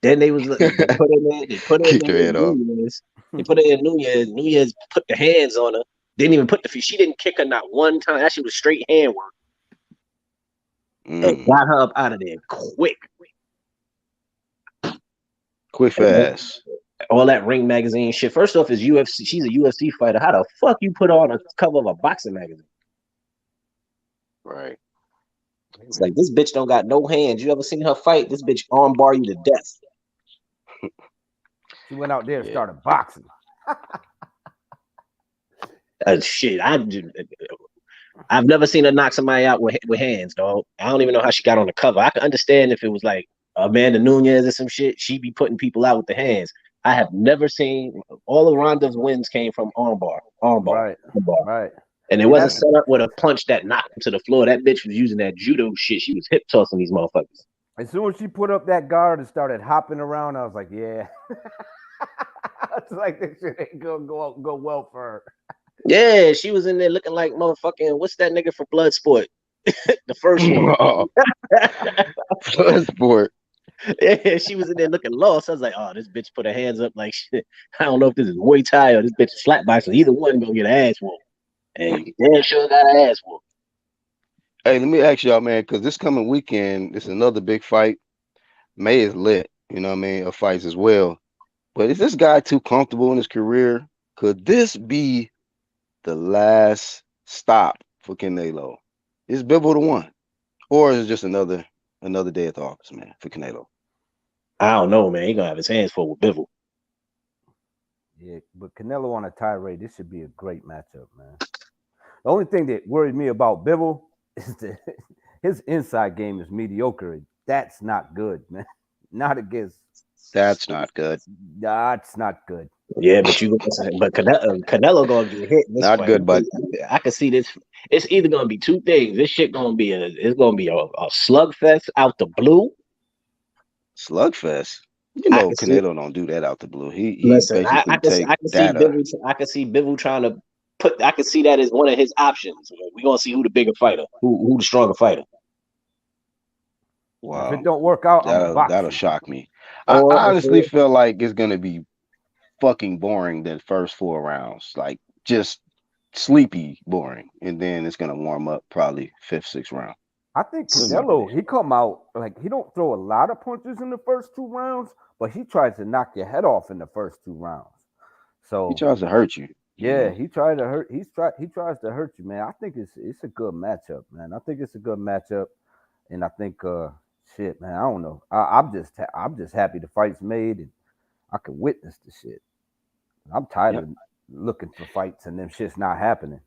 G: Then they put her in Nunes. They put her in Nunes. Nunes put the hands on her. Didn't even put the feet. She didn't kick her not one time. That shit was straight hand work. And got her up out of there quick.
C: Quick, fast.
G: All that Ring magazine shit. First off, is UFC. She's a UFC fighter. How the fuck you put her on a cover of a boxing magazine?
C: Right.
G: It's like, this bitch don't got no hands. You ever seen her fight? This bitch armbar you to death.
H: She went out there and started boxing.
G: Shit, I've never seen her knock somebody out with hands, dog. I don't even know how she got on the cover. I can understand if it was like Amanda Nunes or some shit. She'd be putting people out with the hands. I have never seen. All of Ronda's wins came from armbar.
H: Right.
G: And it wasn't set up with a punch that knocked him to the floor. That bitch was using that judo shit. She was hip tossing these motherfuckers.
H: As soon as she put up that guard and started hopping around, I was like, yeah. It's like this shit ain't gonna go well for her.
G: Yeah, she was in there looking like motherfucking, what's that nigga for Bloodsport? The first one.
C: Bloodsport.
G: Yeah, she was in there looking lost. I was like, oh, this bitch put her hands up like shit. I don't know if this is Muay Thai or this bitch is slapboxing. Either one gonna get an ass whoop. And damn sure got an ass whoop.
C: Hey, let me ask y'all, man, because this coming weekend, this is another big fight. May is lit, you know what I mean, of fights as well. But is this guy too comfortable in his career? Could this be the last stop for Canelo? Is Bivol the one? Or is it just another day at the office, man, for Canelo?
G: I don't know, man. He gonna have his hands full with Bivol.
H: Yeah, but Canelo on a tirade, this should be a great matchup, man. The only thing that worried me about Bivol is that his inside game is mediocre. That's not good, man. Not against.
C: That's not good.
H: That's not good.
G: Yeah, but Canelo gonna get hit. In this
C: not
G: fight.
C: Good, but
G: I can see this. It's either gonna be two things. This shit gonna be a slugfest out the blue.
C: Slugfest. You know, Canelo don't do that out the blue.
G: Listen, I can see Bivol trying to put. I can see that as one of his options. We're gonna see who the bigger fighter, who the stronger fighter.
C: Wow.
H: If it don't work out,
C: that'll shock me. I honestly feel like it's gonna be fucking boring the first 4 rounds, like just sleepy boring, and then it's gonna warm up probably 5th, 6th round.
H: I think Canelo, he come out like he don't throw a lot of punches in the first 2 rounds, but he tries to knock your head off in the first 2 rounds. So
C: he tries to hurt you.
H: Yeah, he tries to hurt. He tries to hurt you, man. I think it's a good matchup, man. I think it's a good matchup, and I think shit, man. I don't know. I'm just happy the fight's made and I can witness the shit. I'm tired of looking for fights and them shit's not happening.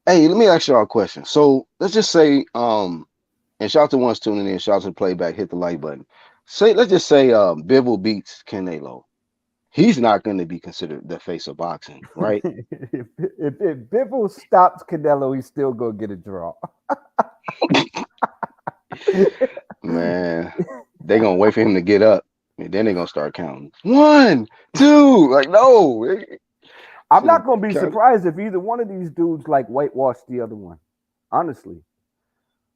C: Hey, let me ask y'all a question. So let's just say, and shout out to ones tuning in, shout out to the playback, hit the like button. Let's just say Bivol beats Canelo. He's not going to be considered the face of boxing, right?
H: if Bivol stops Canelo, he's still going to get a draw.
C: Man, they're going to wait for him to get up, and then they're going to start counting. 1, 2, like, no.
H: I'm not going to be surprised if either one of these dudes, like, whitewash the other one. Honestly.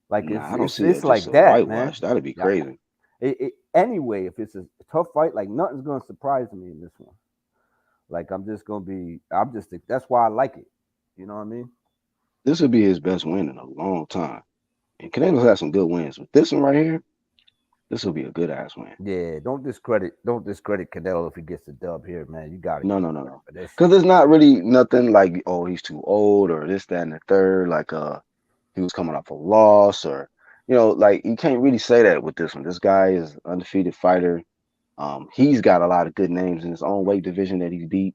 H: Like,
C: I don't see
H: it's
C: it
H: like that,
C: whitewash.
H: man.
C: That'd be crazy.
H: anyway, if it's a tough fight, like nothing's gonna surprise me in this one. Like that's why I like it. You know what I mean?
C: This would be his best win in a long time. And Canelo's had some good wins. With this one right here, this will be a good ass win.
H: Yeah, don't discredit Canelo if he gets the dub here, man. You got it.
C: No. Because it's not really nothing like, oh, he's too old or this, that, and the third. Like he was coming off a loss, or like you can't really say that with this one. This guy is an undefeated fighter. He's got a lot of good names in his own weight division that he's beat.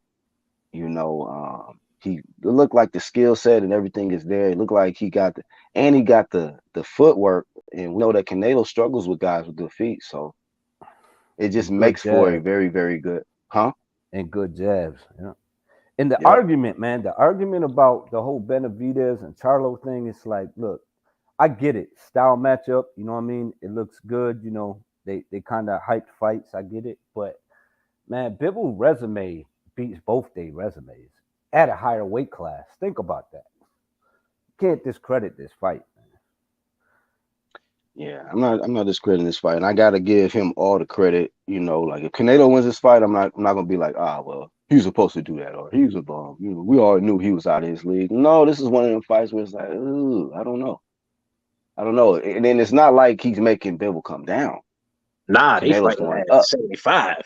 C: It looked like the skill set and everything is there. It looked like he got the footwork, and we know that Canelo struggles with guys with good feet, so it just makes for a very, very good,
H: and good jabs. Yeah. And the argument, man, about the whole Benavidez and Charlo thing, it's like, look, I get it, style matchup. You know what I mean? It looks good. They kind of hyped fights. I get it, but man, Bivol resume beats both their resumes at a higher weight class. Think about that. Can't discredit this fight, man.
C: Yeah, I'm not discrediting this fight, and I gotta give him all the credit. Like if Canelo wins this fight, I'm not gonna be like, well, he was supposed to do that, or he was a bum. We all knew he was out of his league. No, this is one of them fights where it's like, ooh, I don't know. And then it's not like he's making Bivol come down.
G: Nah, they fighting at 75.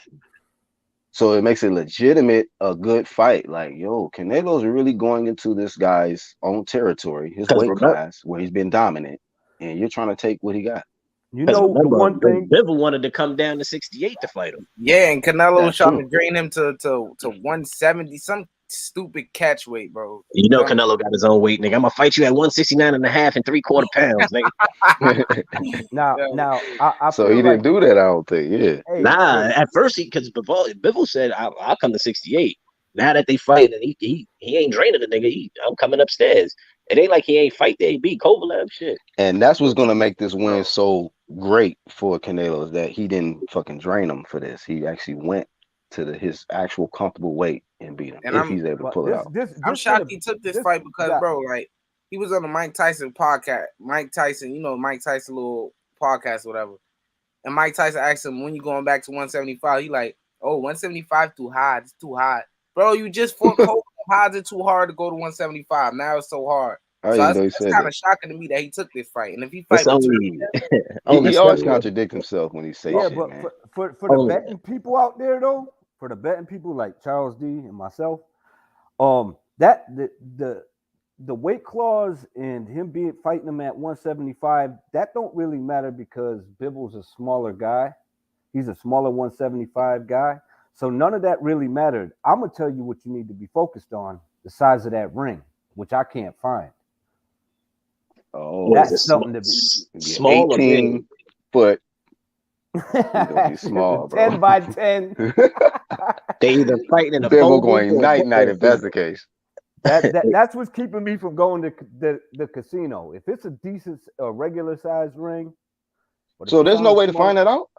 C: So it makes it legitimate, a good fight. Like, Canelo's really going into this guy's own territory, his weight class, where he's been dominant, and you're trying to take what he got.
H: The one thing,
G: Bivol wanted to come down to 68 to fight him.
E: Yeah, and Canelo was trying to drain him to 170, some stupid catch weight, bro.
G: Canelo got his own weight, nigga. I'm gonna fight you at 169 and a half and 3/4 pounds, nigga.
H: now, I
C: so he didn't do that, I don't think. Yeah.
G: At first because Bivol said I'll come to 68. Now that they fight and he ain't draining the nigga, I'm coming upstairs. It ain't like he ain't fight there. He beat Kovalev, shit.
C: And that's what's gonna make this win so great for Canelo, is that he didn't fucking drain him for this. He actually went to his actual comfortable weight and beat him, and he's able to pull it out.
E: I'm shocked he took this fight because, bro, like he was on the Mike Tyson podcast. Mike Tyson, Mike Tyson little podcast, or whatever. And Mike Tyson asked him, when you going back to 175? He like, 175 too high. It's too high. Bro, you just fought Kovalev. How is it too hard to go to 175? Now it's so hard. It's kind of shocking to me that he took this fight. And if he fights,
C: he always contradicts himself when he says shit,
H: but
C: man.
H: For the betting people out there, though, for the betting people like Charles D and myself, that the weight clause and him fighting him at 175, that don't really matter because Bivol's a smaller guy. He's a smaller 175 guy. So none of that really mattered. I'm going to tell you what you need to be focused on, the size of that ring, which I can't find.
C: Oh,
H: that's something to be
G: small.
C: 18 foot. Gonna be small, bro.
H: 10 by 10.
G: They either fighting in a
C: Bivol going night if that's the case.
H: That's what's keeping me from going to the casino. If it's a decent regular size ring.
C: So there's no way to find that out?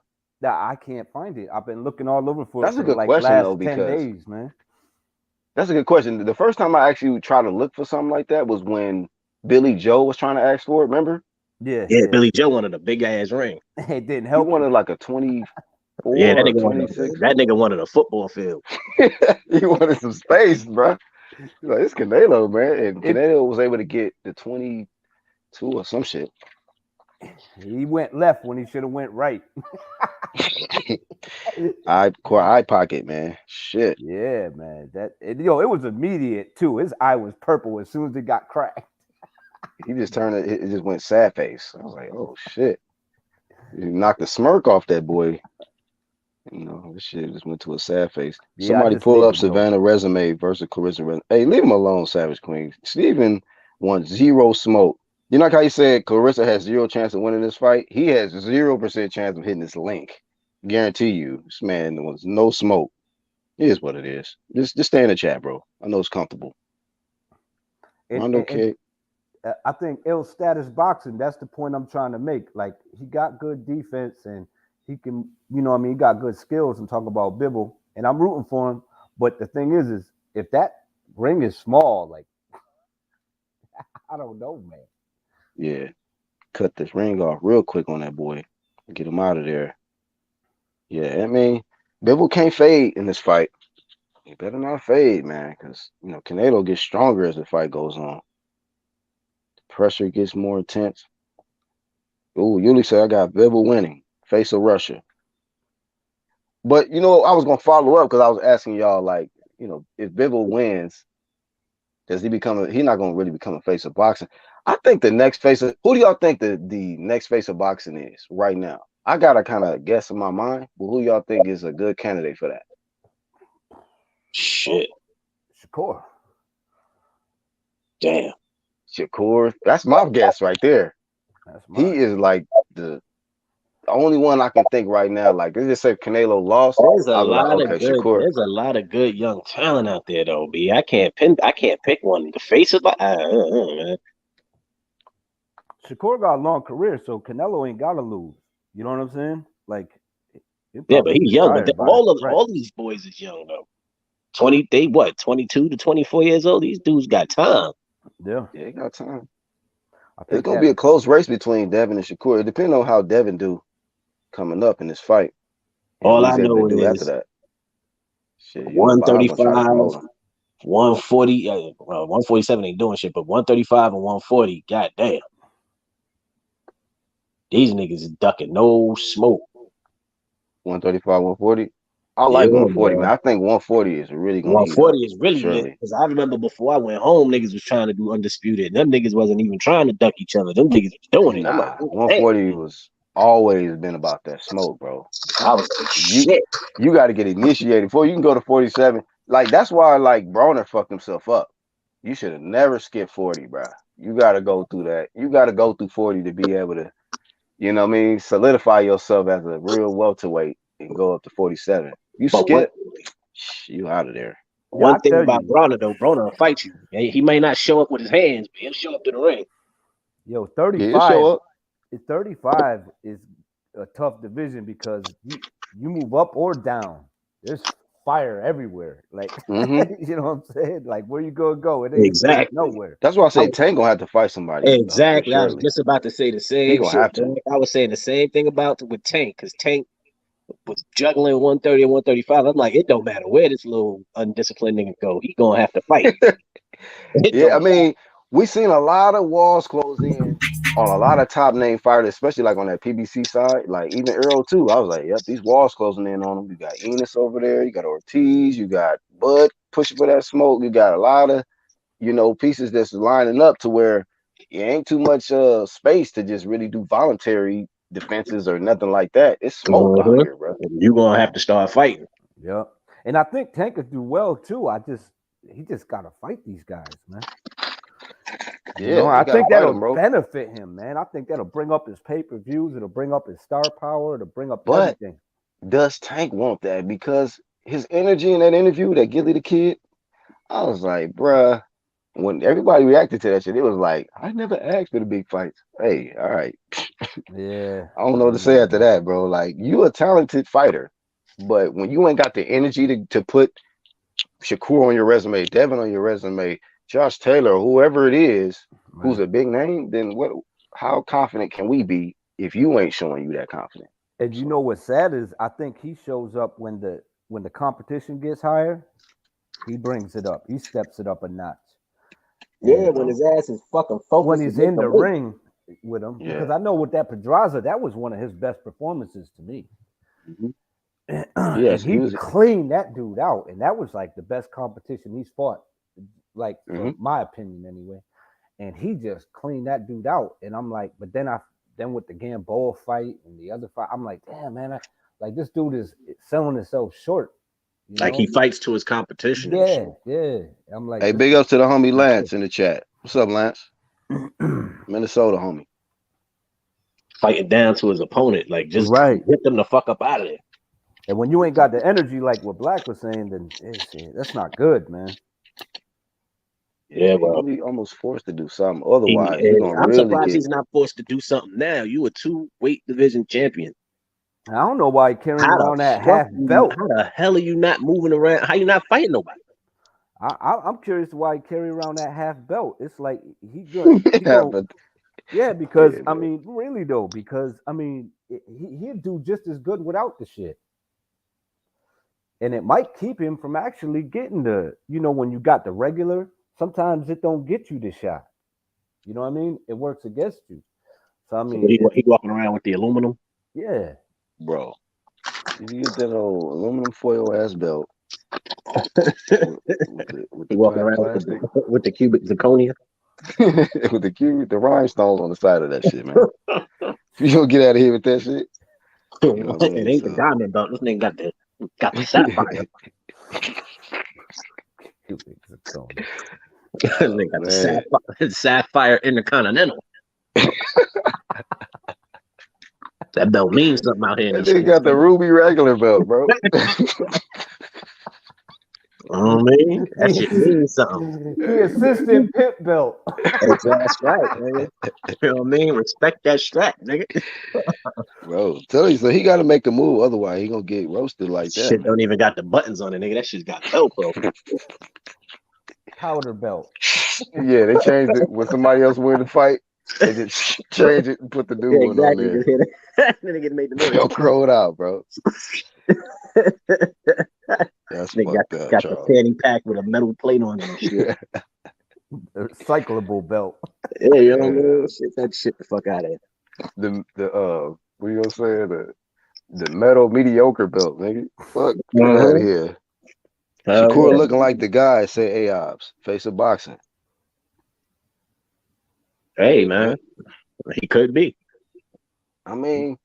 H: I can't find it. I've been looking all over for
C: that's
H: it.
C: A good
H: like
C: question,
H: last
C: though,
H: 10 days, man.
C: That's a good question. The first time I actually tried to look for something like that was when Billy Joe was trying to ask for it. Remember?
G: Yeah. Billy Joe wanted a big ass ring.
H: It didn't help.
C: He wanted like a 24.
G: Yeah, that nigga wanted a football field.
C: He wanted some space, bro. Like, it's Canelo, man, and Canelo was able to get the 22 or some shit.
H: He went left when he should have went right.
C: Eye pocket, man. Shit.
H: Yeah, man. It was immediate too. His eye was purple as soon as it got cracked.
C: He just turned it. It just went sad face. I was like, oh shit. He knocked the smirk off that boy. This shit just went to a sad face. Yeah, somebody pull up Savannah resume versus Claressa resume. Hey, leave him alone, Savage Queen. Steven wants zero smoke. You know how he said Claressa has 0 chance of winning this fight? He has 0% chance of hitting this link. Guarantee you. This man wants no smoke. It is what it is. Just stay in the chat, bro. I know it's comfortable.
H: I think ill status boxing, that's the point I'm trying to make. Like, he got good defense and he can, he got good skills. I'm talking about Bivol, and I'm rooting for him. But the thing is if that ring is small, like, I don't know, man.
C: Yeah. Cut this ring off real quick on that boy. Get him out of there. Yeah, I mean, Bivol can't fade in this fight. He better not fade, man, because Canelo gets stronger as the fight goes on. Pressure gets more intense. Ooh, Yuli said I got Bivol winning. Face of Russia. But I was gonna follow up because I was asking y'all, like, if Bivol wins, does he become he's not gonna really become a face of boxing. I think the next face of who do y'all think the next face of boxing is right now? I gotta kind of guess in my mind, but who y'all think is a good candidate for that?
G: Shit.
H: Shakur.
G: Damn.
C: Shakur. That's my guess right there.
H: That's
C: He
H: mine.
C: is like the only one I can think right now. Like, let's just say Canelo lost.
G: There's a
C: I'll be like,
G: lot
C: okay,
G: of good.
C: Shakur.
G: There's a lot of good young talent out there, though. B. I can't pick one. The face of man.
H: Shakur got a long career, so Canelo ain't gotta lose. You know what I'm saying? Like,
G: Yeah, but he's young. But all
H: right.
G: these boys is young though. 22 to 24 years old. These dudes got time.
H: Yeah,
C: Yeah, he got time.
H: I
C: It's
H: think
C: gonna
H: that.
C: be a close race between Devin and Shakur. It depends on how Devin do coming up in this fight and
G: All
C: what
G: I
C: he's able to
G: know
C: do after
G: is
C: that. Shit, Yuli 5 gonna try to
G: 135,
C: promote him.
G: 140. 147 ain't doing shit, but 135 and 140. Goddamn, these niggas is ducking no smoke.
C: 135, 140. I
G: Yeah,
C: like 140,
G: bro.
C: man. I think 140 is really gonna heat
G: 140
C: up,
G: is really lit
C: surely.
G: because I remember before I went home, niggas was trying to do undisputed. And them niggas wasn't even trying to duck each other. Them niggas was doing it. I'm like,
C: Nah,
G: oh, damn.
C: 140 was always been about that smoke, bro.
G: I was like,
C: You
G: shit.
C: you got to get initiated before you can go to 47. Like that's why like Broner fucked himself up. You should have never skipped 40, bro. You got to go through that. You got to go through 40 to be able to, solidify yourself as a real welterweight and go up to 47. You
G: But what?
C: skip, you out of there.
H: Yeah, I
G: One thing
H: tell
G: about
H: you,
G: Bronner though, Bronner will fight you. He may not show up with his hands, but he'll show up to the ring.
H: yo,
C: Yeah, he'll show
H: 35.
C: up.
H: 35 is a tough division because you move up or down. There's fire everywhere. Like,
C: Mm-hmm.
H: you know what I'm saying? Like, where you go? It ain't safe
G: Exactly.
H: nowhere.
C: That's why I say Tank gonna have to fight somebody up there,
G: Exactly. I was
C: surely.
G: just about to say the
C: He
G: same
C: gonna
G: shit,
C: have to.
G: man. I was saying the same thing with Tank, because Tank was juggling 130 and 135. I'm like, it don't matter where this little undisciplined nigga go. He gonna have to fight. It
C: Yeah, I
G: don't matter.
C: mean, we seen a lot of walls close in on a lot of top name fighters, especially like on that PBC side. Like even Earl too. I was like, yep, these walls closing in on them. You got Enos over there, you got Ortiz, you got Bud pushing for that smoke. You got a lot of, pieces that's lining up to where it ain't too much space to just really do voluntary defenses or nothing like that. It's smoke out
G: Uh-huh.
C: here, bro.
G: You gonna have to start fighting.
H: Yeah. And I think Tank could do well too. He just gotta fight these guys, man.
C: Yeah,
H: I
C: you gotta
H: think
C: fight
H: that'll
C: them, bro.
H: benefit him, man. I think that'll bring up his pay-per-views, it'll bring up his star power, it'll bring up
C: But
H: everything.
C: does Tank want that? Because his energy in that interview, that Gilly the Kid, I was like, bruh, when everybody reacted to that shit, it was like, I never asked for the big fights. Hey, all right.
H: Yeah.
C: I don't know what to say after that, bro. Like, you a talented fighter, but when you ain't got the energy to put Shakur on your resume, Devin on your resume, Josh Taylor, or whoever it is, who's a big name, then how confident can we be if you ain't showing you that confidence?
H: And you know what's sad is I think he shows up when the competition gets higher, he brings it up. He steps it up a notch.
G: Yeah,
H: And
G: when his ass is fucking focused.
H: when he's in the ring with him,
C: Yeah.
H: because I know with that Pedraza, that was one of his best performances to me.
C: Mm-hmm.
H: And he cleaned that dude out, and that was like the best competition he's fought, like from my opinion anyway. And he just cleaned that dude out, and I'm like, but then with the Gamboa fight and the other fight, I'm like, damn man, like this dude is selling himself short.
G: Like he fights to his competition.
H: Yeah. I'm like,
C: hey, big ups to the homie Lance in the chat. What's up, Lance? Minnesota homie.
G: Fighting down to his opponent, like just get them the fuck up out of there.
H: And when you ain't got the energy, like what Black was saying, then that's not good, man.
C: Yeah, well, he's almost forced to do something. Otherwise, you're gonna
G: I'm
C: really
G: surprised
C: get.
G: he's not forced to do something now. You a 2 weight division champion.
H: I don't know why he carrying around that half belt.
G: How the hell are you not moving around? How you not fighting nobody?
H: I'm curious why he carry around that half belt. It's like he good. Because I mean, really though, because I mean, he'd do just as good without the shit. And it might keep him from actually getting the, when you got the regular, sometimes it don't get you the shot. You know what I mean? It works against you. So, I mean.
G: He walking around with the aluminum?
H: Yeah.
C: Bro. You get that old aluminum foil ass belt. with
G: he walking around with the cubic zirconia.
C: With the rhinestones on the side of that shit, man. You don't get out of here with that shit. You know what I mean?
G: It ain't the diamond belt. This nigga got the sapphire.
H: Cubic zirconia.
G: They got the sapphire intercontinental. That belt means something out here.
C: They got the ruby regular belt, bro.
G: Oh man, that shit means something.
H: The assistant pimp belt.
G: That's right, nigga. You know what I mean? Respect that strap, nigga.
C: Bro, tell you so he got to make a move, otherwise he gonna get roasted like that.
G: Shit don't even got the buttons on it, nigga. That shit's got Velcro.
H: Powder belt.
C: Yeah, they changed it when somebody else win the fight. They just changed it and put the new one on there.
G: Then they get made the noise.
C: Throw it out, bro. That's
G: they got the fanny pack with a metal plate on it and shit.
H: The recyclable belt.
G: Yeah, you know what I mean? Shit, that shit the fuck out of here.
C: What you gonna say? The metal mediocre belt, nigga. Fuck out of here. Shakur looking like the guy say Aobs, face of boxing.
G: Hey man, he could be.
C: I mean,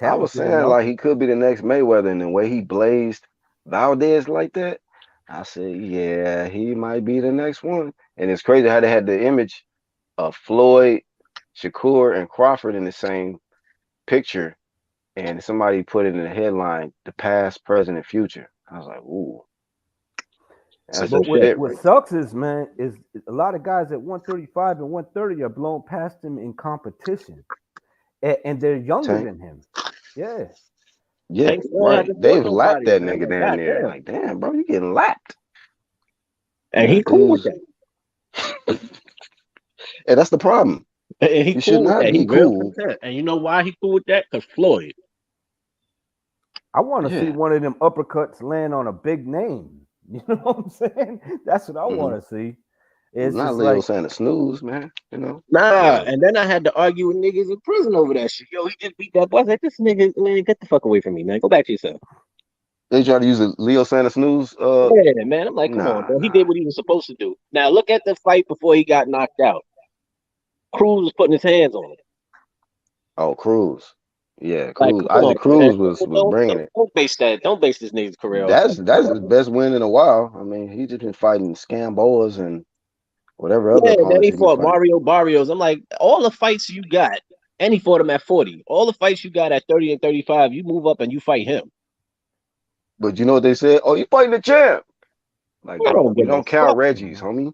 C: I was saying like he could be the next Mayweather, and the way he blazed Valdez like that, I said, yeah, he might be the next one. And it's crazy how they had the image of Floyd, Shakur, and Crawford in the same picture, and somebody put it in the headline, the past, present, and future. I was like, ooh.
H: But what sucks is, man, is a lot of guys at 135 and 130 are blown past him in competition, and they're younger than him. Yeah.
C: Yeah, right. They've lapped that nigga down there. Like, damn, bro, you getting lapped.
G: And he cool with that.
C: And that's the problem.
G: And he should not be cool. And you know why he cool with that? Because Floyd.
H: I want to see one of them uppercuts land on a big name. You know what I'm saying? That's what I want to see. It's
C: not Leo saying a snooze, man. You know?
G: Nah, and then I had to argue with niggas in prison over that shit. Yo, he just beat that boy. I was like, this nigga, man, get the fuck away from me, man. Go back to yourself.
C: They try to use a Leo Santa snooze.
G: Yeah, man. I'm like, come on, bro. He did what he was supposed to do. Now look at the fight before he got knocked out. Cruz was putting his hands on him.
C: Oh, Cruz. Yeah, Cruz. Isaac Cruz was bringing it.
G: Don't base this nigga's career.
C: That's his best win in a while. I mean, he just been fighting Scamboas and whatever other.
G: Yeah, then he fought Mario Barrios. I'm like, all the fights you got, and he fought him at 40. All the fights you got at 30 and 35, you move up and you fight him.
C: But you know what they said? Oh, you fighting the champ. Like, we don't count Reggie's, homie.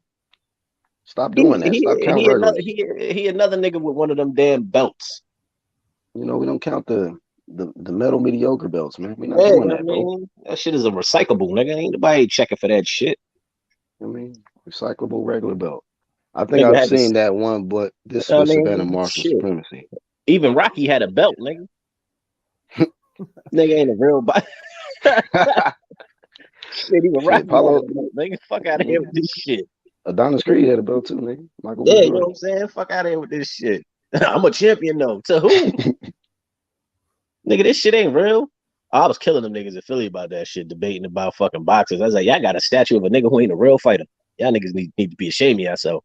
C: Stop doing that. Stop counting
G: he another nigga with one of them damn belts.
C: You know, we don't count the metal mediocre belts, man. We're not doing that, bro.
G: That shit is a recyclable, nigga. Ain't nobody checking for that shit.
C: I mean, recyclable regular belt. I think I've seen that one, but this was Savannah Marshall supremacy.
G: Even Rocky had a belt, nigga. Nigga ain't a real body. Shit, even Rocky had a belt, nigga. Fuck out of here with this shit.
C: Adonis Creed had a belt too, nigga. Michael
G: you know what I'm saying? Fuck out of here with this shit. I'm a champion though. To who? Nigga, this shit ain't real. I was killing them niggas in Philly about that shit, debating about fucking boxers. I was like, y'all got a statue of a nigga who ain't a real fighter. Y'all niggas need to be ashamed of yourself.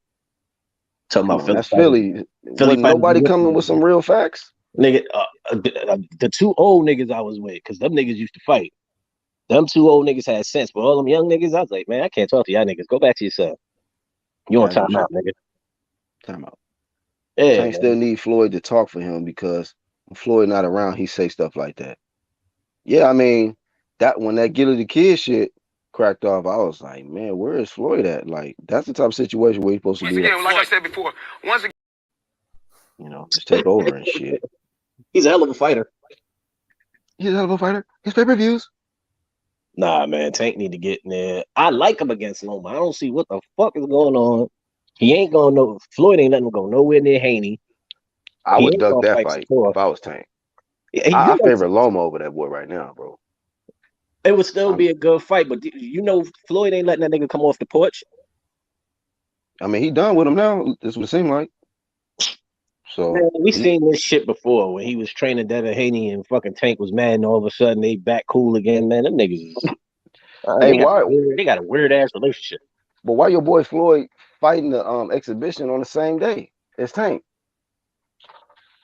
G: Talking about Philly.
C: That's Philly. Philly nobody coming with some real facts.
G: Nigga, the two old niggas I was with, because them niggas used to fight. Them two old niggas had sense, but all them young niggas, I was like, man, I can't talk to y'all niggas. Go back to yourself. You on time out, nigga.
C: Time out.
G: Yeah,
C: Tank still need Floyd to talk for him because when Floyd not around, he say stuff like that. Yeah, I mean, that when that Gilly the Kid shit cracked off, I was like, man, where is Floyd at? Like, that's the type of situation where he's supposed to be.
B: Like I said before, once again,
C: you know, just take over and shit.
G: He's a hell of a fighter.
C: He's a hell of a fighter. His pay-per-views.
G: Nah, man, Tank need to get in there. I like him against Loma. I don't see what the fuck is going on. He ain't going no. Floyd ain't letting him go nowhere near Haney.
C: I would duck that fight if I was Tank. I favor Loma over that boy right now, bro.
G: It would still be a good fight, but you know Floyd ain't letting that nigga come off the porch.
C: I mean, he done with him now. That's what it seemed like. So
G: man, we seen this shit before when he was training Devin Haney and fucking Tank was mad, and all of a sudden they back cool again. Man, them niggas is
C: hey,
G: they got a weird ass relationship.
C: But why your boy Floyd fighting the exhibition on the same day as Tank?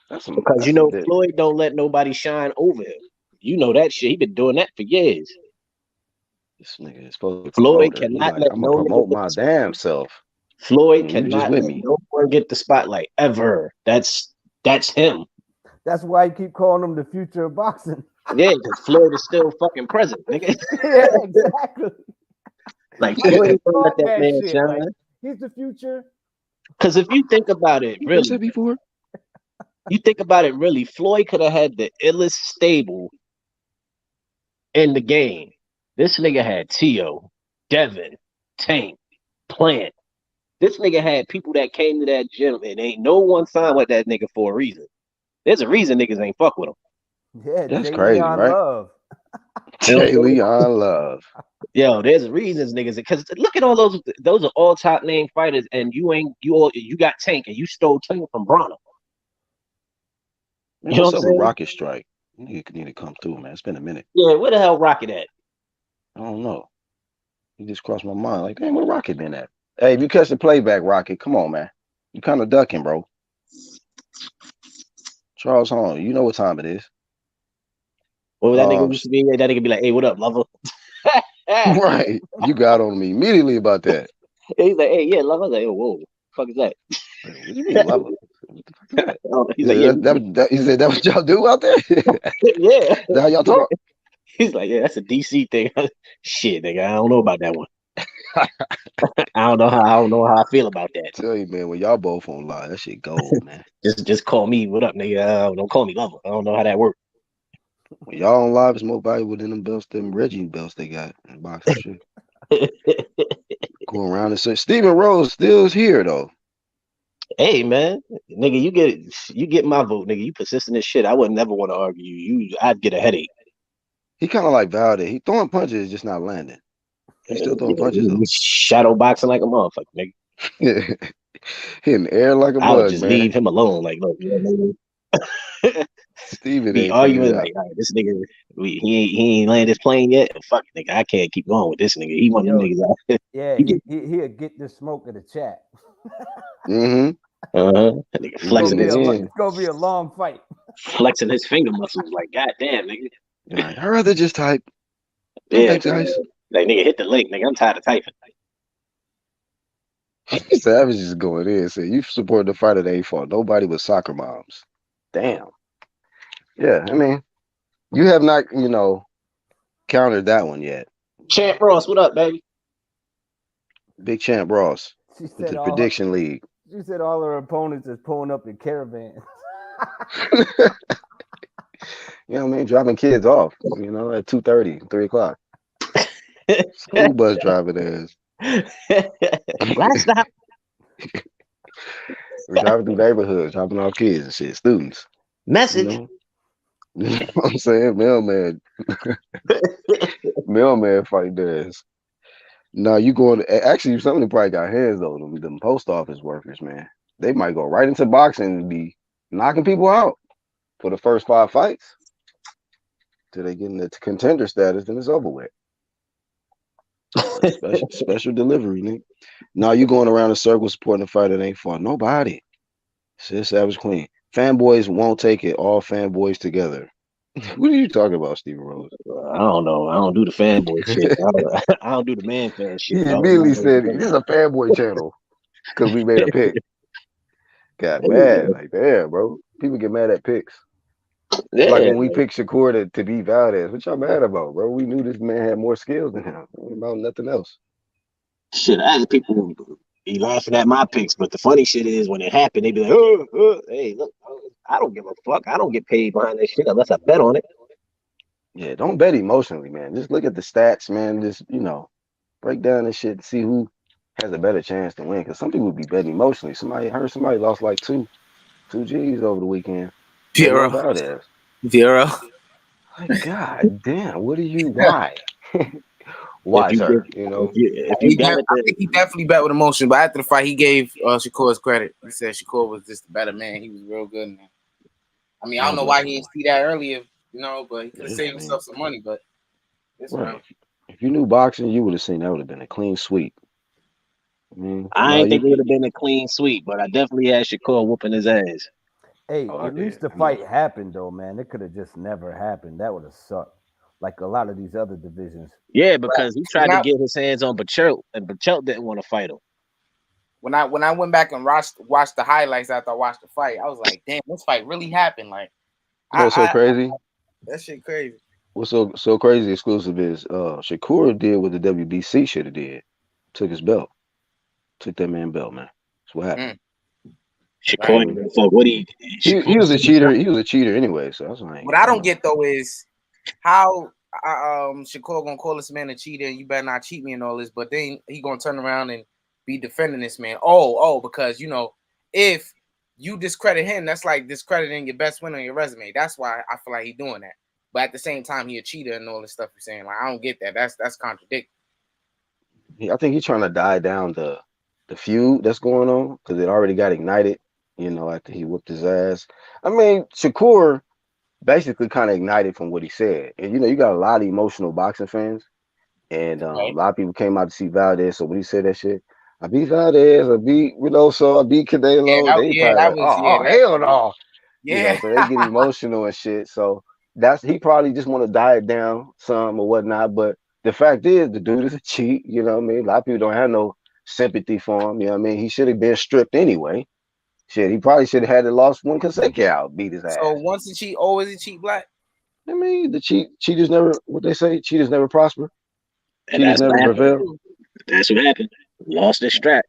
G: Because you know Floyd don't let nobody shine over him. You know that shit. He been doing that for years.
C: This nigga is supposed to
G: Floyd cannot let
C: I'm gonna promote my damn self.
G: Floyd cannot let no one get the spotlight ever. That's him.
H: That's why you keep calling him the future of boxing.
G: Yeah, because Floyd is still fucking present, nigga.
H: Yeah, exactly.
G: Like Floyd don't let that man shine.
H: Like, he's the future.
G: Because if you think about it, really,
C: said before.
G: You think about it, really, Floyd could have had the illest stable in the game. This nigga had T.O., Devin, Tank, Plant. This nigga had people that came to that gym and ain't no one signed with that nigga for a reason. There's a reason niggas ain't fuck with him.
H: Yeah,
C: that's crazy, right?
H: Love.
C: Jay Leon Love.
G: Yo, there's reasons niggas, because look at all those are all top name fighters, and you got Tank and you stole Tank from Bronner.
C: Man, what's up with Rocket Strike? You need to come through, man. It's been a minute.
G: Yeah, where the hell Rocket at?
C: I don't know. He just crossed my mind. Like, damn, where Rocket been at? Hey, if you catch the playback, Rocket, come on, man. You kind of ducking, bro. Charles Holmes, you know what time it is.
G: What was that nigga used to be? That nigga be like, hey, what up, lover?
C: Right. You got on me immediately about that.
G: He's like, hey, yeah, lover. I was like, oh, whoa, what the fuck is that?
C: What do you mean, lover?
G: He's like, yeah.
C: He said, that what y'all do out there?
G: Yeah.
C: That's how y'all talk?
G: He's like, yeah, that's a DC thing. Shit, nigga, I don't know about that one. I don't know how I feel about that.
C: I tell you, man, when y'all both online, that shit gold, man.
G: just call me, what up, nigga? Don't call me lover. I don't know how that works.
C: When y'all on live, it's more valuable than them belts, them Reggie belts they got in boxing shit. Going around and say Stephen Rose still is here though.
G: Hey man, nigga, you get my vote, nigga. You persistent as shit. I would never want to argue. I'd get a headache.
C: He kind of like Valdez. He throwing punches, just not landing. He's still throwing punches though.
G: Shadow boxing like a motherfucker, nigga.
C: He in the air like a bug,
G: I would just
C: man.
G: leave him alone. Like, look,
C: Steven
G: be arguing like, all right, this nigga, he ain't landed his plane yet. Fuck it, nigga, I can't keep going with this nigga. He one of them niggas out.
H: Yeah, he'll get the smoke in the chat.
C: Mm-hmm.
G: Nigga flexing his
H: it's gonna be a long fight.
G: Flexing his finger muscles like, goddamn, nigga.
C: I'd rather just type.
G: Yeah, guys. Like, nigga, hit the link, nigga. I'm tired of typing.
C: Savage is going in. Say you support the fighter that ain't fought nobody but soccer moms. Damn. Yeah, I mean, you have not, countered that one yet.
G: Champ Ross, what up, baby?
C: Big Champ Ross.
H: She said
C: the prediction league.
H: She said all her opponents is pulling up in caravans.
C: You know what I mean? Dropping kids off, at 2:30, 3 o'clock. School bus driving ass.
G: Last stop.
C: We're driving through neighborhoods, dropping off kids and shit, students.
G: Message.
C: You know what I'm saying? Mailman fight theirs. No, you going to actually somebody probably got hands though, them post office workers, man. They might go right into boxing and be knocking people out for the first 5 fights. Till they get into contender status, then it's over with. Special delivery, nigga. Now you going around in circles supporting a fighter that ain't fought nobody. Sis Savage Queen. Fanboys won't take it. All fanboys together. What are you talking about, Stephen Rose?
G: I don't know. I don't do the fanboy shit. I don't do the man fan shit.
C: He immediately said, this is a fanboy channel because we made a pick. Got mad. Like, damn, bro. People get mad at picks. Yeah. Like when we picked Shakur to beat Valdez. What y'all mad about, bro? We knew this man had more skills than him. About nothing else.
G: Shit, as people be laughing at my picks, but the funny shit is when it happened, they be like, hey, look, I don't give a fuck. I don't get paid behind this shit unless I bet on it.
C: Yeah, don't bet emotionally, man. Just look at the stats, man. Just, break down this shit to see who has a better chance to win. Because some people be betting emotionally. Somebody lost like two G's over the weekend.
E: Vieira.
C: Like, God damn, why? Why,
G: you
C: sir?
G: get,
C: You know,
G: if you got it,
E: I think he definitely bet with emotion, but after the fight, he gave Shakur's credit. He said Shakur was just a better man. He was real good in that. I mean, I don't know why he didn't see that earlier, but he could have saved himself some money. But this
C: right.
E: round,
C: If you knew boxing, you would have seen that would have been a clean sweep. I mean,
G: I
C: no,
G: ain't think
C: you.
G: it would have been a clean sweep, but I definitely had Shakur whooping his ass.
H: Hey,
C: Oh, I
H: at least
C: did.
H: the fight happened though, man. It could have just never happened. That would have sucked. Like a lot of these other divisions.
G: Yeah, because he tried
E: when
G: to
E: I
G: get his hands on Bachelt, and Bachelt didn't want to fight him.
E: when I went back and watched the highlights after I watched the fight, I was like, damn, this fight really happened. Like,
C: You know what's so
E: I
C: crazy?
E: that shit crazy.
C: What's so crazy exclusive is Shakur did what the WBC should have did. Took his belt. Took that man belt, man. That's what happened.
E: Mm,
G: Shakur
E: right.
G: ain't gonna fuck. What
C: He
G: Shakur
C: was a
G: should have
C: cheater.
G: done.
C: He was a cheater anyway. So I was like,
E: What I don't get though is how Shakur gonna call this man a cheater and you better not cheat me and all this, but then he gonna turn around and be defending this man. Because if you discredit him, that's like discrediting your best win on your resume. That's why I feel like he's doing that. But at the same time, he a cheater and all this stuff you're saying. Like, I don't get that. That's contradictory.
C: I think he's trying to die down the feud that's going on because it already got ignited. After he whooped his ass. I mean, Shakur basically kind of ignited from what he said, and you got a lot of emotional boxing fans. And a
E: Right?
C: lot of people came out to see Valdez. So when he said that shit, I beat Valdez, so I beat Canelo. They probably
E: That
C: like,
E: was
C: oh hell no.
E: yeah.
C: So they get emotional and shit. So he probably just want to die it down some or whatnot. But the fact is the dude is a cheat, you know what I mean? A lot of people don't have no sympathy for him, you know what I mean? He should have been stripped anyway. Shit, he probably should have had the lost one consecutive out, beat his
E: So
C: ass.
E: once a cheat, always a cheat black.
C: I mean, the cheaters never what they say, cheaters never prosper.
G: And
C: Cheaters
G: that's what
C: never
G: happened.
C: prevail.
G: That's what happened. Lost his strap.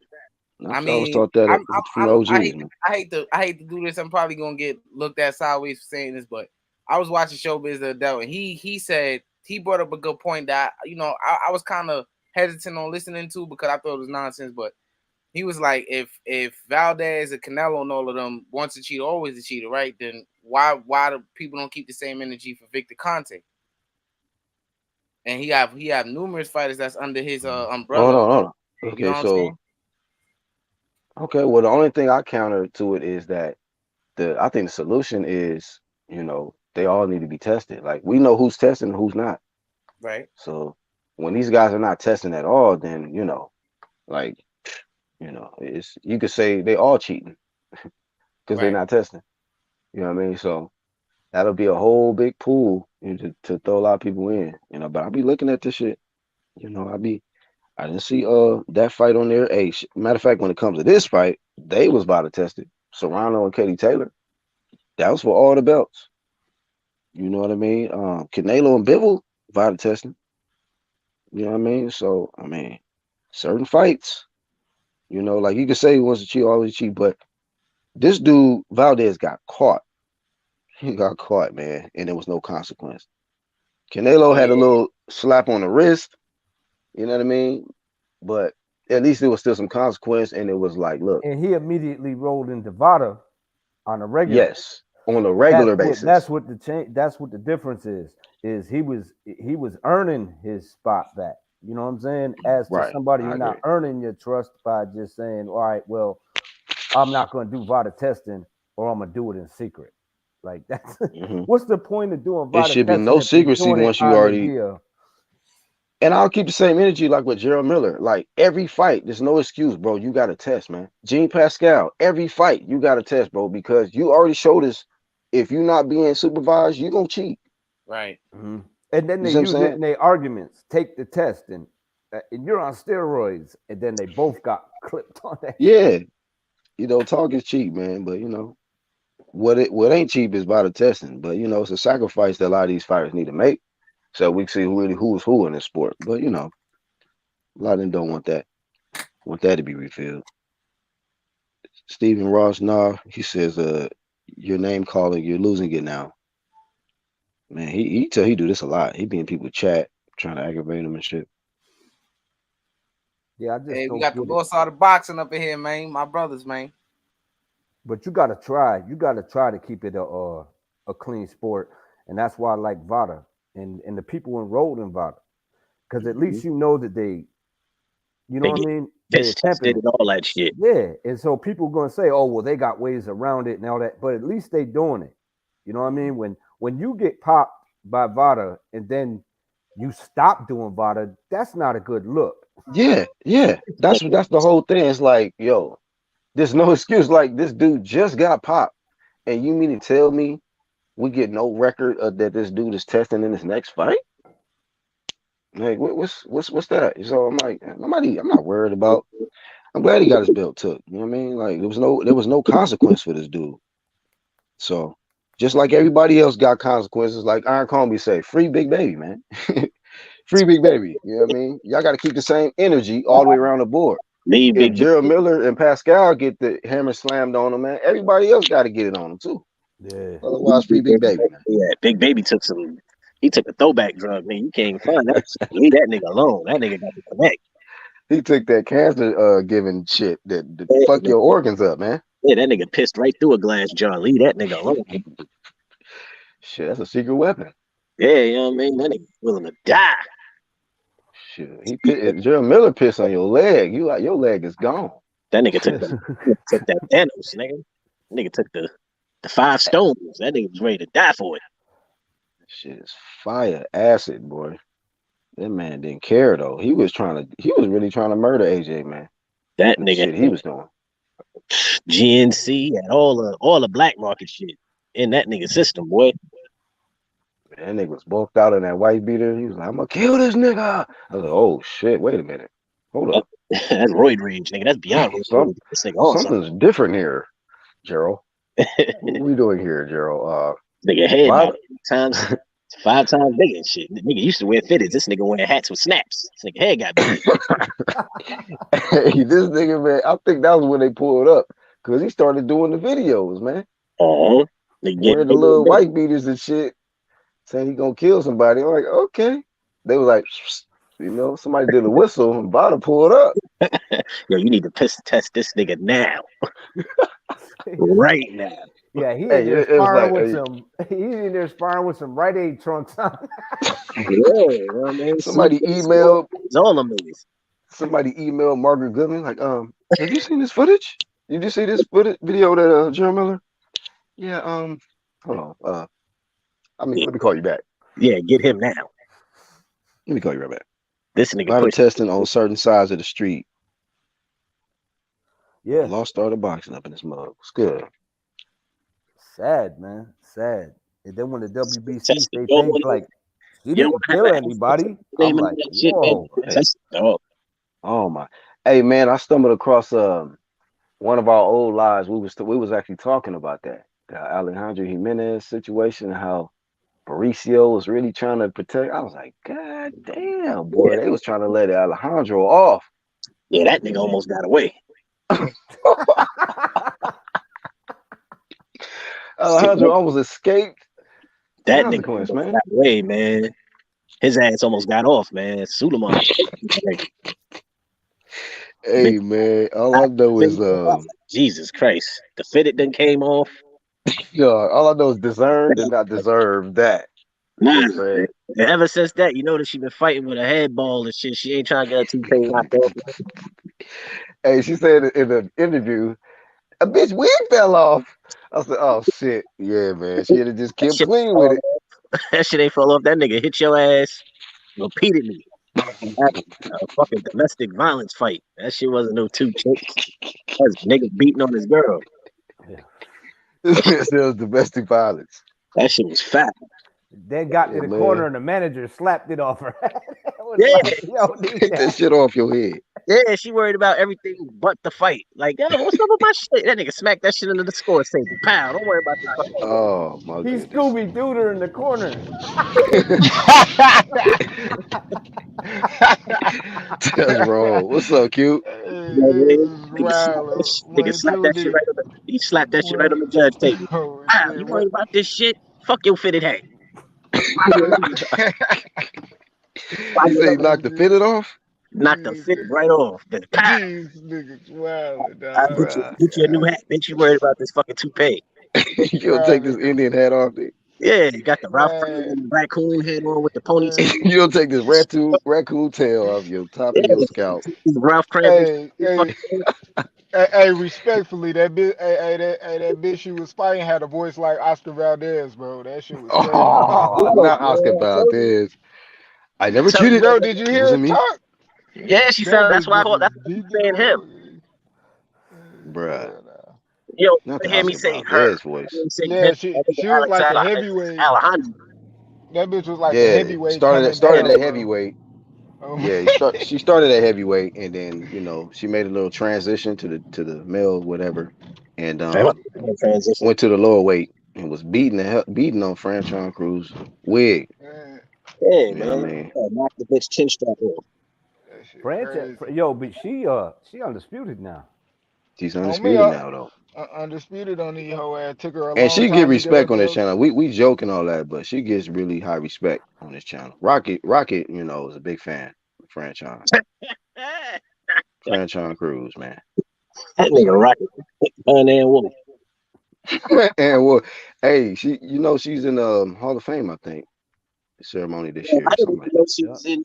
E: I
C: I was
E: mean,
C: taught that from the OGs, man.
E: I hate to do this. I'm probably gonna get looked at sideways for saying this, but I was watching Showbiz the other day, and he said he brought up a good point that I was kind of hesitant on listening to because I thought it was nonsense. But he was like, if Valdez and Canelo and all of them once a cheater, always a cheater, right? Then why do people don't keep the same energy for Victor Conte? And he have numerous fighters that's under his umbrella.
C: Hold on.
E: You know
C: Okay,
E: what I'm
C: so
E: saying?
C: well, the only thing I counter to it is that I think the solution is, they all need to be tested. Like we know who's testing and who's not.
E: Right.
C: So when these guys are not testing at all, then like it's you could say they all cheating because they're
E: Right.
C: not testing. You know what I mean? So that'll be a whole big pool to throw a lot of people in. But I'll be looking at this shit. I didn't see that fight on there. Hey, matter of fact, when it comes to this fight, they was about to test it. Serrano and Katie Taylor. That was for all the belts. You know what I mean? Canelo and Bivol about to testing. You know what I mean? So I mean, certain fights. Like you could say he wants to cheat, always cheat, but this dude Valdez got caught. He got caught, man, and there was no consequence. Canelo
E: Oh
C: had a
E: yeah.
C: little slap on the wrist. You know what I mean? But at least there was still some consequence, and it was like, look.
H: And he immediately rolled into Vada on a regular.
C: Yes, on a regular basis.
H: That's what the change. That's what the difference is. Is he was earning his spot back. You know what I'm saying? As to
C: Right.
H: somebody
C: I
H: who's
C: agree.
H: not earning your trust by just saying, "All right, well, I'm not going to do Vada testing, or I'm going to do it in secret." Like that's what's the point of doing
C: It
H: Vada
C: should be
H: testing
C: no
H: if you're
C: secrecy
H: doing it
C: once you
H: on the
C: already.
H: deal?
C: And I'll keep the same energy like with Gerald Miller. Like every fight, there's no excuse, bro. You got to test, man. Gene Pascal, every fight, you got to test, bro, because you already showed us if you're not being supervised, you're going to cheat.
E: Right.
H: Mm-hmm. And then
C: You
H: they
C: see what I'm
H: use it
C: saying?
H: in their arguments. Take the test, and you're on steroids. And then they both got clipped on that.
C: Yeah. Talk is cheap, man. But, what ain't cheap is by the testing. But, it's a sacrifice that a lot of these fighters need to make. So we can see really who's who in this sport. But, a lot of them don't want that. Want that to be refilled. Stephen Ross, nah, he says, your name calling, you're losing it now. Man, he do this a lot. He be in people chat trying to aggravate him and shit.
H: Yeah, I just
E: Hey, we
H: don't
E: got the
H: get it.
E: boss out of boxing up in here, man. My brothers, man.
H: But you gotta try. You gotta try to keep it a clean sport, and that's why I like Vada and the people enrolled in Vada. because at least you know that they, you know
G: They
H: what I
G: get
H: mean? They
G: Tested
H: attempted
G: and all that shit.
H: Yeah, and so people are gonna say, "Oh, well, they got ways around it and all that," but at least they doing it. You know what I mean? When you get popped by VADA and then you stop doing VADA, that's not a good look.
C: Yeah. That's the whole thing. It's like, yo, there's no excuse. Like, this dude just got popped, and you mean to tell me we get no record of that this dude is testing in his next fight? Like, what's that? So I'm like, I'm not worried about. I'm glad he got his belt took. You know what I mean? Like, there was no consequence for this dude. So just like everybody else got consequences, like Iron Combi say, free Big Baby, man. Free Big Baby. You know what I mean? Y'all got to keep the same energy all the way around the board.
G: Leave
C: If
G: Big
C: Gerald Miller and Pascal get the hammer slammed on them, man, everybody else got to get it on them too.
H: Yeah.
C: Otherwise, free Big Baby, man.
G: Yeah, Big Baby took he took a throwback drug, man. You can't even find that. Leave that nigga alone. That nigga got to connect.
C: He took that cancer giving shit that fuck your organs up, man.
G: Yeah, that nigga pissed right through a glass jar. Leave that nigga alone.
C: Shit, that's a secret weapon.
G: Yeah, you know what I mean? That nigga willing to die.
C: Shit, if Gerald Miller piss on your leg, your leg is gone.
G: That nigga took that Thanos, nigga. That nigga took the 5 stones. That nigga was ready to die for it.
C: Shit is fire acid, boy. That man didn't care though. He was really trying to murder AJ, man.
G: That
C: The
G: nigga
C: shit he was doing.
G: GNC and all the black market shit in that nigga system, boy.
C: That nigga was bulked out in that white beater. He was like, I'm gonna kill this nigga. I was like, oh shit, wait a minute. Hold up.
G: That's roid rage, nigga. That's beyond roid rage. This nigga awesome.
C: Something's different here, Gerald. What are we doing here, Gerald?
G: Nigga head now 5 times bigger and shit. The nigga used to wear fitteds. This nigga wearing hats with snaps. This nigga head got big.
C: Hey, this nigga, man, I think that was when they pulled up because he started doing the videos, man.
G: Oh,
C: wearing the little white beaters and shit, saying he gonna kill somebody. I'm like, okay. They were like, you know, somebody did a whistle and Bada pulled up.
G: Yo, you need to piss test this nigga now. Right now.
H: Yeah, he's in there sparring with some Rite Aid trunks on.
G: Yeah, you know what I mean?
C: Somebody emailed
G: all them niggas.
C: Somebody emailed Margaret Goodman like, have you seen this footage? Did you see this video that Gerald Miller? Yeah, hold on. Let me call you back.
G: Yeah, get him now.
C: Let me call you right back.
G: This nigga
C: a lot of testing on certain sides of the street.
H: Yeah.
C: Lost started boxing up in this mug. It's good.
H: Sad, man. Sad. And then when the WBC, they think like he didn't kill anybody. I'm like, whoa.
C: Oh my. Hey man, I stumbled across one of our old lives. We was actually talking about that. The Alejandro Jimenez situation, how Mauricio was really trying to protect. I was like, God damn, boy, they was trying to let Alejandro off.
G: Yeah, that nigga almost got away.
C: Alejandro almost escaped.
G: That nigga almost got away, man. His ass almost got off, man. Suleiman.
C: Hey man, all I know is
G: Jesus Christ. The fitted done came off.
C: Yeah, all I know is Discern did not deserve that.
G: Nah, ever since that, you know that she been fighting with a head ball and shit. She ain't trying to get her toupee knocked off.
C: Hey, she said in the interview, a bitch wig fell off. I said, oh shit, yeah, man. She had to just keep clean with it.
G: That shit ain't fall off. That nigga hit your ass repeatedly. A fucking domestic violence fight. That shit wasn't no 2 chicks. That was nigga beating on his girl.
C: It was domestic violence.
G: That shit was fat.
H: Then got to the corner and the manager slapped it off her.
C: Yeah, like, yo, take that shit off your head.
G: Yeah, she worried about everything but the fight. Like, yo, what's up with my shit? That nigga smacked that shit into the score table. Pow, don't worry about the fight.
C: Oh my god.
H: He's Scooby Dooed her in the corner.
C: That's wrong. What's up, cute?
G: Nigga slapped that shit right on the. He slapped that shit right on the judge table. Pow, you worried about this shit? Fuck your fitted hat.
C: You say he knocked the fitted off?
G: Knocked the fitted right off. Then pow.
C: Niggas wild.
G: Get you a new hat, bitch. You worried about this fucking toupee?
C: You gonna take this Indian hat off, dude?
G: Yeah, you got the Ralph
I: Man,
G: raccoon head on with the ponytail.
I: man.
C: You don't take this raccoon tail off your top of
G: Yeah,
C: your scalp.
G: Ralph Cramp.
I: Hey, hey, respectfully, that bitch, that bitch she was fighting had a voice like Oscar Valdez, bro. That shit was crazy.
C: Oh, not Oscar Valdez. I never cheated.
I: Bro, did you
C: It
I: hear her
C: wasn't me,
I: talk?
G: Yeah, she
I: That
G: sound. That's
I: bitch
G: why I
I: just
G: call.
I: was
G: That's why
I: beating
G: I'm
I: the
G: saying him.
I: motherfucker.
C: bruh.
I: Yeah, nah.
G: You
C: Not
G: don't
C: the
G: hear me
C: Oscar
G: say her.
C: Valdez voice.
G: You say him.
I: Yeah,
G: I think
I: she was
G: Alex
I: like a heavyweight.
G: Alejandro.
I: That bitch was like a
C: Yeah,
I: heavyweight
C: started
I: coming
C: started
I: down,
C: at
I: bro.
C: heavyweight.
I: Um,
C: Yeah, she started at heavyweight, and then she made a little transition to the male whatever, and
G: Hey, what transition?
C: went to the lower weight and was beating on Franchon Cruz wig.
I: man,
G: Hey
C: You know what I
G: man,
C: mean?
G: knock the bitch chin strap off.
I: that shit
H: Franchise,
I: crazy.
H: yo, but she undisputed now.
C: She's
I: On me,
C: undisputed now though.
I: undisputed on these whole ass. Took her a
C: And
I: long
C: she get
I: time to get her
C: respect on this
I: belt.
C: channel. We joke and all that, but she gets really high respect on this channel. Rocket, is a big fan of Franchon Cruz, man.
G: That nigga rocket. And Wolf.
C: And well, hey, she's in the Hall of Fame, I think, the ceremony this year
G: I
C: or
G: didn't
C: something
G: even
C: like
G: know
C: that.
G: she
H: Yeah.
G: was in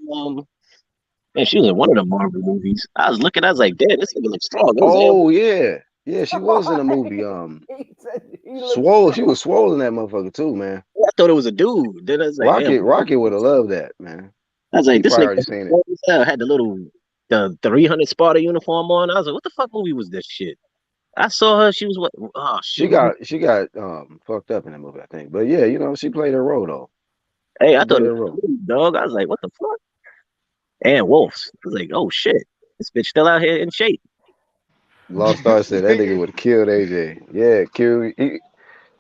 G: man, she was in one of the Marvel movies. I was looking, I was like, damn, this nigga looks strong. It was
C: Oh yeah. Yeah, she was in a movie.
H: He said he looks
C: Swole. She
H: strong.
C: was swollen that motherfucker too, man.
G: I thought it was a dude. Then I was like, damn.
C: Rocket would have loved that, man.
G: I was like,
C: He
G: this
C: probably
G: nigga
C: already seen it.
G: strong as hell. Had the 300 Sparta uniform on. I was like, what the fuck movie was this shit? I saw her. She was what? Oh
C: She
G: shit.
C: got fucked up in that movie, I think. But yeah, she played her role though.
G: Hey, I
C: She
G: thought
C: played
G: it
C: her
G: was
C: role.
G: a dude, dog. I was like, what the fuck? And Wolves. I was like, oh shit, this bitch still out here in shape.
C: Lost Star said that nigga would have killed AJ. Yeah,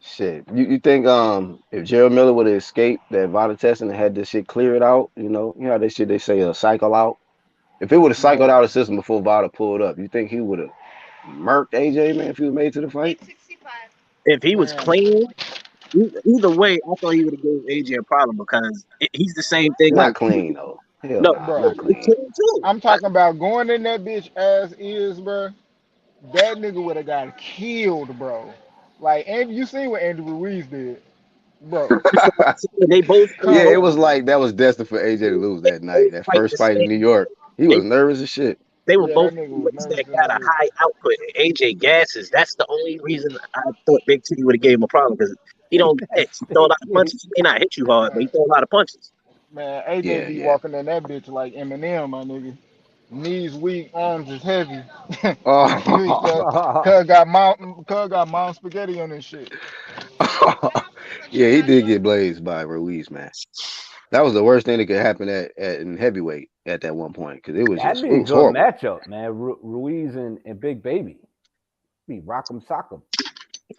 C: shit. You think if Gerald Miller would have escaped that vital testing and had this shit cleared out, how they say cycle out. If it would have cycled out
I: Man,
C: the system before Vada pulled up, you think he would have murked AJ, man, if he was made to the fight?
G: If he was
I: man,
G: clean, either way, I thought he would have gave AJ a problem because he's the same thing.
C: Not
G: Like,
C: clean though. Hell
G: no,
C: nah,
I: bro.
C: not
G: he's
C: clean.
G: clean too.
I: I'm talking about going in that bitch ass is, bro. That nigga would have got killed, bro. Like, and you seen what Andy Ruiz did, bro.
G: They both,
C: Yeah,
I: Come
C: it was
I: on,
C: like
I: bro.
C: that was destined for AJ to lose that night. That
G: fight
C: first
G: the
C: fight in
G: same.
C: New York. He
G: They
C: was nervous as shit.
G: they were
I: Yeah, that
G: both
I: nigga was
G: weights that
I: nervous in
G: got
I: that
G: a
I: bitch.
G: high output. And AJ gasses. That's the only reason I thought Big T would have gave him a problem because he don't hit. He throw a lot of punches. He may not hit you hard, but he
I: Man,
G: throw a lot of punches.
I: man, AJ
C: Yeah,
I: be
C: yeah.
I: walking in that bitch like Eminem, my nigga. Knees weak, arms is heavy.
C: Oh,
I: Cuz got mom spaghetti on this shit.
C: yeah, he did get blazed by Ruiz, man. That was the worst thing that could happen in heavyweight at that one point because
H: That'd be
C: it
H: a
C: was
H: good
C: horrible.
H: matchup, man. Ruiz and Big Baby. Be rock'em sock'em.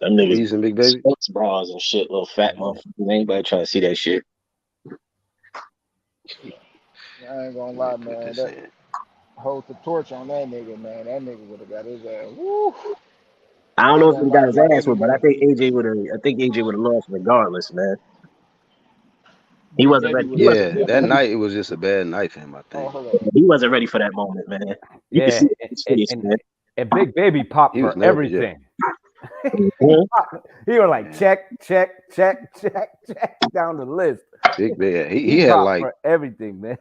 G: Them niggas
C: Ruiz and Big Baby.
G: sports bras and shit, little fat
H: Yeah.
G: motherfuckers. Anybody trying to see that shit?
I: I ain't gonna
C: Let
I: lie,
C: me put
I: man.
C: this
I: That
C: in.
I: hold the torch on that nigga, man. That nigga would have got his ass. Woo.
G: I don't
I: I
G: know
I: ain't
G: if
I: gonna
G: he got
I: lie
G: his
I: about
G: ass
I: Andy
G: with, but I
I: Ruiz.
G: think AJ would have. I think AJ would have lost regardless, man. He
I: Big
G: wasn't
I: Baby
G: ready.
I: would
G: He
I: have.
G: wasn't
C: Yeah,
I: Big,
C: that
G: ready.
C: night it was just a bad night for him, I
I: oh,
C: think.
I: hold on.
G: He wasn't ready for that moment, man. You can
H: Yeah,
G: see it in his face,
H: and,
G: man.
H: and Big Baby popped
C: He was
H: for
C: nervous, yeah.
H: everything. He was like
C: Yeah.
H: check down the list.
C: Big bad. He
H: He
C: had
H: popped
C: like
H: for everything, man.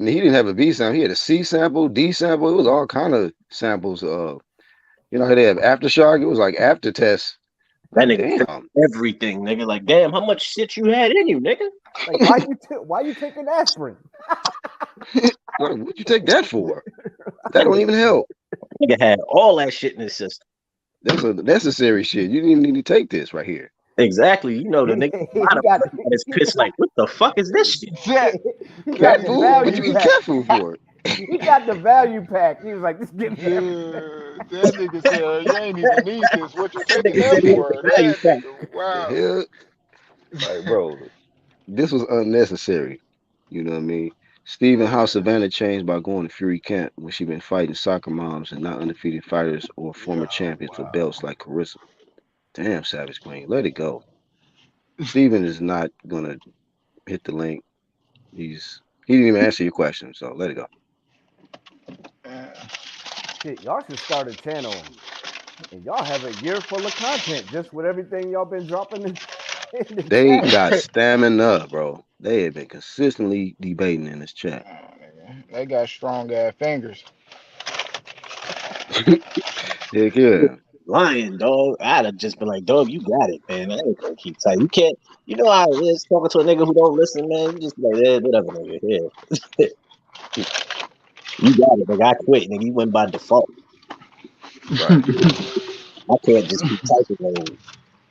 C: he didn't have a B sample. He had a C sample, D sample. It was all kind of samples. You know how they have aftershock? It was like after test.
G: That
C: Like,
G: nigga
C: damn.
G: everything, nigga. Like, damn, how much shit you had in you, nigga?
H: Like, why you taking aspirin?
C: Like, what'd you take that for? That don't even help.
G: Nigga had all that shit in his system.
C: That's a necessary shit. You didn't even need to take this right here.
G: Exactly. You know the nigga
H: he
G: bottom
H: got
G: is pissed. Like, what the fuck is this shit?
I: That,
H: he got
C: Cat
H: the
C: food? What you
H: value
C: get
H: pack.
C: cat food for?
H: He got the value pack. He was like, "Just give me
I: yeah,
H: everything."
I: that nigga said, you ain't even need this. What you
G: That
I: taking
G: nigga
I: that
G: said he had the
I: for?
G: value
I: That
G: pack.
I: nigga,
C: The
I: wow.
C: hell? Like, bro, this was unnecessary. You know what I mean? Stephen, how Savannah changed by going to Fury camp when she been fighting soccer moms and not undefeated fighters or former champions for belts like Claressa. Damn, Savage Queen, let it go. Stephen is not gonna hit the link. He didn't even answer your question, so let it go.
H: Shit, y'all should start a channel, and y'all have a year full of content just with everything y'all been dropping. in the
C: They
H: chat.
C: got stamina, bro. They have been consistently debating in this chat.
I: They got strong ass fingers.
C: Heck yeah.
G: Lying, dog. I'd have just been like, dog, you got it, man. I ain't gonna keep tight. You can't. You know how it is talking to a nigga who don't listen, man. You just be like, yeah, whatever, nigga. Yeah, you got it, nigga. I quit, nigga. You went by default.
C: Right.
G: I can't just keep typing. Man.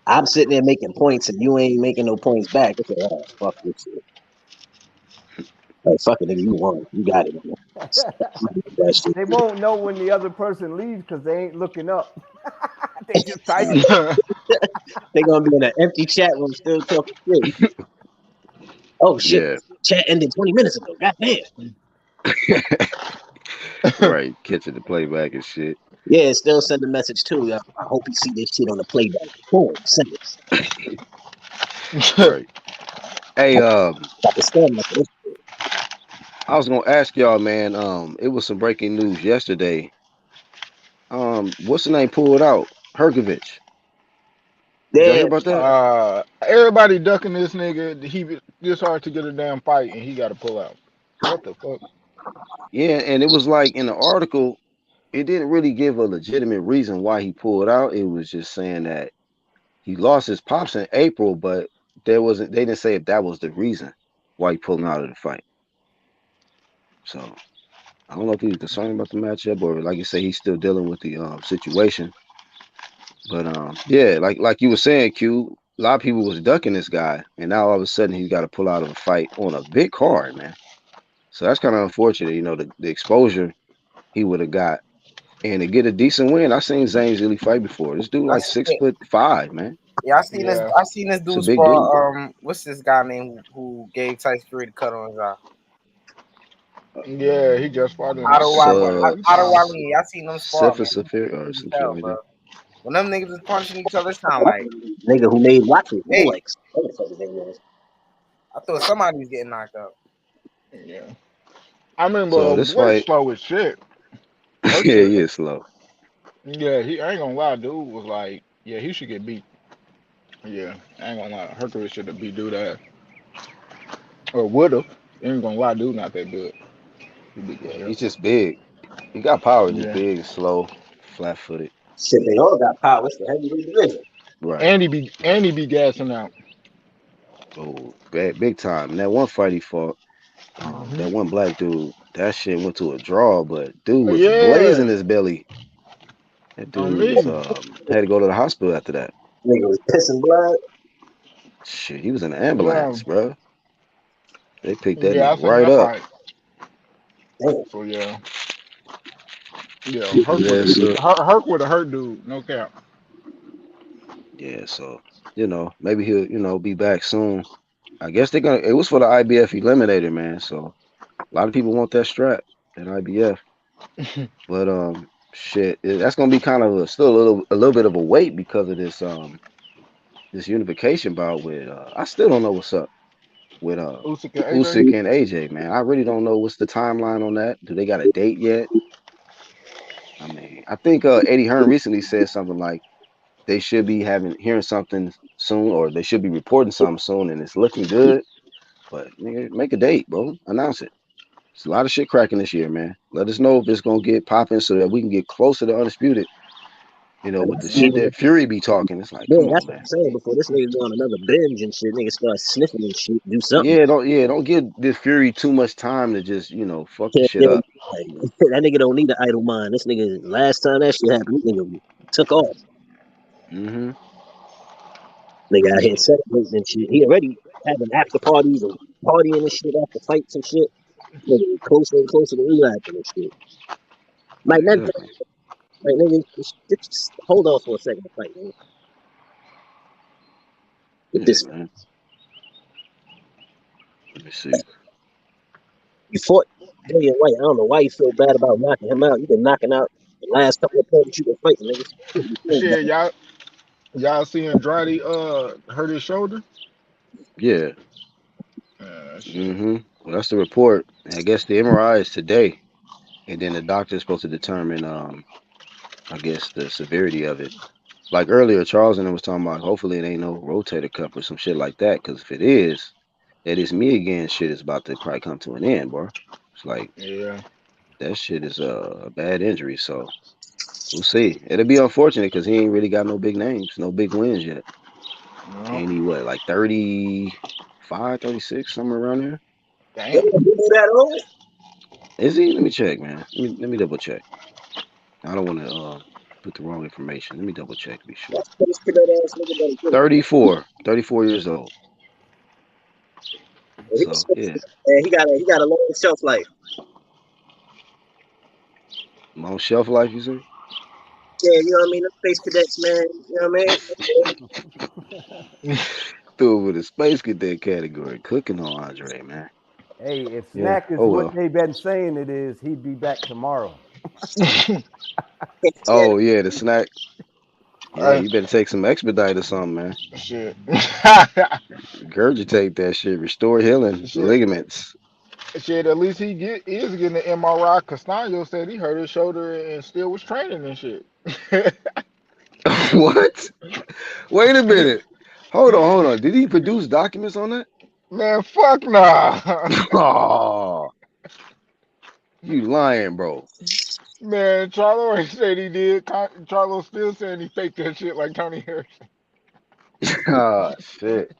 G: I'm sitting there making points, and you ain't making no points back. It's like, oh, fuck this shit. Like, fuck it, nigga. You won. You got it, nigga. That shit.
H: They won't know when the other person leaves because they ain't looking up. They just typing.
G: They gonna be in an empty chat room still talking shit. Oh shit!
C: Yeah.
G: Chat ended 20 minutes ago. Goddamn.
C: Right. Catching the playback and shit.
G: Yeah, still send a message too. I hope you see this shit on the playback. Boom, send it.
C: Right. Hey,
G: Got the stand like this.
C: I was gonna ask y'all, man. It was some breaking news yesterday. What's the name pulled out? Hergovich. Did y'all hear
G: Yeah,
C: about that?
I: Everybody ducking this nigga. It's hard to get a damn fight, and he got to pull out. What the fuck?
C: Yeah, and it was like in the article, it didn't really give a legitimate reason why he pulled out. It was just saying that he lost his pops in April, but they didn't say if that was the reason why he pulling out of the fight. So I don't know if he's concerned about the matchup or like you say, he's still dealing with the situation. But yeah, like you were saying, Q, a lot of people was ducking this guy, and now all of a sudden he's got to pull out of a fight on a big card, man. So that's kind of unfortunate, the exposure he would have got. And to get a decent win, I seen Zane Zilli fight before. This dude
E: I
C: like
E: seen it.
C: 6'5", man.
E: Yeah, I seen this.
I: Yeah.
E: I seen this
C: It's a
E: dude
C: big dude.
E: spar. What's this guy name who gave Tyson Fury the cut on his eye?
I: Yeah, he just fought him. I
E: Otto
I: think he fought him
E: Wallin.
I: 3
E: Otto
I: times.
E: Wallin. I seen them spar, man.
C: Safir or
E: You
C: some
E: can
C: shit
E: tell,
C: like
E: bro.
C: that.
E: When them niggas was punching each other, it sound like,
G: nigga who made Rocky
E: hey,
G: Rolex. What the fuck his name was?
E: I thought somebody was getting knocked out.
I: Yeah. I mean,
C: So
I: but
C: this
I: boy,
C: fight,
I: slow as shit.
C: yeah,
I: Her
C: he
I: shit.
C: is slow.
I: Yeah, I ain't gonna lie, dude was like, yeah, he should get beat. Yeah, I ain't gonna lie, Hercules should have beat dude ass, or would have. Ain't gonna lie, dude not that good. He beat
C: Yeah,
I: good
C: he's
I: else.
C: just big. He got power, just
I: Yeah,
C: big and slow, flat-footed.
G: Shit, they all got power. It's the heavyweight division.
C: Right.
I: and he be gassing out.
C: Oh, big time. And that one fight he fought,
I: Hmm.
C: that one black dude, that shit went to a draw, but dude was
I: Yeah,
C: blazing his belly. That
I: on
C: dude was
I: me.
C: had to go to the hospital after that.
G: Nigga was pissing blood.
C: Shit, he was in an
I: Yeah,
C: ambulance, bro. They picked that
I: yeah, I
C: nigga
I: seen
C: right
I: that
C: up.
I: fight.
G: Damn.
I: So yeah,
C: Beat his ass up.
I: Herc would have hurt dude, no cap.
C: Yeah, so maybe he'll be back soon. I guess they're gonna. It was for the IBF eliminator, man. So a lot of people want that strap, that IBF. But shit, that's gonna be kind of still a little bit of a wait because of this unification bout with. I still don't know what's up with
I: Usyk and AJ.
C: Usyk and AJ, man. I really don't know what's the timeline on that. Do they got a date yet? I mean, I think Eddie Hearn recently said something like they should be hearing something soon, or they should be reporting something soon, and it's looking good. But nigga, make a date, bro. Announce it. It's a lot of shit cracking this year, man. Let us know if it's gonna get popping so that we can get closer to undisputed.
G: And
C: With the
G: that's
C: shit
G: even
C: that Fury be talking, it's like,
G: yeah,
C: come
G: that's
C: on,
G: what I'm
C: man.
G: saying. Before this nigga go on another binge and shit, nigga start sniffing and shit, do something.
C: Don't give this Fury too much time to just fuck the
G: Can't
C: shit
G: give
C: up.
G: like, that nigga don't need an idle mind. This nigga, last time that shit happened, this nigga took off.
C: Mm-hmm.
G: Nigga out here
C: So
G: celebrating and shit. He already having after parties and partying and shit after fights and shit. Nigga closer and closer to relapsing and shit. Like,
C: yeah,
G: that,
C: definitely.
G: like nigga, just hold on for a second to fight, man. Get
C: Yeah,
G: this.
C: man. Let me see.
G: You fought Dillian White. I don't know why you feel bad about knocking him out. You've been knocking out the last couple of opponents you've been fighting, niggas. You feel bad.
I: Shit, y'all see Andrade hurt his shoulder?
C: Yeah.
I: Shit.
C: Mm-hmm. Well, that's the report. I guess the MRI is today, and then the doctor's supposed to determine I guess the severity of it. like earlier, Charles and I was talking about. Hopefully, it ain't no rotator cuff or some shit like that. Because if it is, that is me again. Shit is about to probably come to an end, bro. It's like
I: Yeah.
C: that shit is a bad injury. So we'll see. It'll be unfortunate because he ain't really got no big names, no big wins yet.
I: No.
C: And he what, like 35, 36, somewhere around there?
G: Yeah,
I: Damn.
G: you do that old?
C: Is he? Let me check, man. Let me double check. I don't want to put the wrong information. Let me double check to be sure.
G: That's this kid that ass nigga better get it.
C: 34 years old.
G: Yeah,
C: So yeah,
G: he got a long shelf life.
C: long shelf life, you say?
G: Yeah, you know what I mean? The space cadets, man. You know what I mean?
C: Threw over the space cadet category, cooking on Andre, man.
H: Hey, if
C: Yeah.
H: snack is
C: Oh
H: what
C: well.
H: they've been saying it is, he'd be back tomorrow.
G: Yeah,
C: Oh yeah, the snack. Yeah,
I: Uh,
C: you better take some expedite or something, man.
I: shit.
C: Regurgitate that shit. Restore healing
I: Shit.
C: ligaments.
I: Shit, at least he is getting an MRI. Castano said he hurt his shoulder and still was training and shit.
C: What? Wait a minute. Hold on. Did he produce documents on that?
I: Man, fuck nah.
C: Oh, you lying, bro.
I: Man, Charlo ain't said he did. Charlo still saying he faked that shit like Tony Harrison.
C: Ah, shit.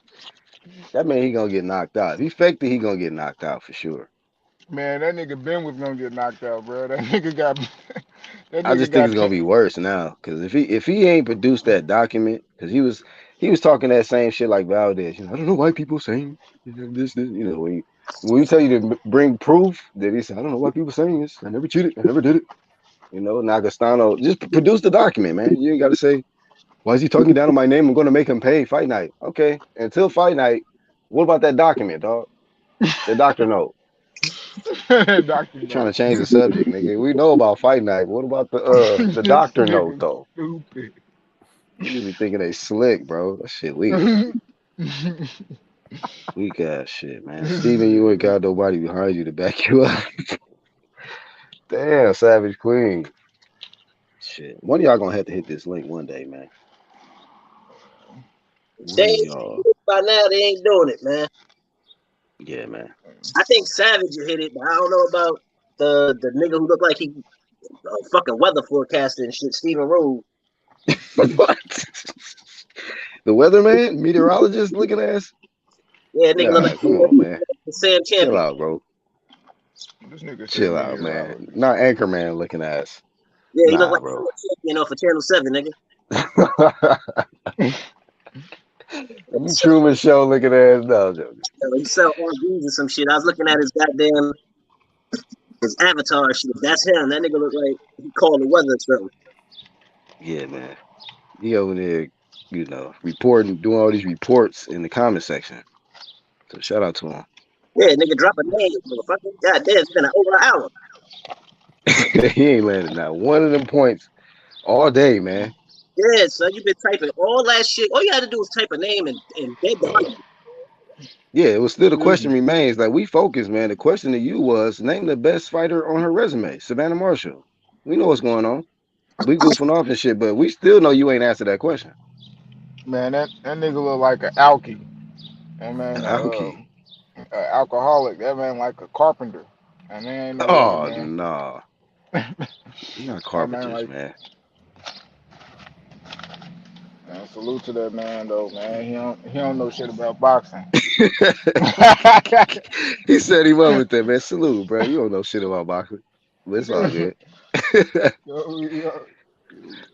C: That man, he gonna get knocked out. If he faked it, he gonna get knocked out for sure.
I: Man, that nigga Ben was gonna get knocked out, bro. That nigga got that
C: I
I: nigga
C: just think
I: got
C: it's gonna be worse now, cause if he ain't produced that document, cause he was talking that same shit like Valdez. I don't know why people saying this. When you tell you to bring proof that he said, I don't know why people saying this. I never cheated. I never did it. Nagastano, just produce the document, man. You ain't got to say, why is he talking down on my name? I'm going to make him pay fight night. Okay. Until fight night, what about that document, dog? The doctor note.
I: Doctor
C: You're trying
I: no.
C: to change the subject, nigga. We know about fight night. What about the
I: This
C: doctor note,
I: nigga
C: though?
I: stupid.
C: Niggas be thinking they slick, bro. That shit weak. Weak ass shit, man. Steven, you ain't got nobody behind you to back you up. Damn, Savage Queen. Shit. One of y'all gonna have to hit this link one day, man.
G: they
C: One of y'all.
G: by now they ain't doing it, man.
C: Yeah, man.
G: I think Savage hit it, but I don't know about the nigga who looked like he fucking weather forecaster and shit, Steven Rose.
C: What? The weatherman? Meteorologist looking ass?
G: Yeah, nigga look
C: Nah,
G: like
C: come on, man.
G: the Sam
C: Chill
G: Champion.
C: out, bro.
I: This nigga said
C: Chill out, man.
I: meteorologist.
C: Not Anchorman looking ass.
G: Yeah, he looked
C: Nah,
G: like
C: bro.
G: Sam Champion off of Channel 7, nigga.
C: You Truman Show looking ass. No, I'm joking.
G: He sell RVs and some shit. I was looking at his goddamn his avatar shit. That's him. That nigga look like he called the weather or something.
C: Yeah, man. He over there, reporting, doing all these reports in the comment section. So shout out to him.
G: Yeah, nigga drop a name, motherfucker. God damn, it's been over an hour.
C: He ain't landed not one of them points all day, man.
G: Yeah, son, you been typing all that shit. All you had to do was type a name and bed the argument.
C: Yeah, it was still the question remains. Like, we focused, man. The question to you was, name the best fighter on her resume, Savannah Marshall. We know what's going on. We goofing off and shit, but we still know you ain't answered that question.
I: Man, that nigga look like an alky. That man,
C: Alki.
I: alcoholic. That man like a carpenter. And they ain't no way,
C: Oh,
I: man.
C: nah. We're not
I: That man
C: carpenters,
I: like,
C: man.
I: man, salute to that man though, man. He don't know shit about boxing.
C: He said he went with that, man. Salute, bro. You don't know shit about boxing. But it's all good.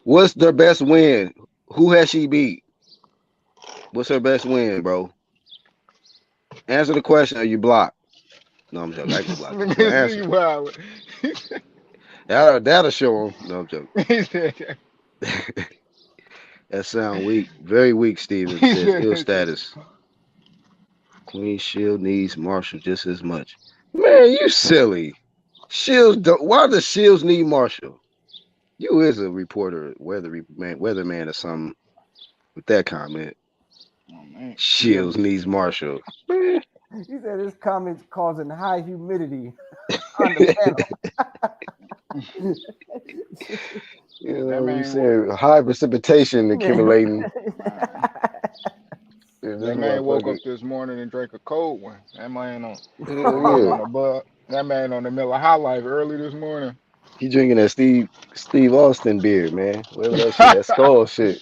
C: What's their best win? Who has she beat? What's her best win, bro? Answer the question or you block. No, I'm joking. I can block you. But answer.
I: Wow.
C: That'll show him. No, I'm joking.
I: He said,
C: That sound weak. Very weak, Steven.
I: he
C: Says
I: said
C: ill
I: that shit.
C: status. Queen Shield needs Marshall just as much. Man, you silly. Shields don't. Why does Shields need Marshall? You is a reporter, weatherman or something with that comment.
I: Oh, man.
C: Shields needs Marshall. Man.
H: He said his comments causing high humidity on the panel.
C: You
I: That
C: know, we
I: man,
C: saying high precipitation accumulating. in this
I: that man woke
C: motherfucker.
I: up this morning and drank a cold one.
C: Hell
I: That man
C: yeah.
I: on the bud. That man on the Miller High Life early this morning.
C: He drinking that Steve Austin beer, man. Whatever that shit, that skull shit.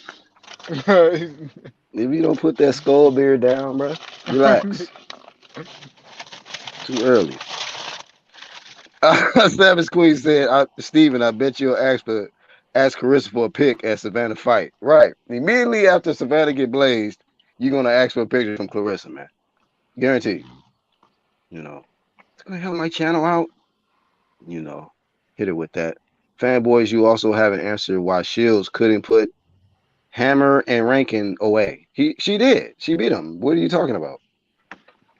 C: If you don't put that skull beer down, bro, relax. Too early. Savage Queen said, Steven, I bet you'll ask Carissa for a pic at Savannah fight. Right. Immediately after Savannah get blazed, you're gonna ask for a picture from Claressa, man. Guaranteed. You know. It's gonna help my channel out. You know. Hit it with that. Fanboys, you also haven't answered why Shields couldn't put Hammer and Rankin away. She did. She beat him. What are you talking about?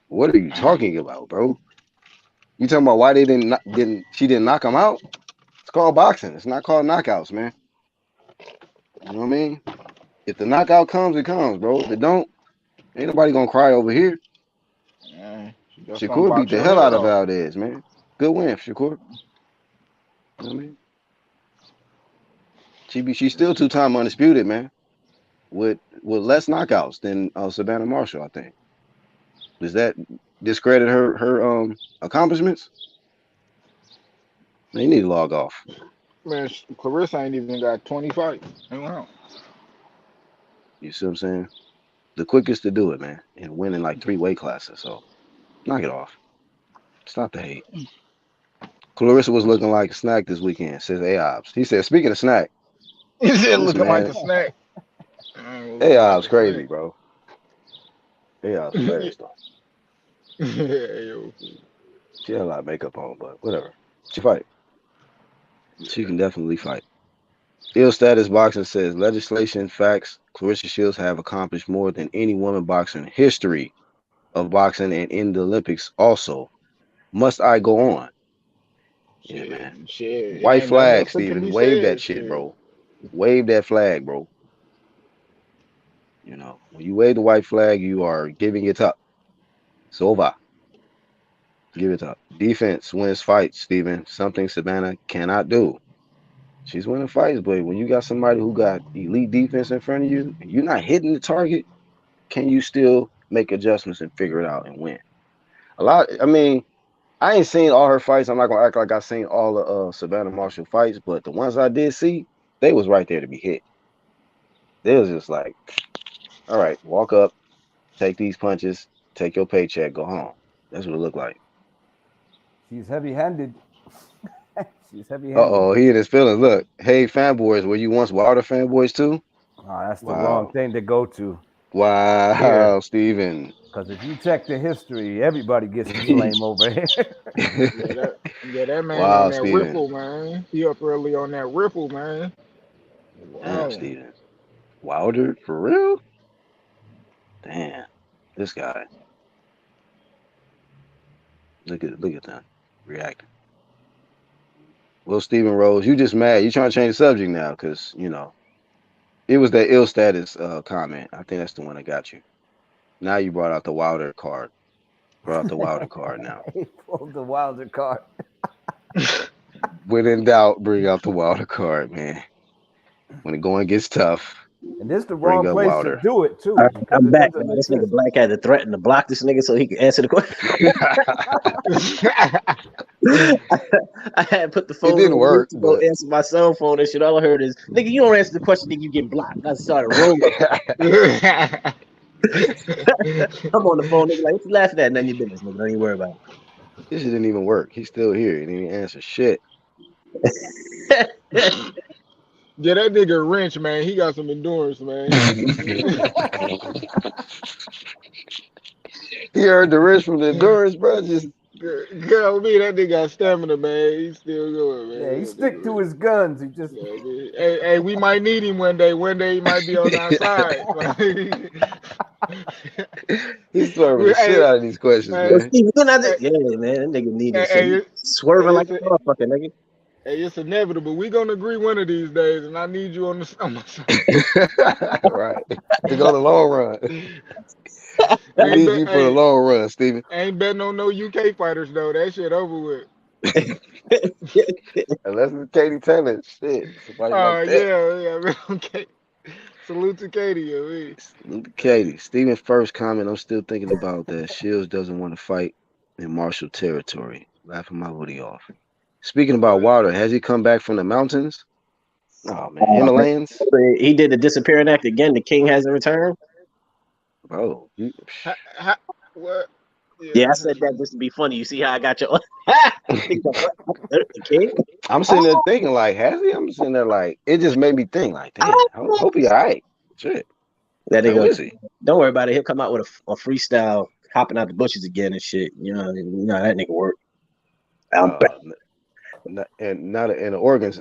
C: What are you talking about, bro? You talking about why they she didn't knock him out? It's called boxing. It's not called knockouts, man. You know what I mean? If the knockout comes, it comes, bro. If it don't, ain't nobody gonna cry over here.
I: Yeah, she just gonna
C: Shakur beat
I: box
C: the
I: your
C: hell
I: head
C: out of
I: off.
C: Valdez, man. Good win, Shakur. You know what I mean? She's still 2-time undisputed, man. With less knockouts than Savannah Marshall, I think. Does that discredit her accomplishments? They need to log off.
I: Man, Clarissa ain't even got 20 fights. Wow.
C: You see what I'm saying? The quickest to do it, man, and winning like 3 weight classes. So knock it off. Stop the hate. Clarissa was looking like a snack this weekend, says AOBS. He said, speaking of snack,
I: He said
C: this
I: looking like
C: man,
I: a snack.
C: AOBS crazy, bro. AOBS hilarious, though. She had a lot of makeup on, but whatever. She fight. She can definitely fight. Ill Status Boxing says, legislation facts, Claressa Shields have accomplished more than any woman boxer in history of boxing and in the Olympics also. Must I go on? Yeah, man.
I: Shit.
C: White
I: Ain't nothing
C: flag,
I: else that can
C: Steven.
I: be
C: Wave that
I: said.
C: shit, bro. Wave that flag, bro. You know, when you wave the white flag, you are giving it up. It's over. Give it up. Defense wins fights, Steven. Something Savannah cannot do. She's winning fights, but when you got somebody who got elite defense in front of you, and you're not hitting the target, can you still make adjustments and figure it out and win? I mean, I ain't seen all her fights. I'm not gonna act like I seen all the Savannah Marshall fights, but the ones I did see, they was right there to be hit. They was just like, all right, walk up, take these punches, take your paycheck, go home. That's what it looked like.
H: She's heavy-handed. She's heavy-handed.
C: Uh-oh, he in his feelings. Look, hey, fanboys, were you once Wilder fanboys too?
H: Oh, that's the wrong thing to go to.
C: Wow,
H: Here.
C: Steven.
H: Because if you check the history, everybody gets the flame over here.
I: that man
C: wow,
I: on that
C: Steven.
I: ripple, man. He up early on that ripple, man.
C: Damn, Steven. Wilder, for real? Damn, this guy. Look at them reacting. Well, Stephen Rose, you just mad. You trying to change the subject now because, you know, it was that ill status comment. I think that's the one that got you. Now you brought out the Wilder card. Brought out the Wilder card now.
H: He pulled the Wilder card.
C: When in doubt, bring out the Wilder card, man. When the going gets tough,
H: and this is the wrong place
C: Wilder.
H: to do it, too.
G: I'm back, man. This nigga Black had to threaten to block this nigga so he could answer the question. I had put the phone.
C: It didn't work.
G: To go answer my cell phone and shit. All I heard is, nigga, you don't answer the question, nigga, you get blocked. I started rolling. I'm on the phone, nigga, like, what you laughing at? None of your business, nigga. Don't even worry about it.
C: This shit didn't even work. He's still here. He didn't even answer shit.
I: Yeah, that nigga Wrench, man, he got some endurance, man.
C: He heard the wrench from the endurance, bro. Just
I: girl, me, that nigga got stamina, man. He's still going, man.
H: Yeah, he stick to his guns. He just.
I: Hey, we might need him one day. One day he might be on our side.
C: He's serving the shit out of these questions, man.
G: Yeah, man, that nigga needed swerving like a motherfucker, nigga.
I: Hey, it's inevitable. We gonna agree one of these days, and I need you on my side.
C: Right. To go the long run. I need you for the long run, Steven.
I: I ain't betting on no UK fighters though. That shit over with.
C: Unless it's Katie Taylor, shit, somebody like that.
I: Yeah, man. Okay. Salute to Katie, yo.
C: Salute to Katie. Steven's first comment, I'm still thinking about that. Shields doesn't want to fight in Marshall territory. Laughing my hoodie off. Speaking about Wilder, has he come back from the mountains? Oh man, Himalayas.
G: He did the disappearing act again. The king hasn't returned.
C: Bro,
I: What?
G: Yeah, I said that just to be funny. You see how I got your the king?
C: I'm sitting there thinking like, has he? I'm sitting there like, it just made me think like, damn, I hope he all right. Shit.
G: That
C: How
G: nigga,
C: is he?
G: don't worry about it. He'll come out with a freestyle, hopping out the bushes again and shit. You know that nigga work.
C: And not an Oregon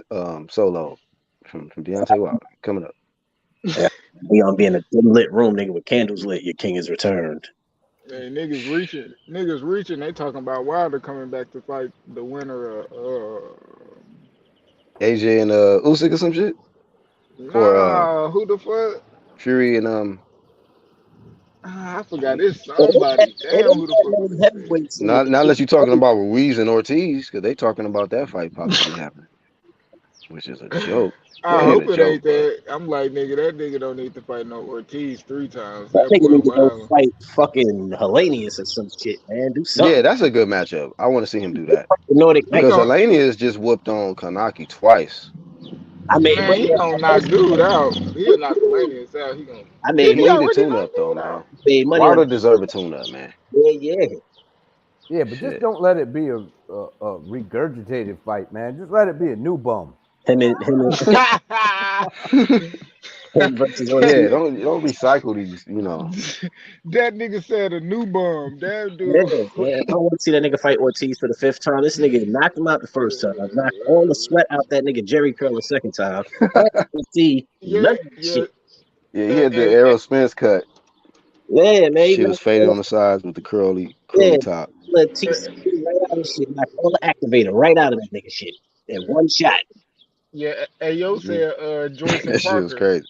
C: solo from Deontay Wilder coming up.
G: Yeah, we gonna be in a dim lit room, nigga, with candles lit. Your king is returned.
I: Hey, niggas reaching. They talking about Wilder coming back to fight the winner of
C: AJ and Usyk or some shit.
I: Nah, who the fuck?
C: Fury and
I: I forgot. It's somebody. Damn, who the fuck?
C: Not unless you're talking about Ruiz and Ortiz, because they talking about that fight possibly happening, which is a joke.
I: I hope it ain't that. I'm like, nigga, that nigga don't need to fight no Ortiz 3 times.
G: That nigga need to go fight fucking Hellenius or some shit, man. Do something.
C: Yeah, that's a good matchup. I want to see him do that.
G: Nordic,
C: because Hellenius just whooped on Kanaki twice.
G: I mean,
I: man, he gonna knock dude out. He'll knock Hellenius out. He gonna.
G: I mean,
C: he need a tune-up though, man. Wilder deserve a tune-up, man.
H: Yeah, but just don't let it be a regurgitated fight, man. Just let it be a new bum.
G: Him
C: versus yeah, don't recycle these, you know.
I: That nigga said a new bum. That dude.
G: Yeah, I don't want to see that nigga fight Ortiz for the 5th time. This nigga knocked him out the 1st time. Knocked all the sweat out that nigga Jerry Curl the 2nd time. See,
C: he had the Errol Spence cut.
G: Yeah, man.
C: She was faded on the sides with the curly top.
G: Let T right out of shit, knock all the activator right out of that nigga shit. In one shot.
I: Yeah, Ayo said Joyce and
C: That shit was
I: Parker.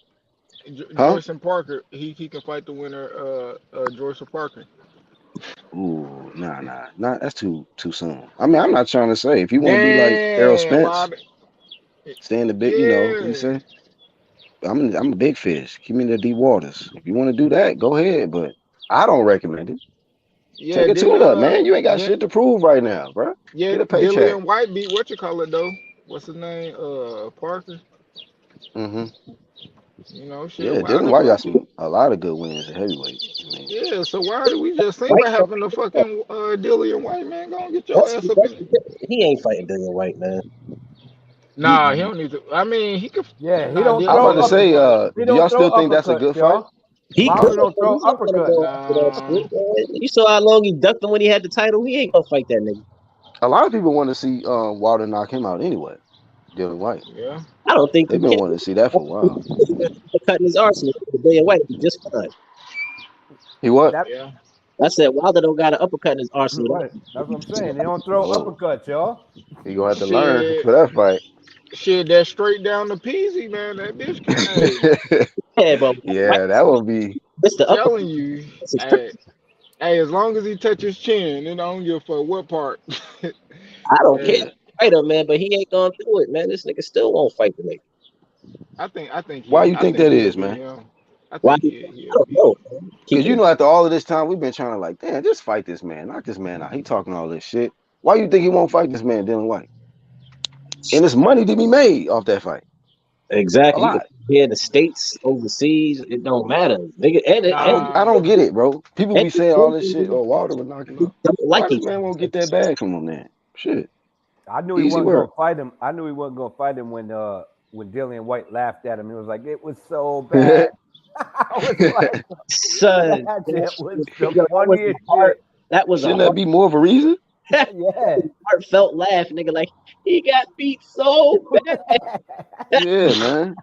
C: crazy.
I: Joyce and Parker, he can fight the winner, Joyce and Parker.
C: Ooh, nah. That's too soon. I mean, I'm not trying to say if you want to be like Errol Spence, stay in the big, you know what you say? I'm a big fish. Give me the deep waters. If you want to do that, go ahead. But I don't recommend it.
I: Yeah,
C: take a tune up, man. You ain't got shit to prove right now, bro.
I: Yeah,
C: get a paycheck.
I: Dillian White beat what you call it though? What's his name? Parker.
C: Mm-hmm.
I: You know, shit.
C: Yeah, Dylan White got a lot of good wins at heavyweight. I mean,
I: yeah, so why did we just think what happened to fucking Dillian White, man? Go and get your ass up in.
G: He ain't fighting Dillian White, man.
I: Nah, he don't need to. I mean, he could.
H: Yeah, he
C: I'm
H: don't.
C: about to say, do y'all still think that's a good fight?
G: He
H: don't throw uppercut.
G: You saw how long he ducked him when he had the title. He ain't gonna fight that nigga.
C: A lot of people want to see Wilder knock him out anyway. Dylan White.
I: Yeah.
G: I don't think
C: they've been wanting to see that for a while.
G: Cutting his arsenal. Dillian White be just fine.
C: He what?
I: Yeah.
G: I said Wilder don't got an uppercut in his arsenal.
H: Right. That's what I'm saying. They don't throw uppercuts, y'all.
C: You gonna have to learn for that fight.
I: Shit, that's straight down to Peasy, man. That bitch can.
G: Yeah, but
C: yeah, that would be.
I: I'm telling you. Hey, as long as he touches his chin, then I don't give a fuck what part.
G: I don't care. Fight him, man, but he ain't gonna do it, man. This nigga still won't fight the nigga.
I: I think.
C: Why you think that is, man?
G: Why? I don't know.
C: Because you know, after all of this time, we've been trying to like, damn, just fight this man, knock this man out. He talking all this shit. Why you think he won't fight this man, Dylan White? And there's money to be made off that fight.
G: Exactly. Yeah, the states, overseas, it don't matter. Nigga,
C: I don't get it, bro. People be saying all this shit. Wilder would knock him out. Why this man won't get that bag from him, man? Shit.
H: I knew he wasn't gonna fight him. I knew he wasn't gonna fight him when Dillian White laughed at him. He was like, "It was so bad." I was like,
G: "Son, that was
C: shouldn't that be more of a reason?"
H: Yeah,
G: heartfelt laugh, nigga. Like he got beat so bad.
C: Yeah, man.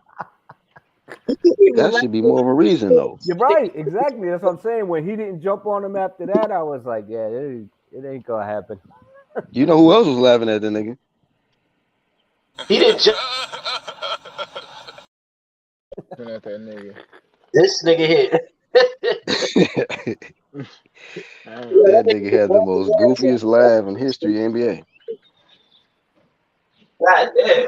C: That should be more of a reason, though.
H: You're right. Exactly. That's what I'm saying. When he didn't jump on him after that, I was like, "Yeah, it ain't gonna happen."
C: You know who else was laughing at the nigga?
G: He didn't jump.
I: At that nigga.
G: This nigga here.
C: That nigga had the most goofiest laugh in history of NBA.
G: God damn.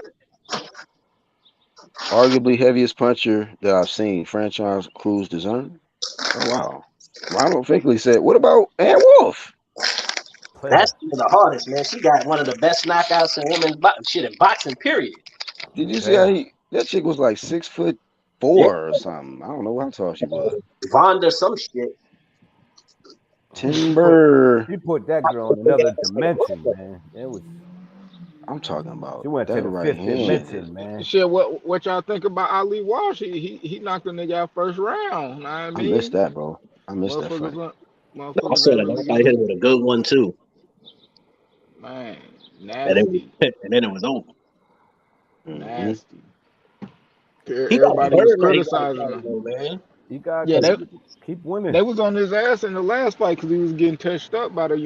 C: Arguably heaviest puncher that I've seen. Franchise Cruz Dizern. Oh wow. Ronald Finkley said, "What about Ann Wolf?"
G: That's the hardest, man. She got one of the best knockouts in women's shit in boxing, period.
C: Did you see how that chick was like 6'4" or something? I don't know how tall she was.
G: Vonda some shit.
C: Timber.
H: He put that girl in another dimension, man. It was.
C: I'm talking about.
H: She went to the
C: right
H: fifth
C: hand.
H: dimension, man.
I: Shit, what y'all think about Ali Walsh? He knocked the nigga out first round. Know what I mean?
C: missed that, bro. I missed that fight.
G: I saw that. I hit him with a good one too.
I: Man, nasty.
G: And then it was over.
I: Nasty.
G: He
I: Everybody was
G: got
I: criticizing him.
G: though, man.
H: He got keep winning.
I: They was on his ass in the last fight because he was getting touched up by the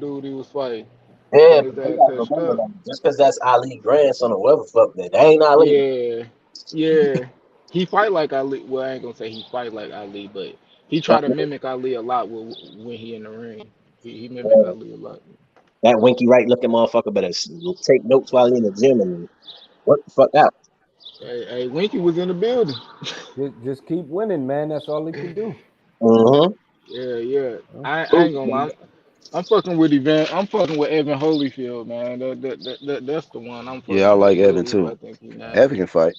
I: dude he was fighting.
G: Yeah, but they gotta remember that. Just because that's Ali grandson or whoever fuck that ain't Ali.
I: Yeah. He fight like Ali. Well, I ain't gonna say he fight like Ali, but he try to mimic Ali a lot when he in the ring. He mimic Ali a lot.
G: That winky right looking motherfucker better take notes while he in the gym and work the fuck out.
I: Hey, Winky was in the building.
H: Just keep winning, man. That's all he can do.
I: Yeah. I ain't gonna lie. I'm fucking with I'm fucking with Evan Holyfield, man. That's the one I'm fucking with.
C: Yeah, I like Evan too. Evan can fight.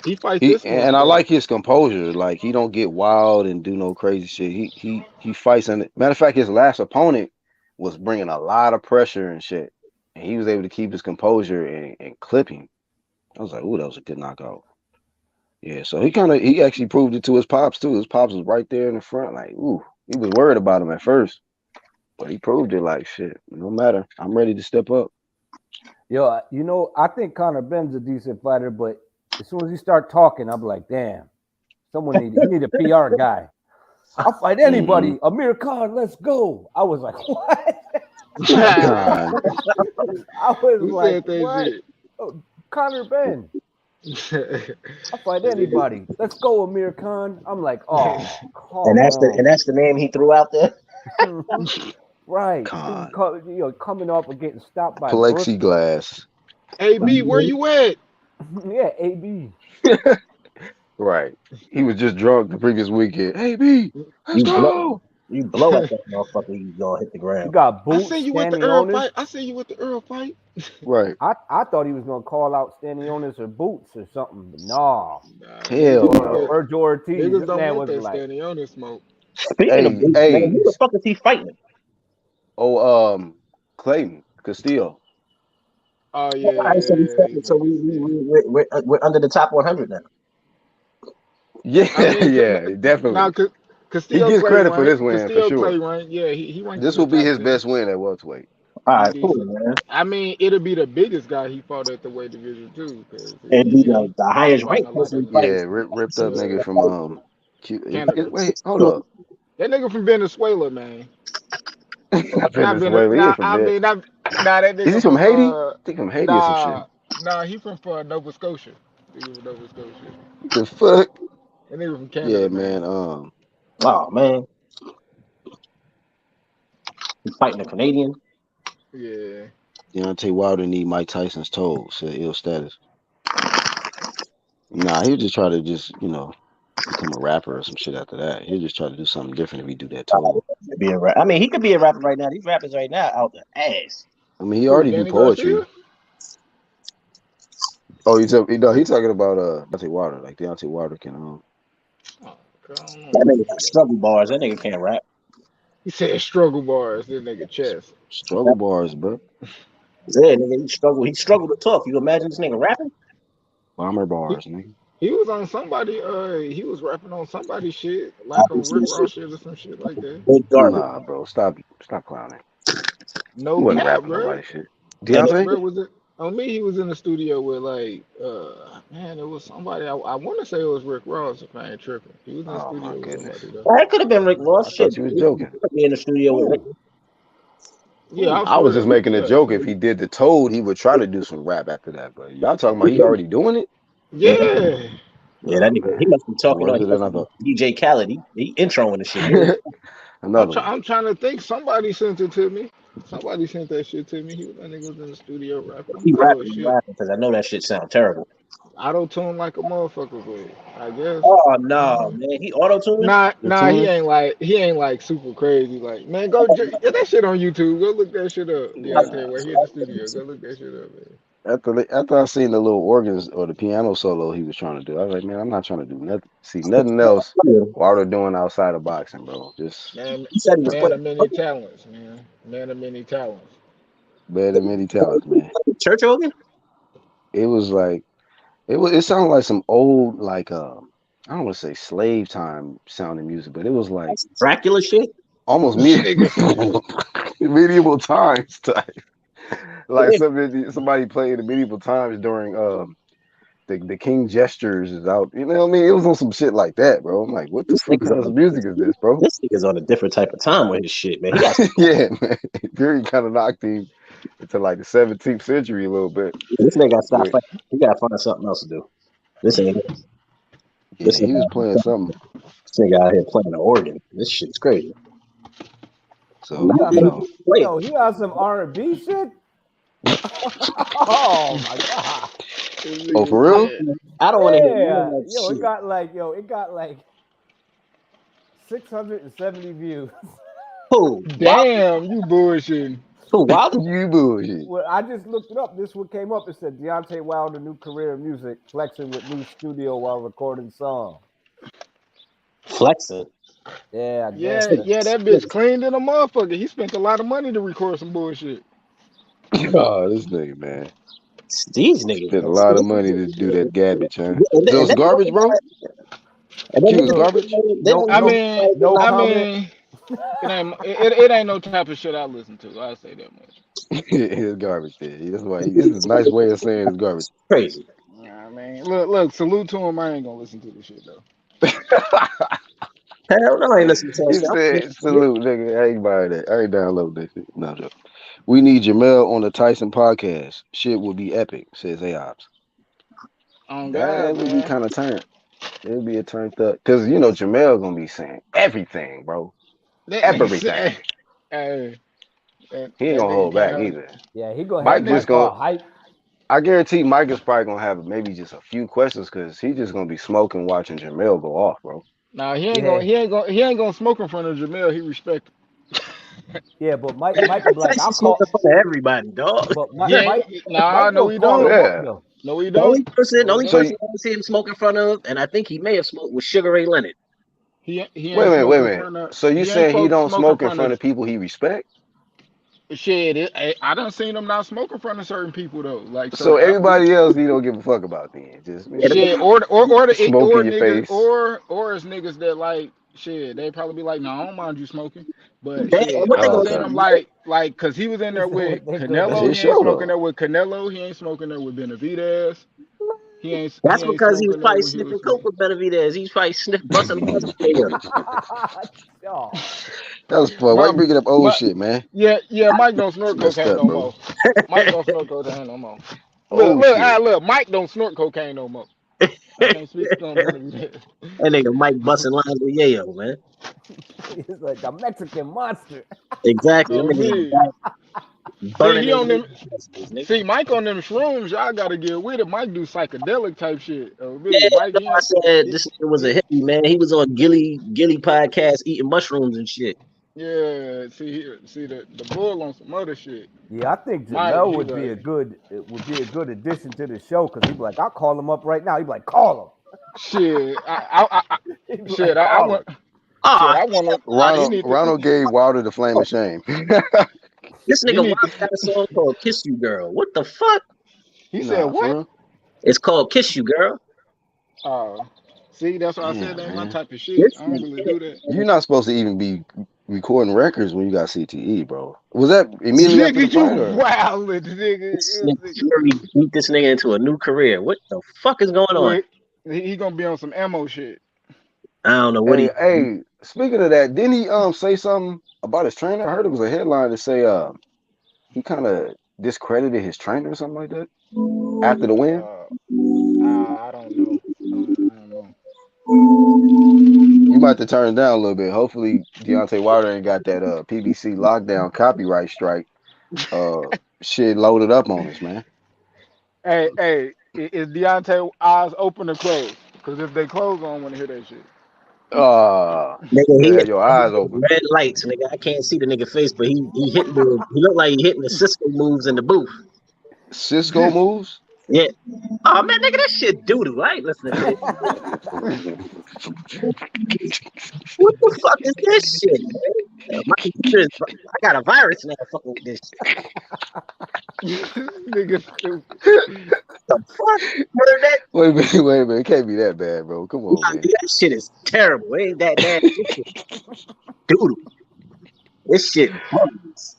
I: He fights this one.
C: And I like his composure. Like he don't get wild and do no crazy shit. He fights. And matter of fact, his last opponent was bringing a lot of pressure and shit, and he was able to keep his composure and clip him. I was like, ooh, that was a good knockout. Yeah, so he actually proved it to his pops too. His pops was right there in the front, like, ooh, he was worried about him at first, but he proved it. Like, shit, no matter, I'm ready to step up.
H: Yo, I think Conor Benn's a decent fighter, but as soon as he start talking, I'm like, damn, he need a PR guy. I'll fight anybody. Amir Khan, let's go. I was like, what? I was like, what? Oh, Conor Benn. I'll fight anybody. Let's go, Amir Khan. I'm like, oh,
G: and that's the name he threw out there.
H: Right. Coming off of getting stopped by
C: plexiglass.
I: AB, where you at?
H: Yeah, AB.
C: Right. He was just drunk the previous weekend. AB, let's go.
G: You blow at that motherfucker, you gonna hit the ground.
H: You got boots.
I: I see you with the Earl fight.
C: Right.
H: I thought he was gonna call out standing on his or boots or something. But no.
C: Hell no.
H: Virgil Ortiz.
I: Niggas don't want that standing on his smoke.
G: Speaking of boots, man, who the fuck is he fighting?
C: Oh, Clayton Castillo.
I: Oh yeah.
G: So we're under the top 100 now.
C: Yeah, definitely.
I: Now, Castillo
C: he gets credit
I: rank,
C: for this win
I: Castillo
C: for sure.
I: Rank. Yeah, he ranked.
C: This will be his best win at welterweight.
G: All right, cool, man.
I: I mean, it'll be the biggest guy he fought at the weight division too.
G: It'd be the highest ranked person.
C: Yeah, ripped up nigga from Wait, hold up.
I: That nigga from Venezuela, man.
C: Venezuela.
I: That nigga.
C: Is he from Haiti? I think from Haiti or some shit.
I: Nah, he from Nova Scotia.
C: The fuck?
I: That nigga from Canada.
C: Yeah, man.
G: Oh man, he's fighting a Canadian.
I: Yeah.
C: Deontay Wilder need Mike Tyson's toe, said ill status. Nah, he'll just try to become a rapper or some shit after that. He'll just try to do something different if he do that toe.
G: I mean, he could be a rapper right now. These rappers right now out the ass.
C: I mean, he already do poetry. Oh, he's talking about Deontay Wilder. Like Deontay Wilder can
G: that nigga got struggle bars. That nigga can't rap.
I: He said struggle bars. This nigga chest.
C: Struggle bars, bro.
G: Yeah, nigga, he struggled to talk. You imagine this nigga rapping?
C: Bomber bars, nigga.
I: He was on somebody. He was rapping on somebody's shit, like on Rick Ross shit or some shit like that.
C: Nah, bro, stop clowning.
I: No,
C: he wasn't rapping nobody shit. Deontay?
I: On me, he was in the studio with like, man, it was somebody. I want to say it was Rick Ross if I ain't tripping. He was in the studio with somebody though.
G: That could have been Rick Ross. Shit,
C: you was joking.
G: He could be in the studio with Rick.
I: Yeah,
C: I was just making a joke. If he did the Toad, he would try to do some rap after that. But y'all talking about he already doing it?
I: Yeah.
G: Yeah, that nigga. He must be talking on DJ Khaled. He introing the shit.
C: Another one.
I: I'm trying to think. Somebody sent it to me. Somebody sent that shit to me. That nigga was in the studio rapping. I'm
G: He
I: full of
G: rapping,
I: shit.
G: because I know that shit sound terrible.
I: Auto tune like a motherfucker, but I guess.
G: Oh no, man, he auto tuning.
I: Nah, he ain't like super crazy. Like, man, get that shit on YouTube. Go look that shit up. Deontay, where he in the studio. Go look that shit up, man.
C: After I seen the little organs or the piano solo he was trying to do, I was like, man, I'm not trying to do nothing. See nothing else while they're doing outside of boxing, bro. Just
I: Man,
G: He said he was
I: man
G: playing
I: of many talents, man. Man of many talents.
C: better than many talents, man.
G: church organ.
C: It was like it sounded like some old like I don't want to say slave time sounding music, but it was like
G: Dracula shit.
C: almost medieval times type. Like somebody played the medieval times during the king gestures is out. You know what I mean? It was on some shit like that, bro. I'm like, what the fuck kind of music is this, bro?
G: This nigga's on a different type of time with his shit, man. He got
C: Yeah, man. Fury kind of knocked him into like the 17th century a little bit.
G: this nigga got to stop fighting. He got to find something else to do. This ain't.
C: Yeah, he was playing something.
G: This nigga out here playing the organ. This shit's crazy.
C: So you know,
H: he got some R&B shit. Oh my god!
C: Oh, for real?
G: I don't want to hear
H: Yo,
G: shit.
H: it got like 670 views.
G: Who?
I: Damn, you bullshitting.
G: Who? Wilder?
C: You bullshit.
H: Well, I just looked it up. This one came up. It said Deontay Wilder new career in music, flexing with new studio while recording song.
G: Flexing.
H: Yeah, I
I: Yeah,
H: guess.
I: that bitch cleaned in a motherfucker. He spent a lot of money to record some bullshit.
C: Oh, this nigga, man.
G: These niggas
C: Spent a lot of money to do that garbage, huh?
G: And
C: So it's garbage, bro?
G: And then
C: It's garbage?
I: I mean,
H: comment.
I: it ain't no type of shit I listen to. I'll say that much.
C: It's garbage there. That's why this is a nice way of saying it's garbage.
G: Crazy.
I: I mean, look, salute to him. I ain't gonna listen to this shit though.
G: Hell no, I ain't listening to
C: He
G: that
C: said, salute, nigga. I ain't buying that. I ain't download that shit. No joke. We need Jamel on the Tyson podcast. Shit will be epic, says AOPS.
I: Oh
C: That
I: God,
C: would be
I: man.
C: kind of turned. It would be a turned up. Because, you know, Jamel gonna be saying everything, bro. Everything.
I: Hey,
C: He ain't gonna hold back either.
H: Yeah, he gonna
C: Mike
H: have
C: just
H: call
C: gonna
H: hype.
C: I guarantee Mike is probably gonna have maybe just a few questions because he's just gonna be smoking watching Jamel go off, bro.
I: Nah, he ain't gonna smoke in front of Jamel. He respect him.
H: Yeah, but Mike be like, I'll call
G: everybody, dog.
H: But
I: Nah,
H: Mike
I: no,
H: will
I: he
H: call
I: don't.
H: him
C: Yeah.
H: up, though.
I: No, he
G: The
I: don't.
G: only person I
C: So
G: ever see him smoke in front of, and I think he may have smoked with Sugar Ray Leonard.
I: He ain't
C: wait a
I: smoke in
C: minute.
I: front of.
C: So you
I: He
C: saying
I: ain't
C: he don't smoke in
I: front
C: front of people he respect?
I: Shit, I done seen him not smoke in front of certain people though, like
C: So
I: certain athletes.
C: everybody else he don't give a fuck about then. Just
I: Shit, or
C: smoke in your
I: niggas,
C: face.
I: or it's niggas that like shit. They probably be like, no, I don't mind you smoking, but
G: They-
I: shit,
G: what
I: I
G: they
I: done
G: gonna
I: seen
G: do?
I: him like, cause he was in there with
H: What they
C: That's
I: Canelo.
C: his
I: He ain't
C: show,
I: smoking
C: though.
I: there with Canelo. He ain't smoking there with Benavidez.
G: That's
I: He ain't
G: because he was
I: smoking there
G: probably
I: when he
G: sniffing
I: was.
G: coke with Benavidez. He's probably busting the
H: Oh.
C: That's fun. Why you bringing up old shit, man?
I: Yeah, Mike don't snort
C: Messed
I: cocaine
C: up,
I: no
C: bro.
I: more. Mike don't snort cocaine no more.
C: Oh shit.
I: Look, Mike don't snort cocaine no more. I can't speak to him.
G: That nigga Mike busting lines with Yayo, man.
H: He's like a Mexican monster.
G: Exactly.
I: Oh,
G: That nigga
I: me.
G: burning
I: He on them.
G: nigga.
I: See, Mike on them shrooms. Y'all gotta get with it. Mike do psychedelic type shit. Oh,
G: Yeah,
I: really? Mike,
G: no, I said this nigga was a hippie, man. He was on Gilly podcast eating mushrooms and shit.
I: yeah. See the bull on some other shit.
H: Yeah, I think
I: Mike,
H: Jamel
I: he
H: would be
I: like,
H: a good addition to the show because he'd be like, I'll call him up right now. He'd be like, call him.
I: shit.
H: He'd be
I: Shit.
H: like,
I: I
H: call
I: want.
H: him.
G: Ah,
I: I want to. He need to.
C: Ronald gave Wilder the flame of shame.
G: this
I: He
G: nigga
I: need to.
G: Wild got a song called "Kiss You Girl." What the fuck?
I: He said
C: Nah, for
I: what?
C: real?
G: It's called "Kiss You Girl."
I: Oh, see, that's what I said.
C: Damn,
I: That ain't my
C: man.
I: type of shit.
G: Kiss
I: I don't
G: You
I: really do that.
C: You're not supposed to even be recording records when you got CTE, bro. Was that immediately after the
I: Nigga, you
C: fight, or?
I: wild, nigga.
G: This nigga Fury beat this nigga into a new career. What the fuck is going on?
I: Wait, he gonna be on some ammo shit.
G: I don't know what
C: Hey, speaking of that, didn't he say something about his trainer? I heard it was a headline to say he kind of discredited his trainer or something like that after the win.
I: I don't know. I don't know.
C: You about to turn down a little bit. Hopefully, Deontay Wilder ain't got that PBC lockdown copyright strike shit loaded up on us, man.
I: Hey, is Deontay eyes open or closed? Because if they close, I don't want to hear that shit.
G: Nigga,
C: You
G: he
C: had your eyes open.
G: red lights, nigga. I can't see the nigga face, but he looked like he hitting the Cisco moves in the booth.
C: Cisco moves?
G: Yeah. Oh man, nigga, that shit doo-doo. I ain't listening to it. What the fuck is this shit, man? My computer is, I got a virus now fucking with this shit.
I: Nigga stupid.
G: The fuck?
C: Wait a minute. It can't be that bad, bro. Come on, man.
G: Dude, that shit is terrible. It ain't that bad. Doo-doo. This shit bugs.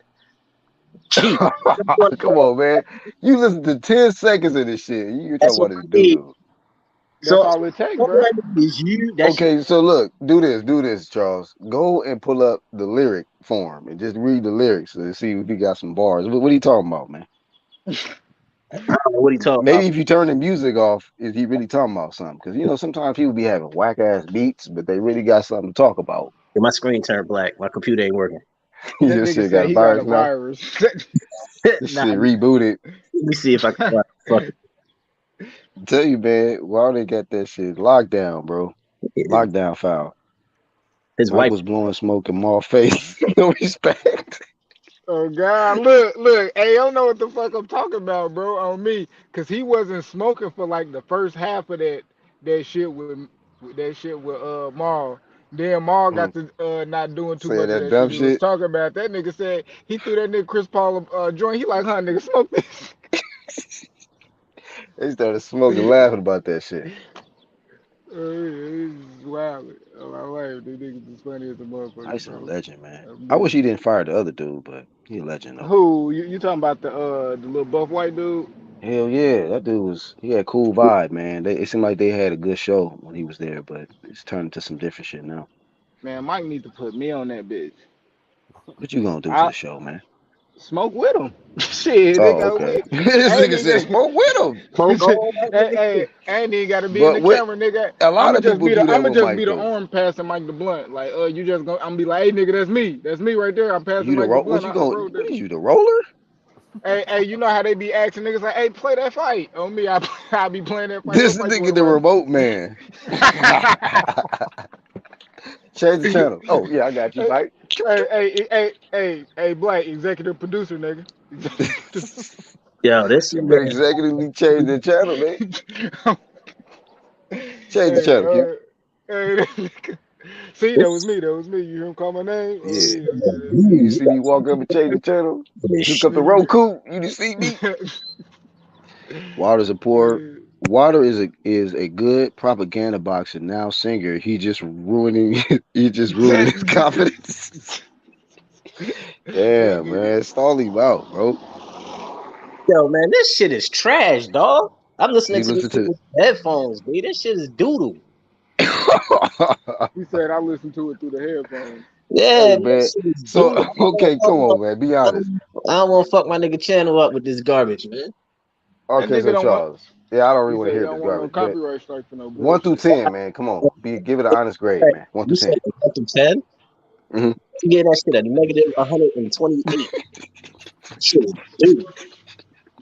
C: Come on, man. You listen to 10 seconds of this shit. You talking about this dude.
I: That's all it takes, bro.
C: Okay, so look, do this, Charles. Go and pull up the lyric form and just read the lyrics and see if he got some bars. What are you talking about, man?
G: I don't know what he talking
C: Maybe
G: about.
C: if you turn the music off, is he really talking about something? Because you know sometimes people be having whack ass beats, but they really got something to talk about.
G: My screen turned black. My computer ain't working.
C: Your shit got a virus now. This shit rebooted.
G: Let me see if I can fuck it.
C: Tell you, man, why they got that shit locked down, bro? Lockdown file.
G: His
C: wife was blowing smoke in my face. No respect.
I: Oh God, look, hey, I don't know what the fuck I'm talking about, bro, on me. Cause he wasn't smoking for like the first half of that shit with Maul. Then Maul got to not doing too much of that
C: dumb
I: shit he was talking about. That nigga said he threw that nigga Chris Paul joint. He like, huh, nigga, smoke this.
C: They started smoking, laughing about that shit.
I: It's wild. Oh, my life, these niggas is funny as a motherfucker.
C: Tyson a legend, man. I wish he didn't fire the other dude, but he a legend though.
I: Who? You talking about the little buff white dude?
C: Hell yeah, that dude he had a cool vibe, man. It seemed like they had a good show when he was there, but it's turned into some different shit now.
I: Man, Mike need to put me on that bitch.
C: What you gonna do to the show, man?
I: Smoke with him. Shit,
C: okay. This nigga said smoke with him.
I: Hey, ain't even gotta be in the camera, nigga.
C: A lot of people do that
I: I'ma
C: with
I: just
C: Mike,
I: be the
C: though.
I: arm passing Mike the blunt. Like, you just gonna, I'm be like, hey, nigga, that's me. That's me right there. I'm passing Mike the blunt.
C: What you gonna? What is you, the roller?
I: Hey, you know how they be asking niggas like, hey, play that fight. On me, I be playing that fight.
C: This nigga the remote man. Change the channel. Oh yeah, I got you, Mike.
I: Hey, Black, executive producer, nigga.
G: Yo, this
C: you better executively change the channel, man. Change the channel, Q.
I: See, that was me. You hear him call my name?
C: Yeah. You see me walk up and change the channel? Hook up the Roku. You just see me? Wilder is a good propaganda boxer, now singer. He just ruining his confidence. Damn, man. Stall him out, bro.
G: Yo, man, this shit is trash, dog. I'm listening to this with headphones, dude. This shit is doodle.
I: He said I listened to it through the headphones.
G: Yeah,
C: man. So okay, come on, man. Be honest.
G: I don't want to fuck my nigga channel up with this garbage, man.
C: Okay, so Charles. Yeah, I don't really want to hear this garbage.
I: No copyright strike for no
C: 1 through 10, man. Come on, give it an honest grade, man. 1 through 10.
G: 1 through 10.
C: Mm-hmm.
G: You get that shit a negative 128. Shit, dude.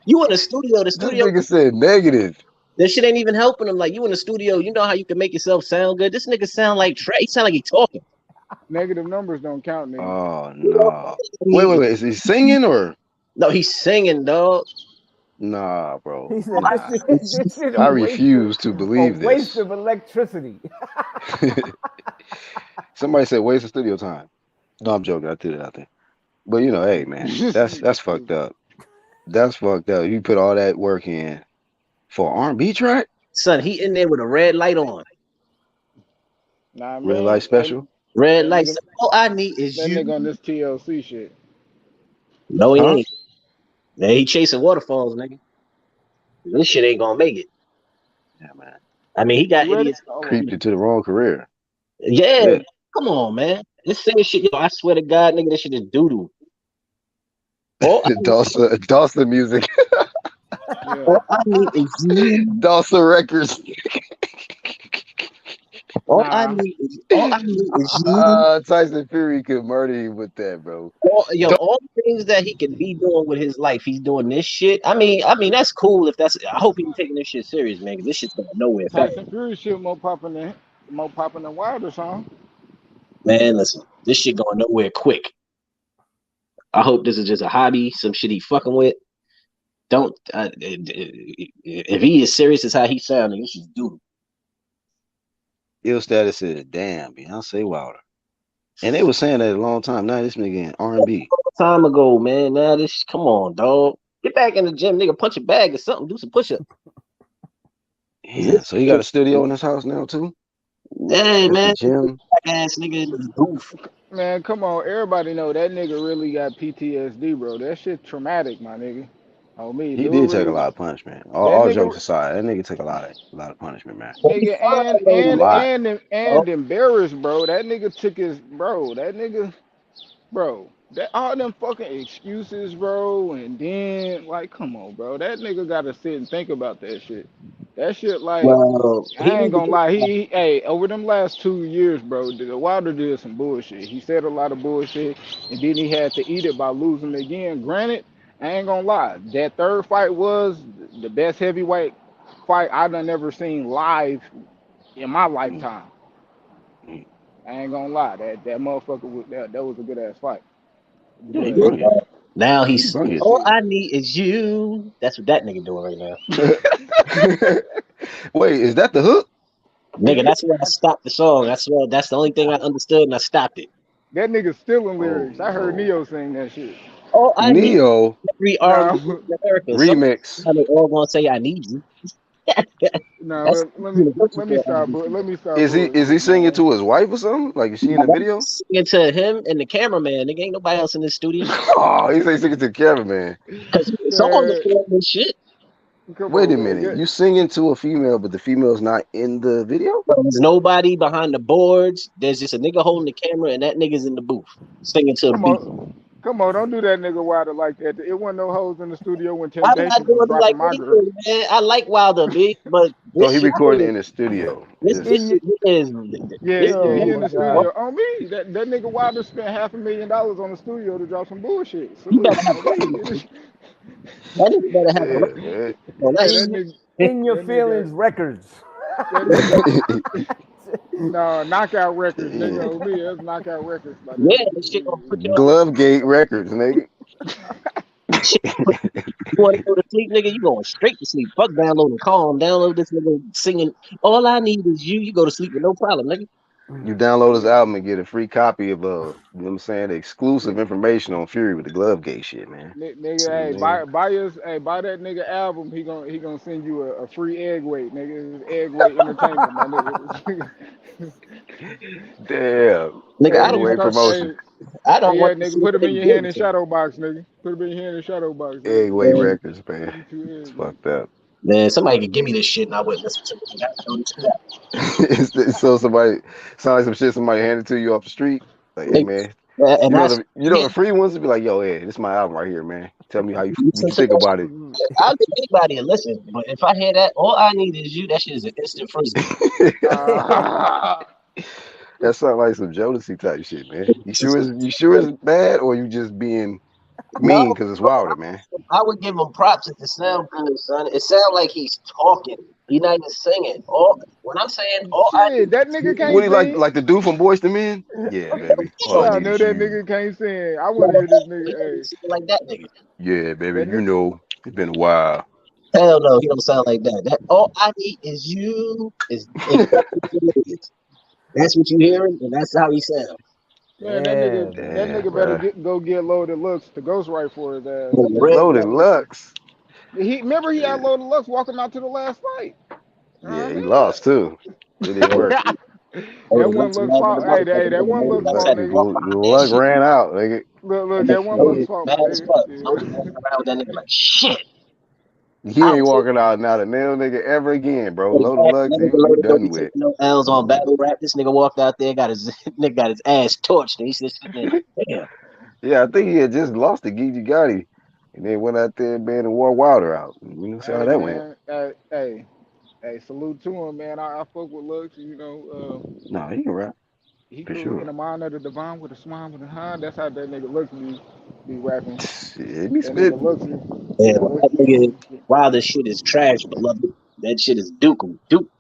G: You in the studio? The studio.
C: This nigga said negative.
G: That shit ain't even helping him. Like, you in the studio, you know how you can make yourself sound good. This nigga sound like Trey. He sound like he talking.
I: Negative numbers don't count, nigga.
C: Oh no. Wait. Is he singing or?
G: No, he's singing, dog.
C: Nah, bro.
H: He said,
C: nah.
H: this shit
C: I refuse to believe this.
H: Waste of electricity.
C: Somebody said waste of studio time. No, I'm joking. I threw it out there. But you know, hey man, that's fucked up. That's fucked up. You put all that work in for an R&B track?
G: Son, he in there with a red light on.
I: Nah, man.
C: Red light special?
G: Red light. All I need is
I: that
G: you.
I: Nigga on this TLC shit.
G: No, he ain't. Yeah, he chasing waterfalls, nigga. This shit ain't gonna make it.
C: Yeah, man.
G: I mean, he got idiots.
C: Creeped into the wrong career.
G: Yeah. Come on, man. This singing shit, yo, I swear to God, nigga, this shit is doo-doo.
C: Dawson music.
G: All I need is you.
C: Dawson Records.
G: All I
I: Nah,
G: need is you.
C: Tyson Fury could murder you with that, bro.
G: All the things that he could be doing with his life, he's doing this shit. I mean, that's cool if that's. I hope he's taking this shit serious, man. Because this shit's going nowhere fast.
I: Tyson Fury shit more popping than Wilder song.
G: Man, listen, this shit going nowhere quick. I hope this is just a hobby, some shit he fucking with. Don't if he is serious as how he sounding, you should do it.
C: Ill Status said, "Damn, Beyonce Wilder," and they were saying that a long time. Now this nigga in R&B.
G: Time ago, man. Now this, come on, dog. Get back in the gym, nigga. Punch a bag or something. Do some push up.
C: Yeah, so he got a studio in his house now too.
G: Hey, man.
C: Gym.
G: Ass nigga in his booth.
I: Man, come on. Everybody know that nigga really got PTSD, bro. That shit traumatic, my nigga. Oh, me.
C: He
I: Dude
C: did take
I: really,
C: a lot of punishment.
I: that
C: All
I: nigga,
C: jokes aside, that nigga took a lot of punishment, man.
I: nigga,
C: A lot.
I: and embarrassed, bro. That nigga took his, bro. That nigga, bro. That all them fucking excuses, bro. And then, like, come on, bro. That nigga gotta sit and think about that shit. That shit, like,
G: Well, he
I: I ain't
G: need to
I: gonna lie. Hey, over them last 2 years, bro, the Wilder did some bullshit. He said a lot of bullshit, and then he had to eat it by losing again. Granted, I ain't gonna lie. That third fight was the best heavyweight fight I done ever seen live in my lifetime.
C: Mm.
I: I ain't gonna lie. That motherfucker was that was a good ass fight.
C: Yeah, he
I: But
C: brung it.
G: now
C: He
G: he's
C: brung it.
G: all I need is you. That's what that nigga doing right now.
C: Wait, is that the hook?
G: Nigga, that's where I stopped the song. That's the only thing I understood and I stopped it.
I: that nigga stealing
C: Oh
I: lyrics. I heard
C: no.
I: Neo sing that shit.
G: All I need
C: Neo
G: is every R&B
I: No,
G: in America.
C: remix.
G: Sometimes they all gonna say I need you. That's
I: no.
G: universal
I: Let me
G: for
I: stop.
G: R&B.
I: Let me stop
C: Is he
I: bullshit,
C: singing
I: man.
C: to his wife or something? Like is she in the video?
G: Singing to him and the cameraman. Nigga, ain't nobody else in this studio.
C: Oh, he say singing to the cameraman.
G: Because it's all
I: Man,
G: the this shit.
I: come
C: Wait a
I: on, man.
C: minute. You singing to a female, but the female's not in the video?
G: There's nobody behind the boards. There's just a nigga holding the camera, and that nigga's in the booth singing to the
I: Come
G: beat.
I: come on. Don't do that nigga Wilder like that. It wasn't no hoes in the studio when
G: I'm not
I: Temptations was
G: doing it like
I: dropping my girl.
G: anything, man. I like Wilder, B, but
C: So
G: this
C: he
G: shit
C: recorded
G: is
C: in the studio.
G: this
C: Just
G: shit is
I: Yeah,
G: this.
I: yeah,
H: Oh
I: he in
H: my
I: the
H: god.
I: studio. On me, that nigga Wilder spent $500,000 on the studio to drop some bullshit.
G: You better
I: Salute.
G: have
I: On me.
G: credit. That nigga better have
C: yeah,
G: credit
C: man.
G: on that
I: Hey, that
G: shit.
I: nigga,
H: In your
I: that nigga,
H: feelings records.
I: that nigga. No, knockout records, nigga.
C: Yeah.
I: On me, that's knockout records, my
G: Yeah,
I: nigga.
G: this shit gonna put you on.
C: Glove Gate Records, nigga.
G: Shit, you want to go to sleep, nigga? You going straight to sleep. Fuck downloading Calm. Download this nigga singing. All I need is you. You go to sleep with no problem, nigga.
C: You download his album and get a free copy of you know what I'm saying, the exclusive information on Fury with the Glove Gate shit, man.
I: Nigga,
C: You know
I: hey,
C: what I mean?
I: buy that nigga album. He gonna send you a free egg weight, nigga. It's egg weight entertainment, my nigga.
C: Damn.
G: Nigga,
I: Hey,
G: I
C: Egg
G: don't
I: these
C: weight
G: want.
I: co-
C: promotion.
I: hey,
G: I don't
I: hey, yeah,
G: want to
I: nigga,
G: see
I: put
G: what
I: them
G: they
I: in your hand
G: did
I: in
G: to him.
I: shadow box, nigga. Put them in your hand in shadow box, nigga.
C: Egg weight
G: Man,
C: records, man.
I: Get you
C: It's
I: egg, nigga.
C: fucked up.
G: man, somebody could give me this shit and I wouldn't listen to it. I know this shit.
C: So somebody sound like some shit somebody handed to you off the street. Like, hey
G: Nigga,
C: man,
G: and that's
C: the free ones would be like, yo, hey, this is my album right here, man. Tell me what
G: listen
C: you
G: to
C: think
G: that
C: about it.
G: shit. I'll give anybody a listen, but if I hear that, all I need is you. That shit is an instant freeze.
C: That sounds like some Jodeci type shit, man. You sure it's bad, or you just being
G: No,
C: mean because it's Wilder, man?
G: I would give him props if it sound good, son. It sound like he's talking. He's not even singing. All when I'm saying all I
I: Shit,
G: need
I: that
G: is
I: nigga
G: you.
C: What
I: can't
C: he
I: sing.
C: like the dude from Boys to Men? Yeah, baby. All I
I: Y'all
C: need
I: know
C: is
I: that
C: you.
I: nigga can't sing. I
G: No,
I: want to hear this
G: he
I: nigga.
G: don't
I: Hey,
G: sing like that nigga.
C: Yeah, baby.
I: that
C: You
I: nigga.
C: know, it's been a while.
G: Hell no, he don't sound like that. That all I need is you. Is exactly what it is. That's what you hearing, and that's how he sounds.
I: Man,
H: Yeah,
I: that
H: man.
C: Damn,
I: nigga better
C: bro.
I: go get Loaded Lux to ghostwrite for his ass.
G: For
I: That
G: real.
I: nigga
C: Loaded
I: got.
C: Lux.
I: Remember he had
C: Yeah,
I: Loaded Lux walking out to the last fight. You know
C: yeah,
I: what
C: he lost too. It didn't
G: Yeah,
C: work.
I: I mean?
G: oh, the
I: That one
G: Lux
I: Lux
G: mad in
I: fault.
G: the
I: Hey,
G: motherfucker.
I: that
G: Nigga,
I: one
G: Loaded
I: Lux
G: Lux
I: fault,
G: had to
I: nigga.
G: walk
C: The
G: behind that
C: luck
G: shit.
C: ran out, nigga.
I: Look,
G: And
I: that one Lux
G: Loaded
I: fault,
G: mad as
I: nigga.
G: fuck. Loaded
I: Yeah.
G: walking around with that nigga like shit.
C: He
G: I
C: ain't
G: don't take
C: walking out now to nail nigga ever again, bro. Loaded
G: that
C: Lux,
G: nigga
C: you
G: Loaded don't
C: done
G: be
C: with.
G: taking no L's on battle rap. This nigga walked out there, got his nigga got his ass torched, and he's just sitting there like, damn.
C: Yeah, I think he had just lost to Gigi Gotti, and then went out there and War Wilder out. You know, see how
I: Hey
C: that went.
I: man, hey, Hey, salute to him, man. I fuck with looks. You know,
C: No, he can rap
I: he
C: for
I: go in
C: sure.
I: the mind of the divine with a smile with a hand. That's how that nigga looks be rapping.
C: Shit, be
I: That nigga
C: spitting.
I: looks,
G: Yeah,
I: yeah,
G: well,
I: looks
G: that
I: be
G: nigga,
I: on some shit.
G: Wilder shit is trash, beloved. That shit is duke, duke.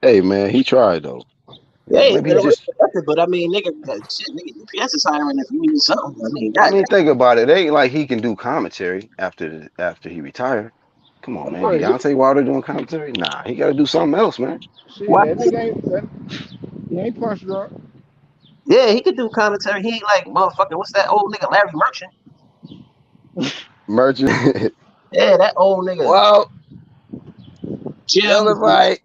C: Hey man, he tried though. You know,
G: Yeah,
C: maybe he just.
G: but I mean, nigga, shit, nigga, UPS is hiring if you need something. I mean,
C: I
G: God,
C: mean, think about it. It ain't like he can do commentary after he retired. Come on, man.
I: Well,
C: Deontay Wilder doing commentary? Nah, he got to do something else, man.
I: shit,
G: why?
I: that nigga he ain't punch drunk.
G: Yeah, he could do commentary. He ain't like motherfucking what's that old nigga Larry Merchant?
C: Merchant.
G: Yeah, that old nigga
C: Well,
G: Jim.
C: another fight.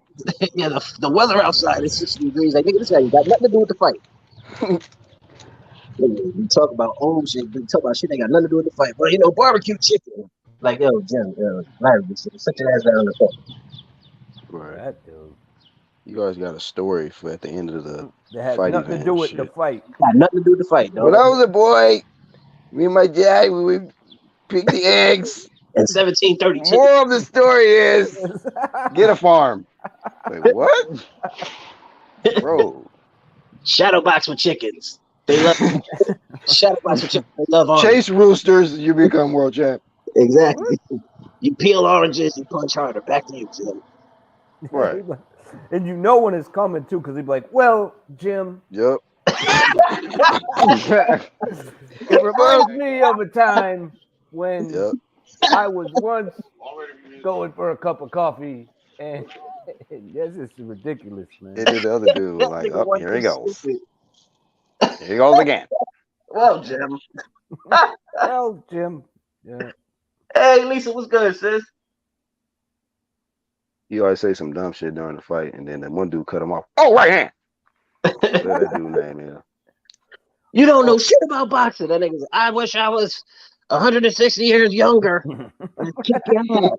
G: Yeah, the weather outside is 60 degrees. Like nigga, this ain't got nothing to do with the fight. We talk about old shit. We talk about shit that got nothing to do with the fight. But you know, barbecue chicken. Like yo, Jim, Larry, sit your ass down on the phone.
C: Right.
H: That dude.
C: You guys got a story for at the end of the
H: That has
C: fight
H: nothing to
C: event
H: do
C: and
H: with the
C: shit.
H: fight.
G: Got nothing to do with the fight,
C: When
G: dog.
C: I was a boy, me and my dad, we would pick the eggs.
G: In 1732.
C: Moral of the story is get a farm. Wait, what? Bro.
G: Shadow box with chickens. They love shadow box with chickens. They love orange.
C: Chase roosters, you become world champ.
G: Exactly. You peel oranges, you punch harder. Back to you, Jim.
C: Right.
H: And you know when it's coming too, because he'd be like, "Well, Jim,
C: Yep.
H: it reminds me of a time when
C: Yep.
H: I was once going for a cup of coffee, and this is ridiculous, man."
C: And then the other dude was
G: That
C: like,
G: nigga
C: oh,
G: was
C: here he
G: too
C: goes.
G: stupid.
C: Here he goes again.
G: Well, Jim.
H: Well, Jim, yeah.
G: Hey, Lisa, what's good, sis?
C: He always say some dumb shit during the fight, and then that one dude cut him off. Oh, right hand. Whatever that dude name is.
G: You don't know shit about boxing. That nigga's. I wish I was 160 years younger. Kick your ass.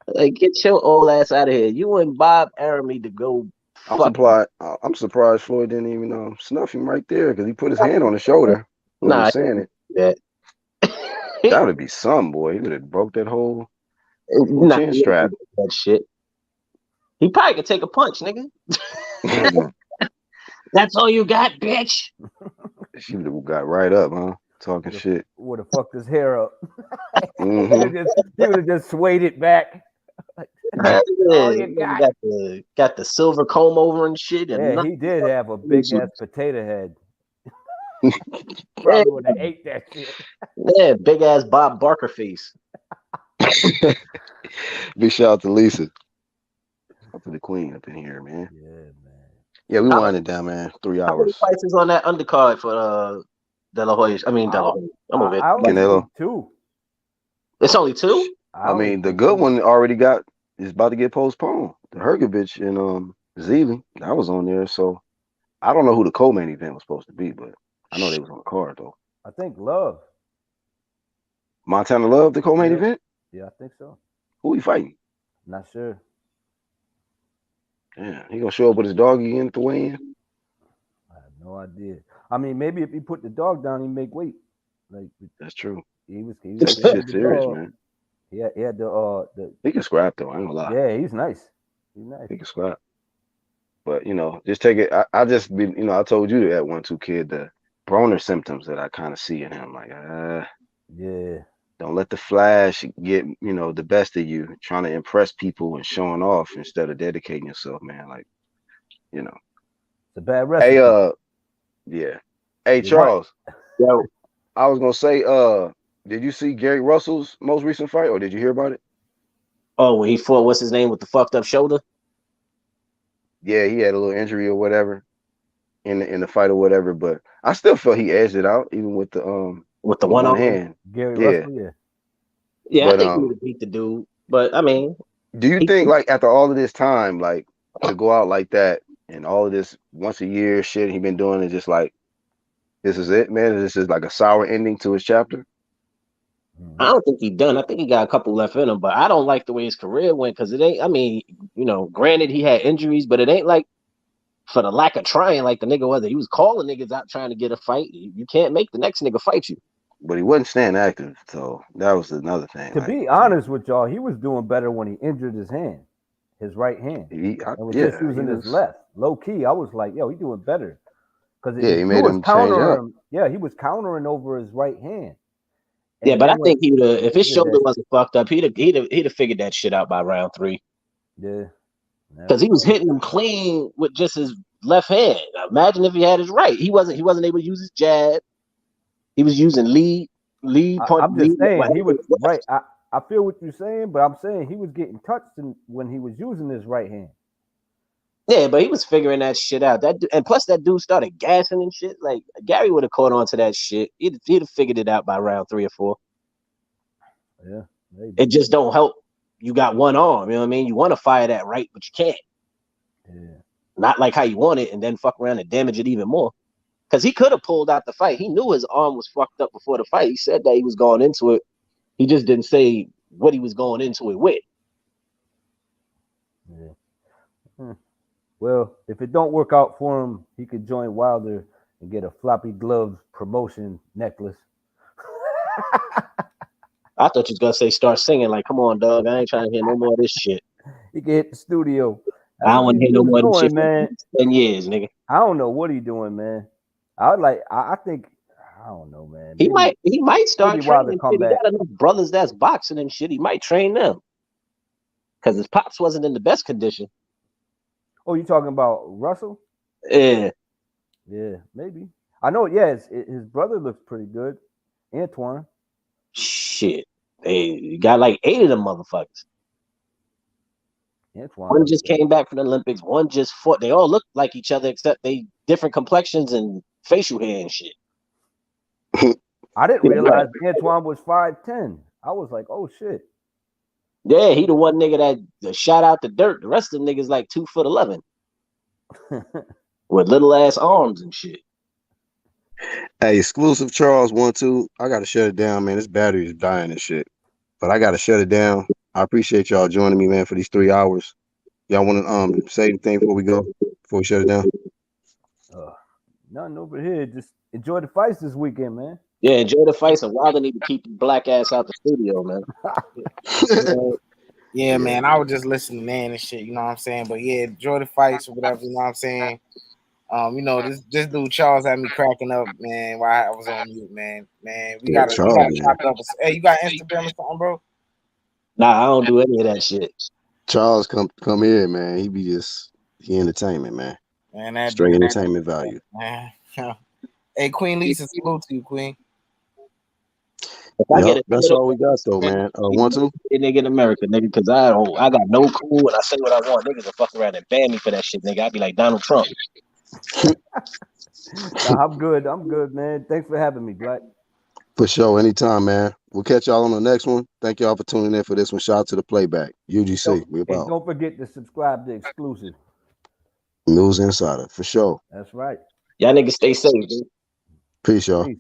G: Like, get your old ass out of here. You and Bob Arum need to go.
C: I'm surprised Floyd didn't even snuff him right there because he put his hand on his shoulder when he
G: Nah,
C: was saying it.
G: that.
C: That would be some boy. He would have broke that whole
G: Nah,
C: chin strap.
G: that shit. He probably could take a punch, nigga. That's all you got, bitch.
C: She would have got right up, huh? Talking shit.
H: Would have fucked his hair up.
C: Mm-hmm.
H: He would have just swayed it back.
G: Yeah, got the silver comb over and shit. And
H: Yeah, he did have a big ass potato head. Probably would have ate that shit.
G: Yeah, big ass Bob Barker face.
C: Big shout out to Lisa. Up to the queen up in here, man.
H: Yeah, man.
C: Yeah, we winding down, man. 3
G: How many
C: hours.
G: fights is on that undercard for De La Hoya? I mean, De La Hoya. I'm over it.
H: I only
C: Canelo.
H: see 2.
G: It's only 2?
C: I mean, the good one already is about to get postponed. The Hergovich and Zealy, that was on there. So I don't know who the co-main event was supposed to be, but I know they was on the card though.
H: I think Love.
C: Montana Love, the co-main event?
H: Yeah, I think so.
C: Who he fighting?
H: Not sure.
C: Yeah, he gonna show up with his dog again at the weigh-in?
H: I have no idea. I mean, maybe if he put the dog down, he'd make weight. Like
C: That's true.
H: He was
C: That shit serious, man.
H: He had the
C: He can scrap though, I ain't gonna lie.
H: Yeah, he's nice. He's nice.
C: He can scrap. But just take it. I just been, I told you that 1-2 kid, the Broner symptoms that I kind of see in him. Like,
H: yeah.
C: Don't let the flash get, the best of you, trying to impress people and showing off instead of dedicating yourself, man. Like,
H: It's a bad recipe.
C: Hey, yeah. Hey, Charles.
G: Yo.
C: I was gonna say, did you see Gary Russell's most recent fight, or did you hear about it?
G: Oh, when he fought, what's his name, with the fucked up shoulder?
C: Yeah, he had a little injury or whatever in the fight or whatever, but I still felt he edged it out, even with the one hand.
H: Gary Russell,
G: yeah.
C: But,
G: I think he would have beat the dude. But I mean,
C: do you think, like, after all of this time, like, to go out like that and all of this once a year shit he been doing, is just like, this is it, man? This is like a sour ending to his chapter?
G: I don't think he's done. I think he got a couple left in him, but I don't like the way his career went because it ain't. I mean, granted he had injuries, but it ain't like for the lack of trying like the nigga was. He was calling niggas out trying to get a fight. You can't make the next nigga fight you.
C: but he wasn't staying active. So that was another thing.
H: To
C: like,
H: be honest with y'all, he was doing better when he injured his hand, his right hand, and was just using his left. Low key, I was like, yo, he doing better because
C: he made him
H: countering him. Yeah, he was countering over his right hand.
G: And yeah, but I think he would have, if his shoulder wasn't fucked up, he'd have figured that shit out by round 3.
H: Yeah,
G: because he was hitting him clean with just his left hand. Imagine if he had his right. He wasn't able to use his jab. He was using lead punch.
H: I'm just saying he was right. I feel what you're saying, but I'm saying he was getting touched when he was using his right hand.
G: Yeah, but he was figuring that shit out. And plus that dude started gassing and shit. Like Gary would have caught on to that shit. He'd have figured it out by round 3 or 4.
H: Yeah, maybe.
G: It just don't help. You got one arm, you know what I mean? You want to fire that right, but you can't.
H: Yeah.
G: Not like how you want it, and then fuck around and damage it even more. Because he could have pulled out the fight. He knew his arm was fucked up before the fight. He said that he was going into it. He just didn't say what he was going into it with.
H: Yeah. Well, if it don't work out for him, he could join Wilder and get a floppy gloves promotion necklace.
G: I thought you was gonna say start singing. Like, come on, dog. I ain't trying to hear no more of this shit.
H: He can hit the studio.
G: I don't want to hear no more of this shit,
H: man.
G: 10 years, nigga.
H: I don't know what he doing, man. I think I don't know, man.
G: He might start training. He got enough brothers that's boxing and shit. He might train them. Because his pops wasn't in the best condition.
H: Oh, you talking about Russell?
G: Yeah.
H: Yeah, maybe. I know, yeah, his brother looks pretty good. Antoine.
G: Shit. They got like 8 of them motherfuckers.
H: Antoine.
G: One just came back from the Olympics. One just fought. They all look like each other except they different complexions and facial hair and shit.
H: I didn't realize Antoine was 5'10". I was like, oh shit.
G: Yeah, he the one nigga that shot out the dirt. The rest of them niggas like 2'11" with little ass arms and shit.
C: Hey, exclusive Charles 1-2. I gotta shut it down, man. This battery is dying and shit. But I gotta shut it down. I appreciate y'all joining me, man, for these 3 hours. Y'all want to say anything before we shut it down?
H: Nothing over here. Just enjoy the fights this weekend, man.
G: Yeah, enjoy the fights. And Wilder need to keep the black ass out the studio, man.
E: Yeah, man. I was just listening, man, and shit. You know what I'm saying? But yeah, enjoy the fights or whatever. You know what I'm saying? You know, this dude Charles had me cracking up, man, while I was on mute, man. Man, we gotta chop it up. Hey, you got Instagram or something, bro?
G: Nah, I don't do any of that shit.
C: Charles, come here, man. He entertainment, man.
E: Man, that
C: straight entertainment value.
E: Man. Hey, Queen Lisa, salute to you, Queen.
C: That's all we got, though, man. 1-2.
G: Nigga in America, nigga, because I got no cool and I say what I want. Niggas will fuck around and ban me for that shit, nigga. I'd be like Donald Trump.
H: Nah, I'm good, man. Thanks for having me, Black.
C: For sure, anytime, man. We'll catch y'all on the next one. Thank y'all for tuning in for this one. Shout out to the playback. UGC. We about.
H: Don't forget to subscribe to Exclusive
C: News Insider, for sure.
H: That's right.
G: Y'all niggas stay safe, dude.
C: Peace, y'all. Peace.